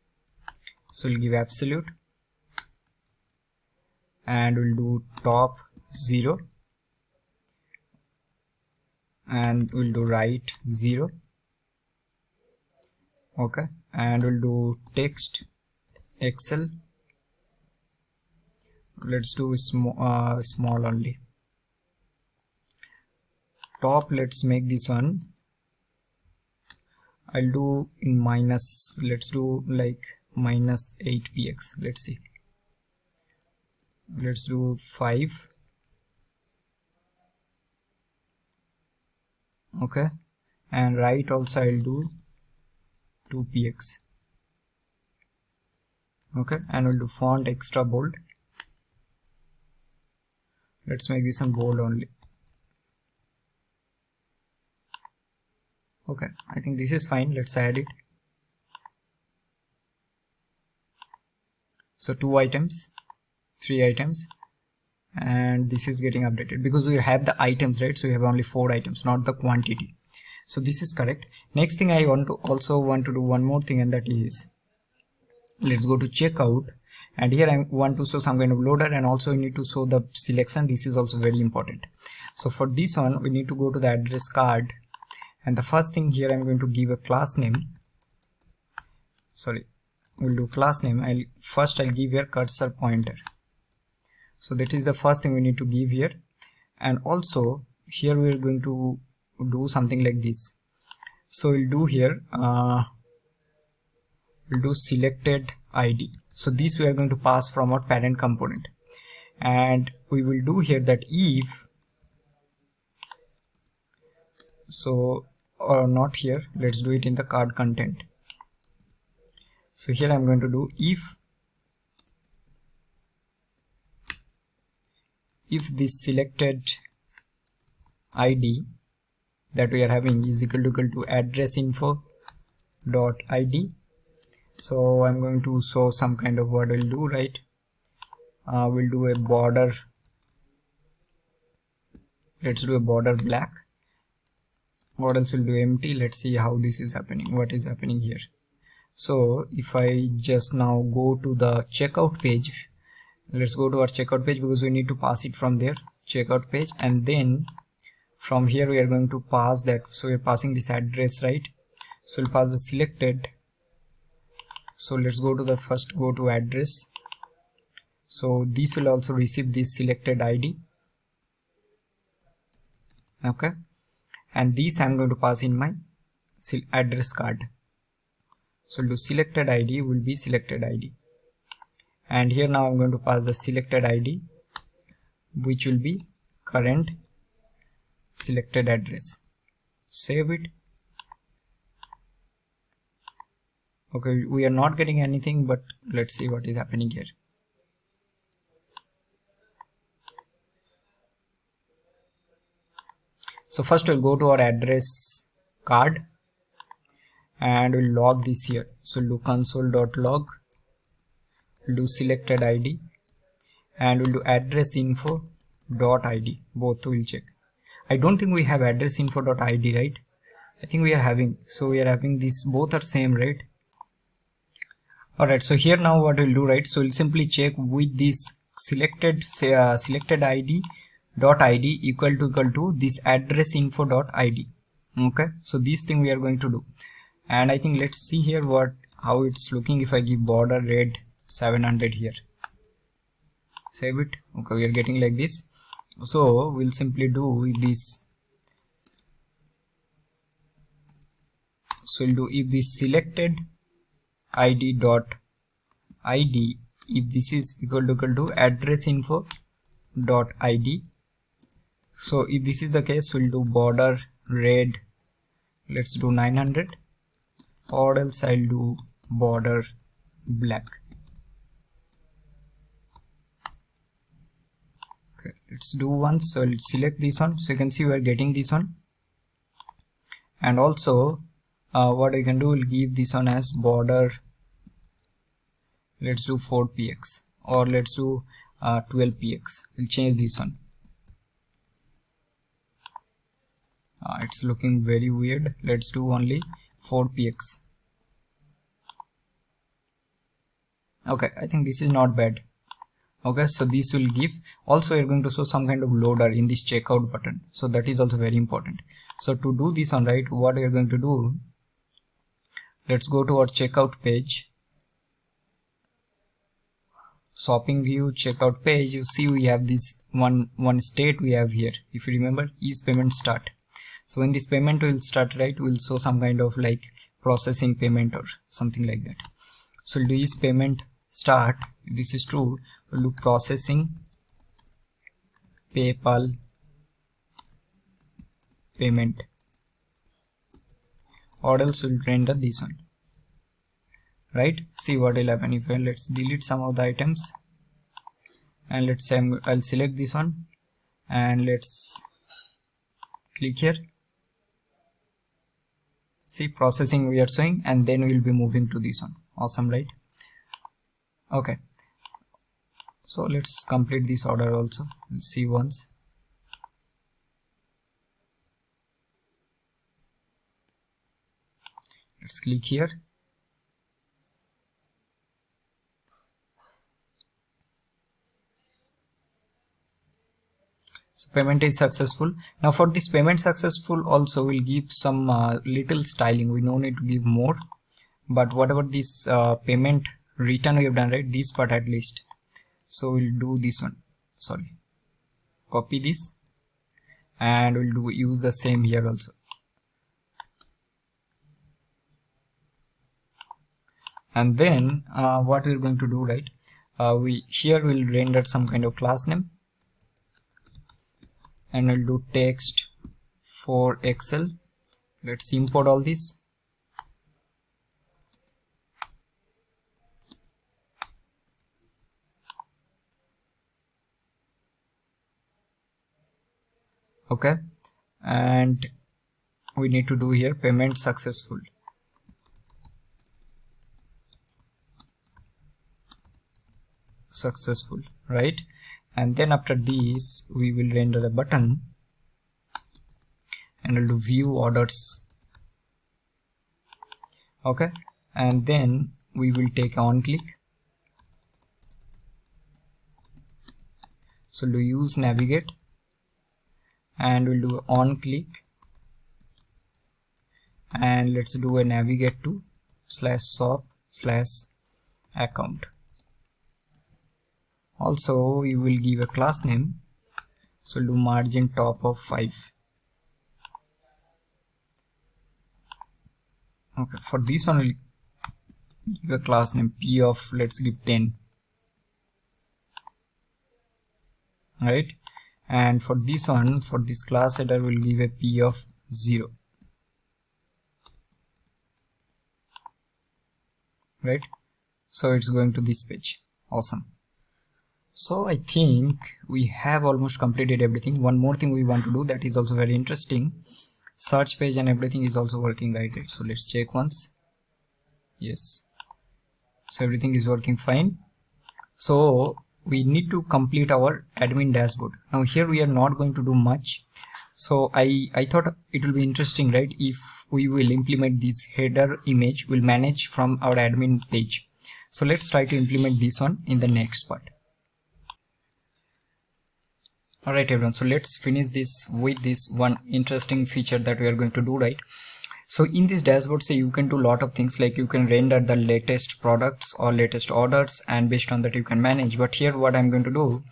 Speaker 1: So we'll give absolute, and we'll do top 0, and we'll do right 0. Okay, and we'll do text Excel. Let's do small only. Top, let's make this one, I'll do in minus, let's do like minus 8px. Let's see, let's do 5. Okay, and right also I'll do 2px. Okay, and we'll do font extra bold. Let's make this one bold only. Okay, I think this is fine. Let's add it. So 2 items, 3 items, and this is getting updated because we have the items, right? So we have only 4 items, not the quantity. So this is correct. Next thing I want to do one more thing, and that is, let's go to checkout, and here I want to show some kind of loader, and also we need to show the selection. This is also very important. So for this one, we need to go to the address card, and the first thing here I'm going to give a class name. Sorry, we'll do class name. I'll give here cursor pointer. So that is the first thing we need to give here, and also here we are going to do something like this. So we'll do here we'll do selected ID. So this we are going to pass from our parent component, and we will do here that if, so, or not here, let's do it in the card content. So here I'm going to do if this selected ID that we are having is equal to address info dot ID. So I'm going to show some kind of what we'll do, right? We'll do a border. Let's do a border black. What else will do? Empty. Let's see how this is happening. What is happening here? So if I just now go to the checkout page, let's go to our checkout page because we need to pass it from there, checkout page, and then from here we are going to pass that. So we're passing this address, right? So we'll pass the selected. So let's go to the first, go to address. So this will also receive this selected ID. Okay, and this I'm going to pass in my address card. So we'll do selected ID will be selected ID, and here now I'm going to pass the selected ID, which will be current selected address. Save it. Okay, we are not getting anything, but let's see what is happening here. So first we'll go to our address card and we'll log this here. So we'll do console.log, we'll do selected ID, and we'll do address info.id. Both we'll check. I don't think we have address info.id, right? I think we are having, so we are having this, both are same, right? Alright, so here now what we'll do, right? So we'll simply check with this selected id dot id equal to this address info dot id. Okay, so this thing we are going to do, and I think let's see here how it's looking if I give border red 700 here. Save it. Okay, we are getting like this. So we'll simply do this. So we'll do if this selected id dot id, if this is equal to address info dot id. So if this is the case, we'll do border red, let's do 900, or else I'll do border black. Okay, let's do once. So I'll select this one, so you can see we are getting this one. And also what I can do, we'll give this one as border, let's do 4px, or let's do 12px. We'll change this one. It's looking very weird. Let's do only 4px. Okay, I think this is not bad. Okay, so this will give, also you're going to show some kind of loader in this checkout button, so that is also very important. So to do this one, right, what you're going to do, let's go to our checkout page, shopping view, checkout page. You see we have this one state we have here. If you remember, is payment start. So when this payment will start, right, we'll show some kind of like processing payment or something like that. So we'll do is payment start. If this is true, we'll do processing PayPal payment, or else we'll render this one, right? See what will happen if let's delete some of the items, and let's say I'll select this one, and let's click here. See, processing we are showing, and then we'll be moving to this one. Awesome, right? Okay, so let's complete this order also. We'll see once. Let's click here. So payment is successful. Now for this payment successful also, we'll give some little styling. We no need to give more, but whatever this payment return we have done, right, this part at least. So we'll do this one, sorry, copy this, and we'll use the same here also. And then what we're going to do, right, here we'll render some kind of class name, and we'll do text for Excel. Let's import all this. Okay, and we need to do here payment successful. Right? And then after this we will render a button, and we'll do view orders. Okay, and then we will take on click. So we'll do use navigate, and we'll do on click, and let's do a navigate to /shop/account. Also we will give a class name, so we'll do margin top of 5. Okay, for this one we'll give a class name p of, let's give 10, right? And for this one, for this class header, we'll give a p of 0, right? So it's going to this page. Awesome. So I think we have almost completed everything. One more thing we want to do that is also very interesting. Search page and everything is also working, right? So let's check once. Yes, so everything is working fine. So we need to complete our admin dashboard. Now here we are not going to do much. So I thought it will be interesting, right, if we will implement this header image we'll manage from our admin page. So let's try to implement this one in the next part. Alright everyone, so let's finish this with this one interesting feature that we are going to do, right? So in this dashboard, say you can do a lot of things, like you can render the latest products or latest orders, and based on that you can manage. But here what I'm going to do,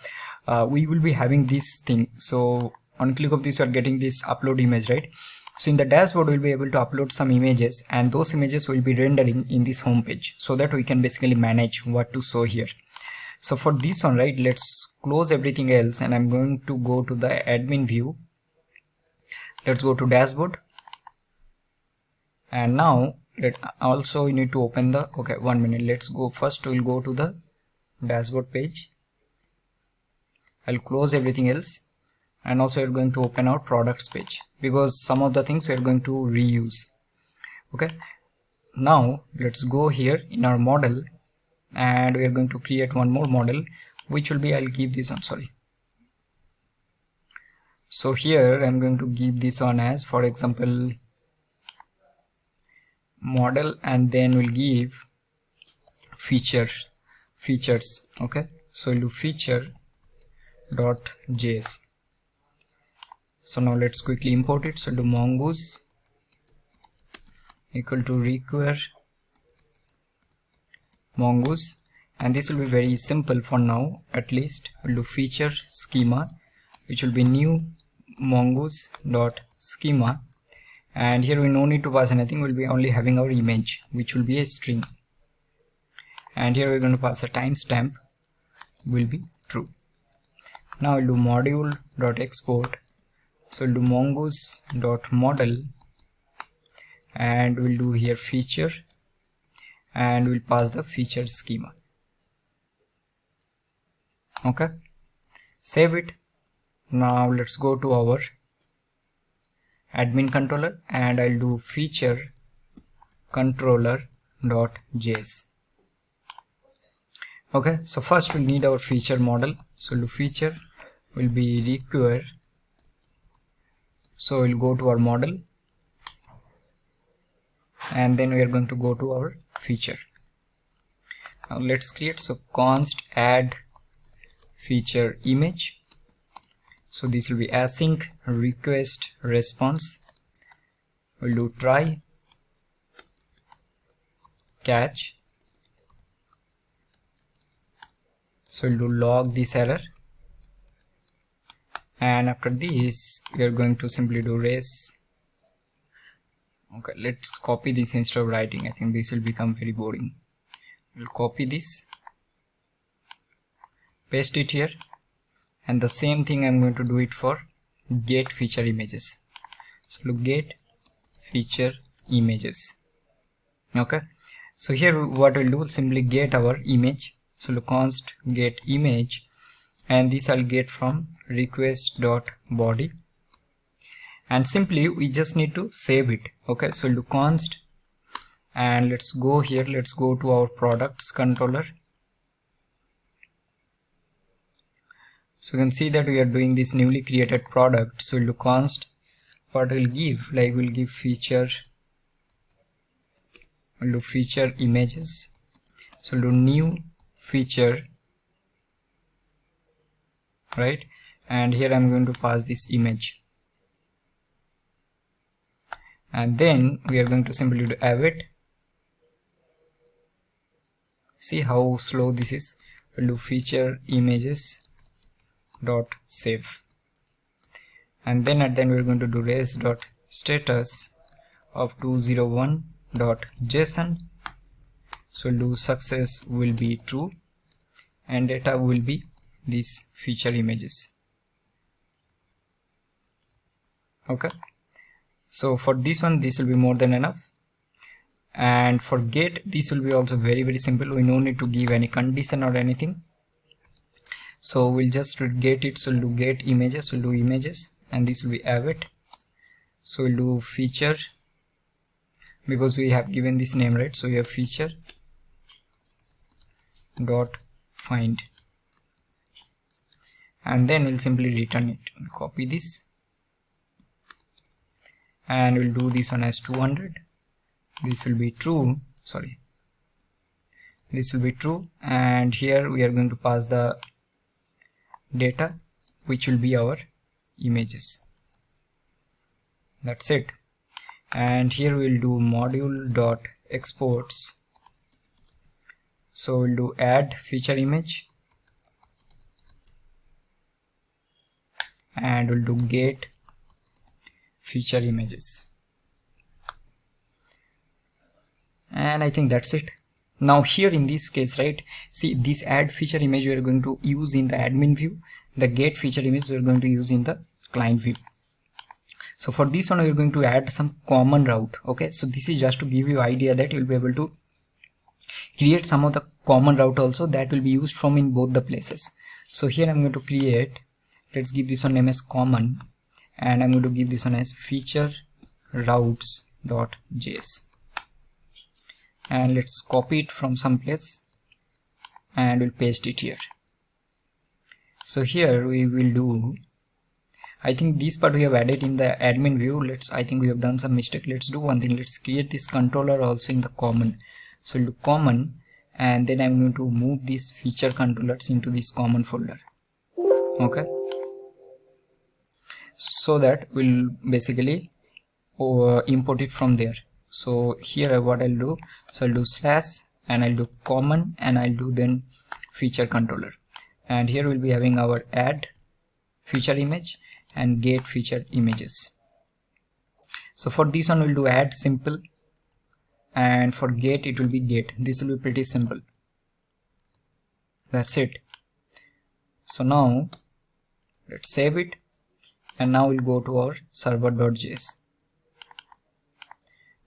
Speaker 1: we will be having this thing. So on click of this you are getting this upload image, right? So in the dashboard we'll be able to upload some images, and those images will be rendering in this home page, so that we can basically manage what to show here. So for this one, right, let's close everything else, and I'm going to go to the admin view. Let's go to dashboard, and now also we need to open the, okay, 1 minute, let's go first, we'll go to the dashboard page. I'll close everything else, and also we're going to open our products page, because some of the things we're going to reuse. Okay, now let's go here in our model, and we are going to create one more model, which will be, I'll give this one, sorry. So here I'm going to give this one as, for example, model, and then we'll give features. Okay, so we'll do feature.js. so now let's quickly import it. So do mongoose equal to require mongoose, and this will be very simple for now, at least. We'll do feature schema, which will be new mongoose dot schema, and here we no need to pass anything, we'll be only having our image, which will be a string, and here we're going to pass a timestamp, will be true. Now we'll do module dot export, so we'll do mongoose dot model, and we'll do here feature, and we'll pass the feature schema. Okay, save it. Now let's go to our admin controller, and I'll do feature controller.js. Okay, so first we'll need our feature model, so we'll do feature will be require, so we'll go to our model, and then we are going to go to our feature. Now let's create, so const add feature image, so this will be async request response. We'll do try catch, so we'll do log this error, and after this we are going to simply do res. Okay, let's copy this instead of writing, I think this will become very boring. We'll copy this, paste it here, and the same thing I'm going to do it for get feature images. So look, get feature images. Okay, so here what we'll do, simply get our image, so look const get image, and this I'll get from request.body, and simply we just need to save it. Okay, so we'll do const, and let's go here, let's go to our products controller. So you can see that we are doing this newly created product, so we'll do const, what we'll give, like we'll give feature, we'll do feature images, so we'll do new feature, right, and here I'm going to pass this image, and then we are going to simply do await. See how slow this is. We'll do feature images dot save, and then at the end we're going to do res dot status of 201 dot json, so we'll do success will be true, and data will be these feature images. Okay, so for this one, this will be more than enough, and for get, this will be also very simple. We no need to give any condition or anything, so we'll just get it. So we'll do get images, we'll do images, and this will be await, so we'll do feature, because we have given this name, right, so we have feature dot find, and then we'll simply return it. We'll copy this, and we'll do this one as 200. This will be true, sorry, this will be true, and here we are going to pass the data, which will be our images. That's it. And here we'll do module dot exports. So we'll do add feature image, and we'll do get feature images, and I think that's it. Now here in this case, right, see, this add feature image we are going to use in the admin view, the get feature image we are going to use in the client view. So for this one we are going to add some common route. Okay, so this is just to give you idea that you'll be able to create some of the common route also that will be used from in both the places. So here I'm going to create, let's give this one name as common, and I'm going to give this one as feature routes.js, and let's copy it from some place and we'll paste it here. So here we will do, I think this part we have added in the admin view. I think we have done some mistake. Let's do one thing, let's create this controller also in the common. So we'll do common, and then I'm going to move these feature controllers into this common folder. Okay, so that we'll basically import it from there. So here what I'll do, so I'll do slash and I'll do common and I'll do then feature controller, and here we'll be having our add feature image and get feature images. So for this one we'll do add simple, and for get it will be get. This will be pretty simple. That's it. So now let's save it, and now we'll go to our server.js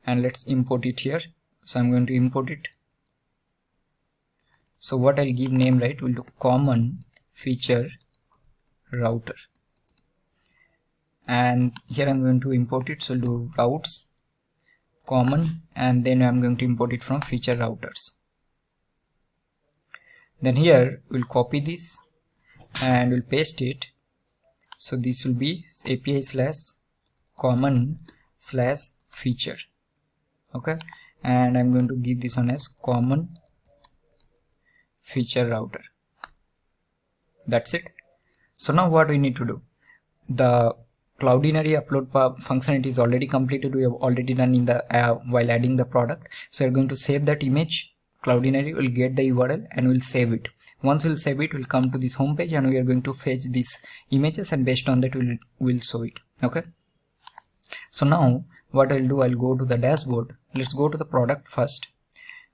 Speaker 1: and let's import it here. So I'm going to import it. So what I'll give name, right, we'll do common feature router, and here I'm going to import it. So I'll do routes common, and then I'm going to import it from feature routers. Then here we'll copy this and we'll paste it. So this will be API slash common slash feature. Okay, and I'm going to give this one as common feature router. That's it. So now what we need to do, the Cloudinary upload functionality is already completed. We have already done in the while adding the product. So we're going to save that image. Cloudinary will get the URL and we'll save it. Once we'll save it, we'll come to this home page and we are going to fetch these images, and based on that we'll show it. Okay, so now what I'll do, I'll go to the dashboard. Let's go to the product first,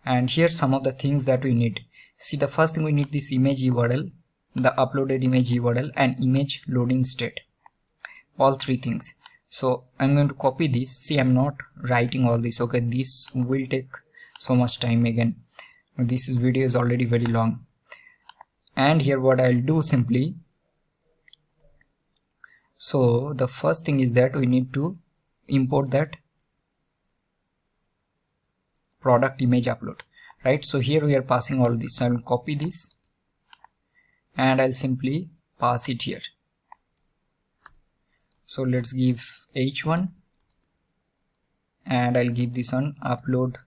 Speaker 1: and here some of the things that we need. See, the first thing we need this image URL, the uploaded image URL, and image loading state, all three things. So I'm going to copy this. See, I'm not writing all this. Okay, this will take so much time again. This video is already very long, and here what I'll do simply, so the first thing is that we need to import that product image upload, right? So here we are passing all this. So I will copy this and I'll simply pass it here. So let's give h1 and I'll give this one upload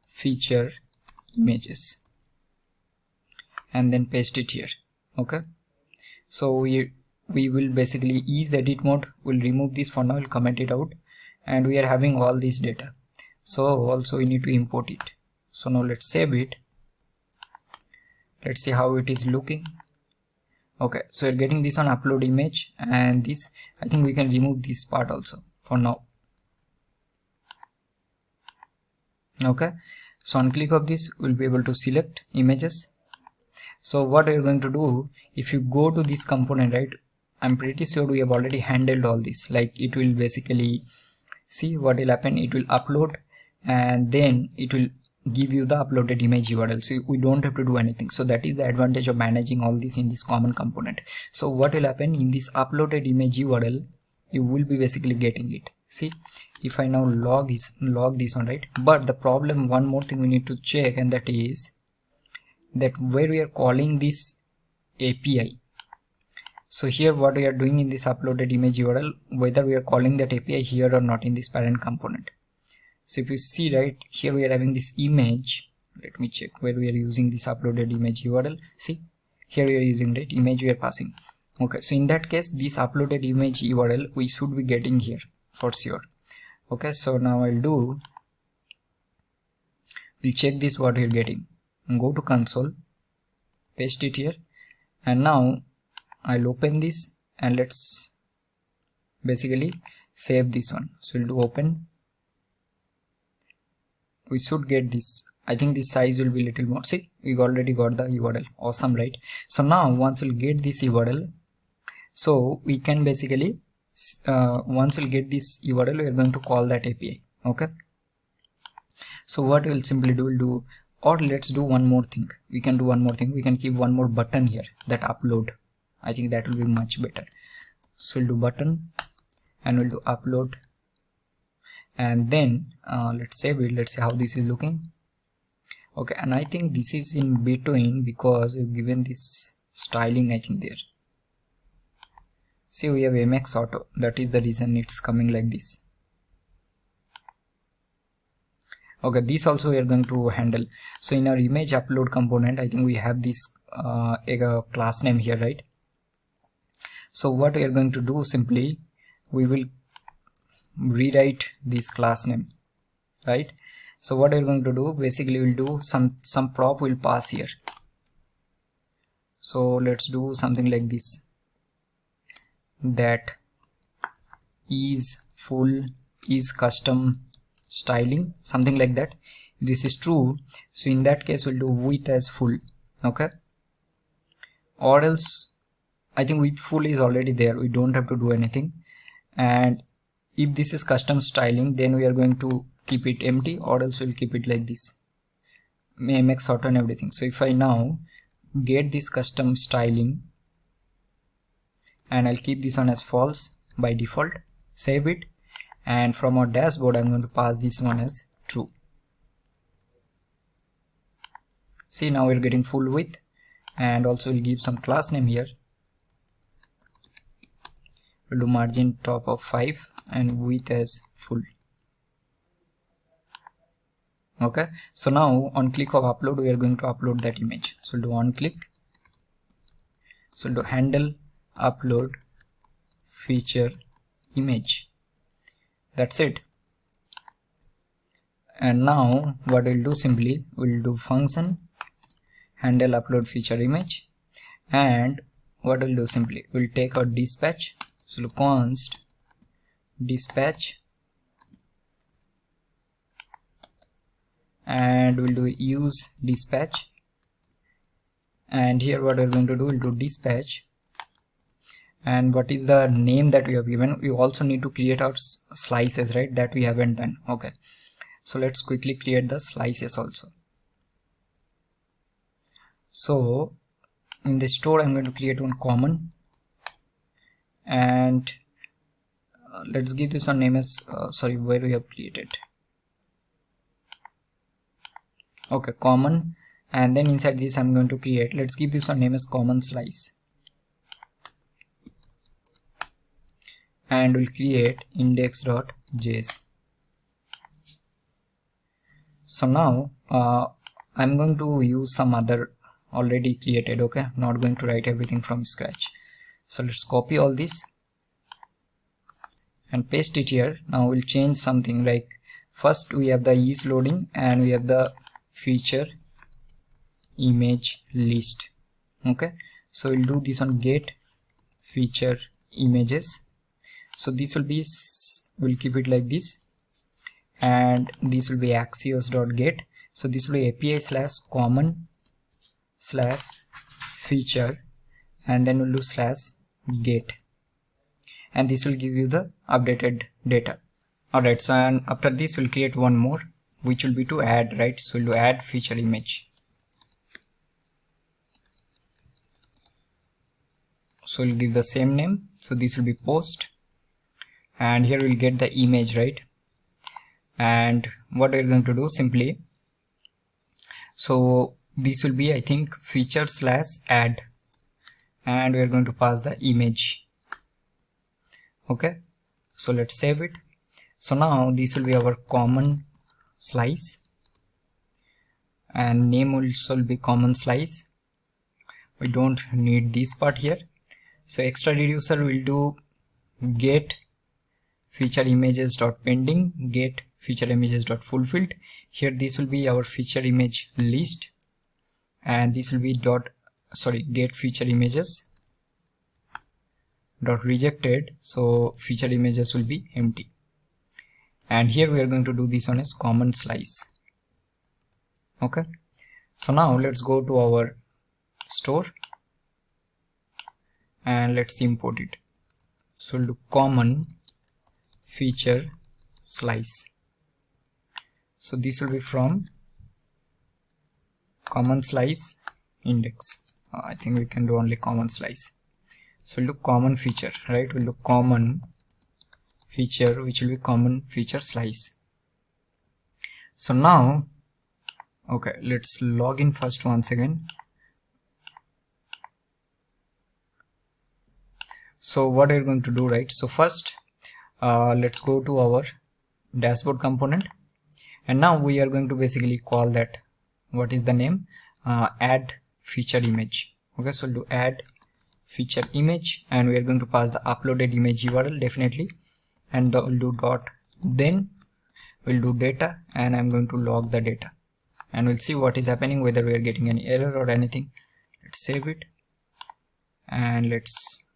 Speaker 1: feature images and then paste it here. Okay, so we will basically ease edit mode, we'll remove this for now, we'll comment it out, and we are having all this data. So also we need to import it. So now let's save it. Let's see how it is looking. Okay, so we're getting this on upload image, and this, I think we can remove this part also for now. Okay, so on click of this we'll be able to select images. So what we're going to do, if you go to this component, right, I'm pretty sure we have already handled all this. Like, it will basically, see what will happen, it will upload and then it will give you the uploaded image URL, so we don't have to do anything. So that is the advantage of managing all this in this common component. So what will happen in this uploaded image URL, you will be basically getting it. See, if I now log this one, right, but the problem, one more thing we need to check, and that is that where we are calling this API. So here what we are doing in this uploaded image URL, whether we are calling that API here or not in this parent component. So if you see, right, here we are having this image. Let me check where we are using this uploaded image URL. See, here we are using, right, image we are passing. Okay, so in that case this uploaded image URL we should be getting here for sure. Okay, so now we'll check this what we're getting. Go to console, paste it here, and now I'll open this and let's basically save this one. So we'll do open. We should get this. I think this size will be little more. See, we already got the URL. Awesome, right? So now once we'll get this URL, so we can basically once we'll get this URL, we are going to call that API. Okay, so what we'll simply do, or let's do one more thing. We can do one more thing. We can keep one more button here, that upload. I think that will be much better. So we'll do button and we'll do upload, and then let's save it. Let's see how this is looking. Okay, and I think this is in between because we've given this styling, I think there. See, we have MX Auto, that is the reason it's coming like this. Okay, this also we are going to handle. So in our image upload component, I think we have this class name here, right? So what we are going to do, simply we will rewrite this class name, right? So what we're going to do, basically we'll do some prop will pass here. So let's do something like this, that is full is custom styling, something like that. If this is true, so in that case we'll do width as full. Okay, or else I think width full is already there, we don't have to do anything. And if this is custom styling, then we are going to keep it empty, or else we'll keep it like this, MX Auto and everything. So if I now get this custom styling, and I'll keep this one as false by default, save it, and from our dashboard I'm going to pass this one as true. See, now we're getting full width, and also we'll give some class name here. We'll do margin top of 5 and width as full. Okay, so now on click of upload, we are going to upload that image. So we'll do on click, so we'll do handle upload feature image. That's it. And now what we'll do, simply we'll do function handle upload feature image, and what we'll do, simply we'll take our dispatch. So const dispatch, and we'll do use dispatch, and here what we're going to do, we'll do dispatch, and what is the name that we have given. We also need to create our slices, right? That we haven't done. Okay, so let's quickly create the slices also. So in the store I'm going to create one common, and let's give this one name as sorry, where we have created, okay, common, and then inside this I'm going to create, let's give this one name as common slice, and we'll create index.js. So now I'm going to use some other already created. Okay, not going to write everything from scratch. So let's copy all this and paste it here. Now we'll change something, like first we have the is loading, and we have the feature image list. Okay, so we'll do this on get feature images. So this will be, we'll keep it like this, and this will be axios.get. so this will be API / common / feature, and then we'll do / get, and this will give you the updated data. Alright, so and after this we'll create one more, which will be to add, right? So we'll do add feature image. So we'll give the same name, so this will be post, and here we'll get the image, right? And what we're going to do, simply, so this will be, I think, feature / add, and we're going to pass the image. Okay, so let's save it. So now this will be our common slice, and name also will be common slice. We don't need this part here. So extra reducer will do get feature images dot pending, get feature images dot fulfilled. Here this will be our feature image list, and this will be get feature images dot rejected, so feature images will be empty. And here we are going to do this on as common slice. Okay, so now let's go to our store and let's import it. So we'll do common feature slice. So this will be from common slice index. I think we can do only common slice. So we'll do common feature, right? We'll do common feature, which will be common feature slice. So now, okay, let's log in first once again. So what are you going to do, right? So first let's go to our dashboard component, and now we are going to basically call that, what is the name, add feature image. Okay, so we'll do add feature image, and we are going to pass the uploaded image URL definitely, and we'll do dot, then we'll do data, and I'm going to log the data, and we'll see what is happening, whether we are getting any error or anything. Let's save it and let's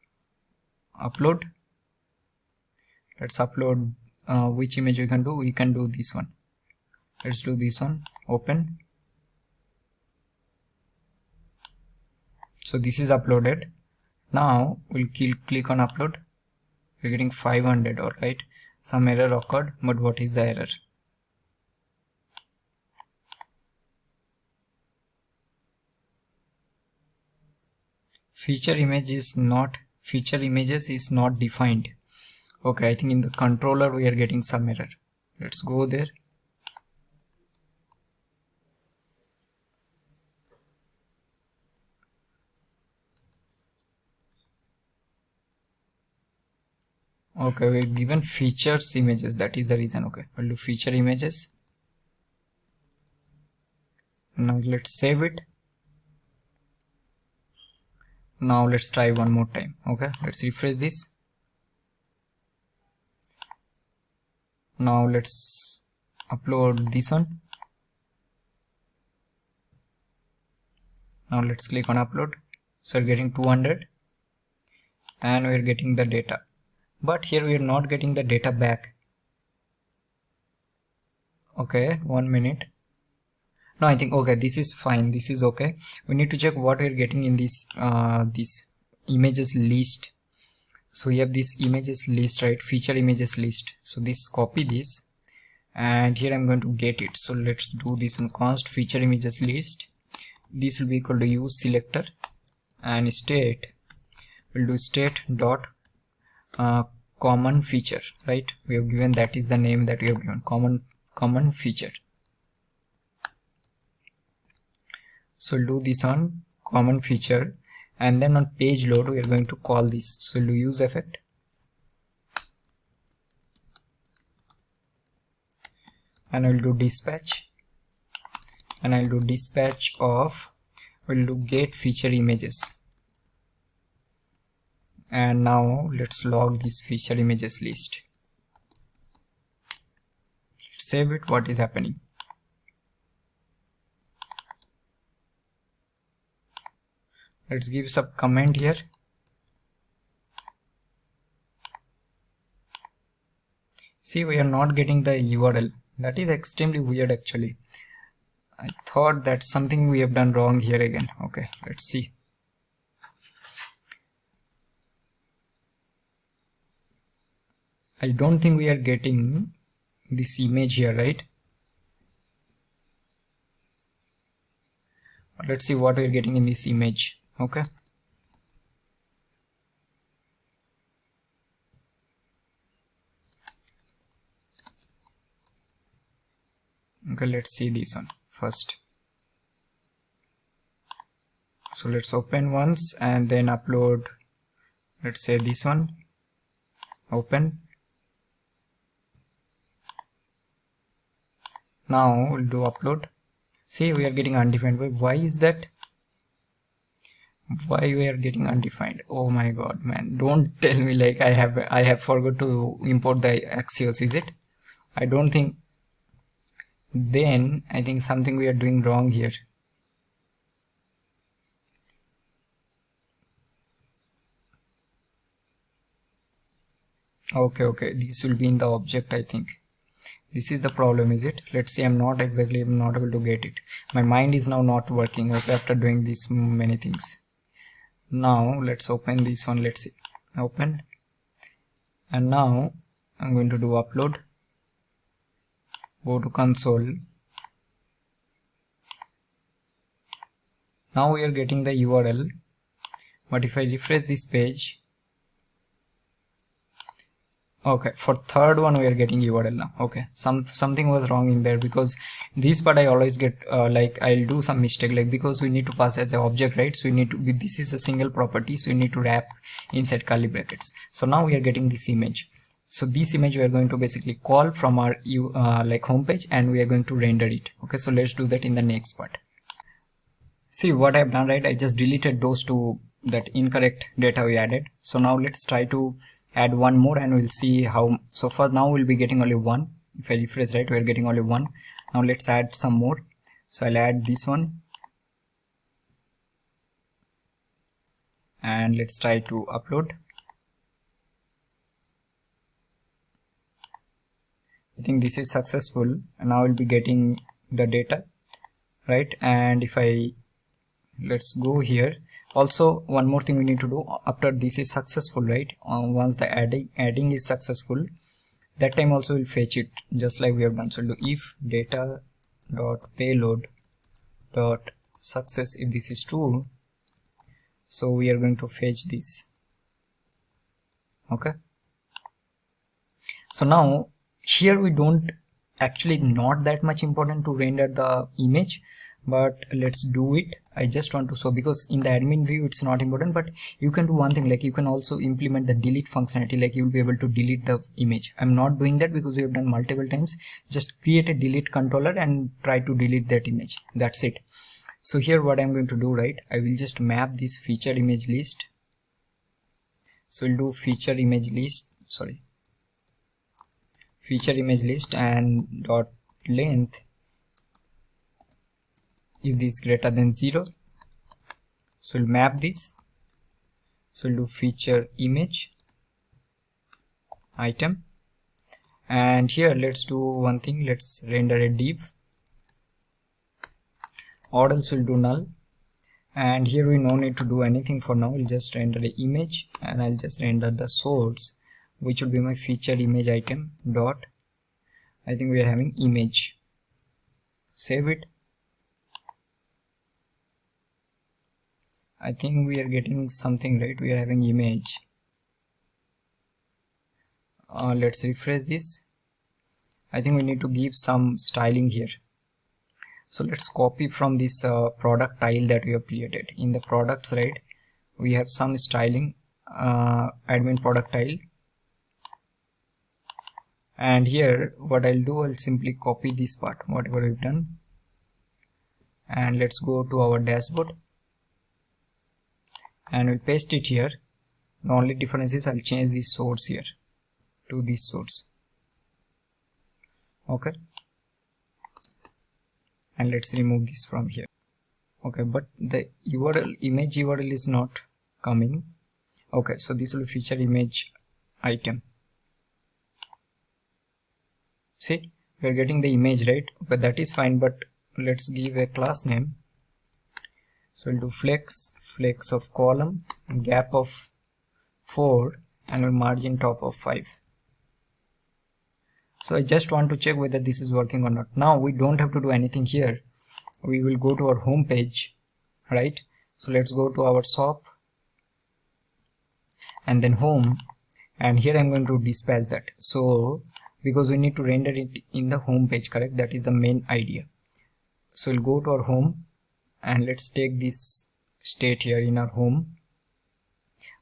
Speaker 1: upload. Let's upload which image we can do. We can do this one. Let's do this one. Open. So this is uploaded. Now we'll click on upload. We're getting 500. All right, some error occurred, but what is the error? Feature images is not defined. Okay, I think in the controller we are getting some error. Let's go there. Okay, we're given features images, that is the reason. Okay, we'll do feature images. Now let's save it. Now let's try one more time. Okay, let's refresh this. Now let's upload this one. Now let's click on upload. So we're getting 200 and we're getting the data, but here we are not getting the data back. Okay, 1 minute. No, I think okay, this is fine, this is okay. We need to check what we're getting in this this images list. So we have this images list, right? Feature images list. So this, copy this, and here I'm going to get it. So let's do this on const feature images list. This will be equal to use selector, and state will do state dot common feature, right? We have given, that is the name that we have given, common feature. So we'll do this on common feature, and then on page load we are going to call this. So we'll do use effect, and I'll do dispatch, and I'll do dispatch of, we'll do get feature images. And now let's log this feature images list. Let's save it. What is happening? Let's give some comment here. See, we are not getting the URL. That is extremely weird actually. I thought that's something we have done wrong here again. Okay, let's see. I don't think we are getting this image here, right? Let's see what we're getting in this image. Okay, okay, let's see this one first. So let's open once and then upload. Let's say this one. Open. Now we'll do upload. See, we are getting undefined. Why is that? Why we are getting undefined? Oh my god, man, don't tell me like I have forgot to import the Axios, is it? I don't think. Then I think something we are doing wrong here. Okay, this will be in the object. I think this is the problem, is it? Let's see. I'm not able to get it. My mind is now not working, okay, after doing this many things. Now let's open this one. Let's see. Open. And now I'm going to do upload. Go to console. Now we are getting the URL, but if I refresh this page, okay, for third one we are getting URL now. Okay, something was wrong in there, because this part I always get like I'll do some mistake, like because we need to pass as an object, right? So we need to be, this is a single property, so we need to wrap inside curly brackets. So now we are getting this image. So this image we are going to basically call from our like homepage, and we are going to render it. Okay, so let's do that in the next part. See what I've done, right? I just deleted those two, that incorrect data we added. So now let's try to add one more, and we'll see how. So for now we'll be getting only one. If I refresh, right, we're getting only one. Now let's add some more. So I'll add this one, and let's try to upload. I think this is successful, and now we'll be getting the data, right? And if I, let's go here. Also one more thing we need to do after this is successful, right? Once the adding is successful, that time also we'll fetch it just like we have done. So we'll do if data dot payload dot success, if this is true, so we are going to fetch this. Okay, so now here we don't actually, not that much important to render the image, but let's do it. I just want to show, because in the admin view it's not important, but you can do one thing, like you can also implement the delete functionality, like you'll be able to delete the image. I'm not doing that because we have done multiple times. Just create a delete controller and try to delete that image. That's it. So here what I'm going to do, right, I will just map this feature image list. So we'll do feature image list, feature image list, and dot length if this is greater than 0. So we'll map this. So we'll do feature image item, and here let's do one thing, let's render a div, or else we'll do null. And here we no need to do anything for now. We'll just render the image, and I'll just render the source, which will be my feature image item dot, I think we are having image. Save it. I think we are getting something, right? We are having image. Let's refresh this. I think we need to give some styling here. So let's copy from this product tile that we have created. In the products, right, we have some styling, admin product tile, and here what I'll do, I'll simply copy this part, whatever we've done, and let's go to our dashboard, and we'll paste it here. The only difference is I'll change the source here to this source. Okay, and let's remove this from here. Okay, but the URL, image URL is not coming. Okay, so this will be feature image item. See, we are getting the image, right? Okay, that is fine, but let's give a class name. So we'll do flex of column, gap of 4, and we'll margin top of 5. So I just want to check whether this is working or not. Now we don't have to do anything here. We will go to our home page, right? So let's go to our shop, and then home, and here I'm going to dispatch that. So because we need to render it in the home page, correct? That is the main idea. So we'll go to our home, and let's take this state here in our home.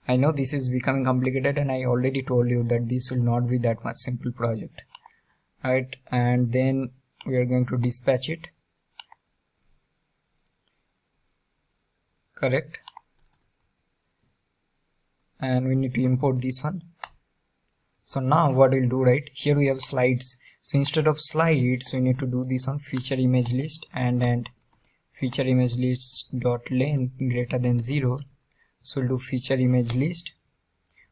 Speaker 1: I know this is becoming complicated, and I already told you that this will not be that much simple project, right? And then we are going to dispatch it, correct? and we need to import this one. So now what we'll do, right, here we have slides. So instead of slides, we need to do this on feature image list and feature image list dot length greater than 0. So we'll do feature image list,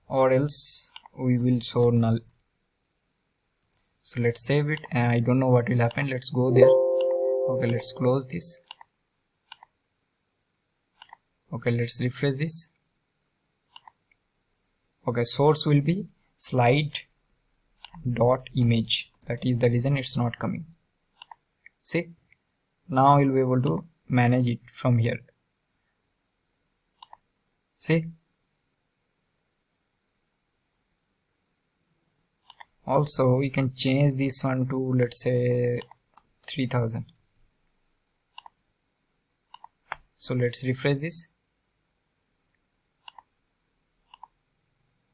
Speaker 1: or else we will show null. So let's save it, and I don't know what will happen. Let's go there. Okay, let's close this. Okay, let's refresh this. Okay, source will be slide dot image. That is the reason it's not coming. See, now you'll be able to manage it from here. See, also we can change this one to, let's say, 3000. So let's refresh this.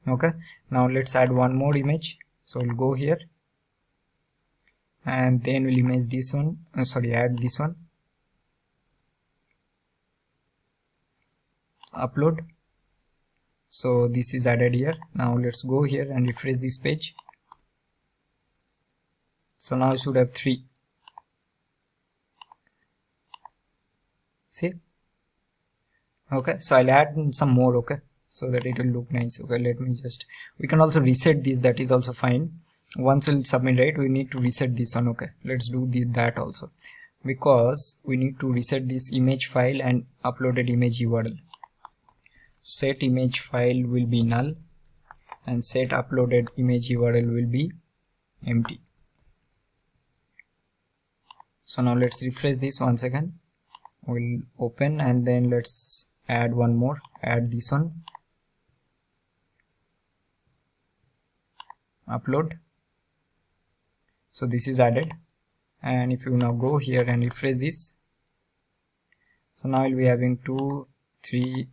Speaker 1: Okay, now let's add one more image. So we'll go here and then we'll image this one, add this one, upload. So this is added here. Now let's go here and refresh this page. So now you should have 3. See, okay, so I'll add some more, okay, so that it will look nice. Okay, let me just, we can also reset this, that is also fine. Once we'll submit, right, we need to reset this one. Okay, let's do that also, because we need to reset this image file and uploaded image URL. Set image file will be null and set uploaded image URL will be empty. So now let's refresh this once again. We'll open and then let's add one more, add this one, upload. So this is added, and if you now go here and refresh this, so now we'll be having 2, 3,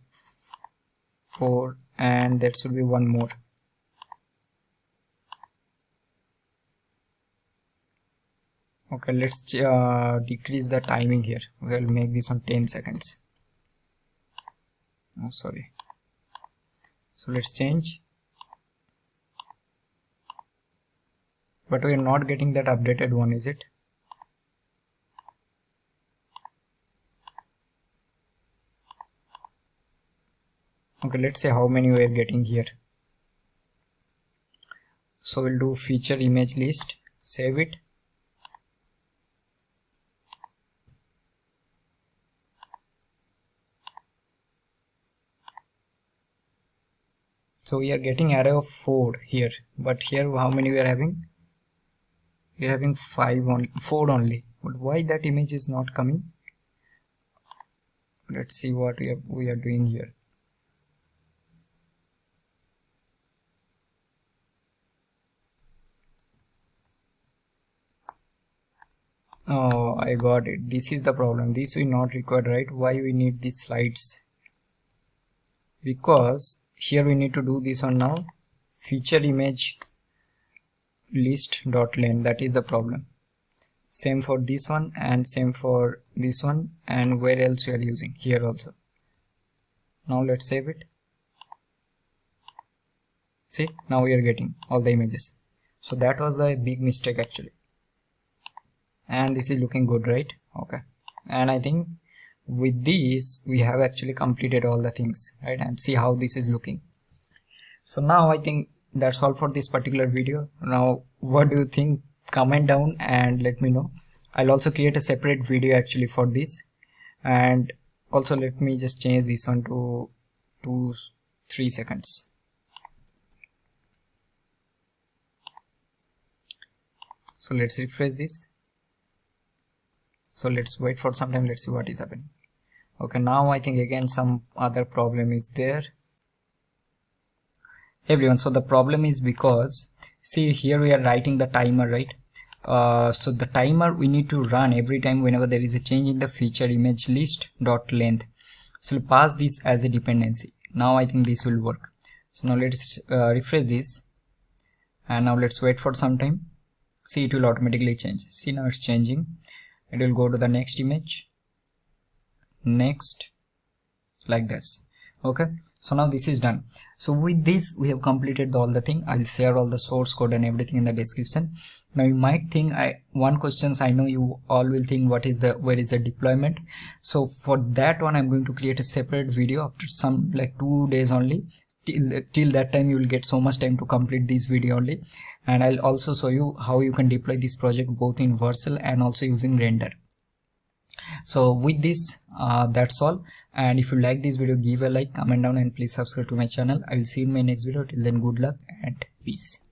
Speaker 1: 4, and that should be one more. Okay, let's decrease the timing here. We'll make this on 10 seconds. Oh, sorry. So let's change. But we are not getting that updated one, is it? Okay, let's say how many we are getting here. So we'll do feature image list, save it. So we are getting array of 4 here, but here how many we are having? We are having 4 only. But why that image is not coming? Let's see what we are doing here. Oh, I got it. This is the problem. This we not required, right? Why we need these slides? Because here we need to do this one now. Feature image list dot length. That is the problem. Same for this one and same for this one, and where else we are using here also. Now let's save it. See, now we are getting all the images. So that was a big mistake actually. And this is looking good, right? Okay, and I think with this we have actually completed all the things, right? And see how this is looking. So now I think that's all for this particular video. Now what do you think? Comment down and let me know. I'll also create a separate video actually for this, and also let me just change this one to 2-3 seconds. So let's refresh this. So let's wait for some time. Let's see what is happening. Okay, now I think again some other problem is there. Hey everyone, so the problem is because see here we are writing the timer, right? So the timer we need to run every time whenever there is a change in the feature image list dot length. So we'll pass this as a dependency. Now I think this will work. So now let's refresh this, and now let's wait for some time. See, it will automatically change. See, now it's changing. It will go to the next image, next, like this. Okay, so now this is done. So with this we have completed all the thing. I'll share all the source code and everything in the description. Now you might think, one questions I know you all will think, where is the deployment? So for that one I'm going to create a separate video after some like 2 days only. Till that time you will get so much time to complete this video only, and I'll also show you how you can deploy this project both in Vercel and also using render. So with this that's all, and if you like this video, give a like, comment down, and please subscribe to my channel. I will see you in my next video. Till then, good luck and peace.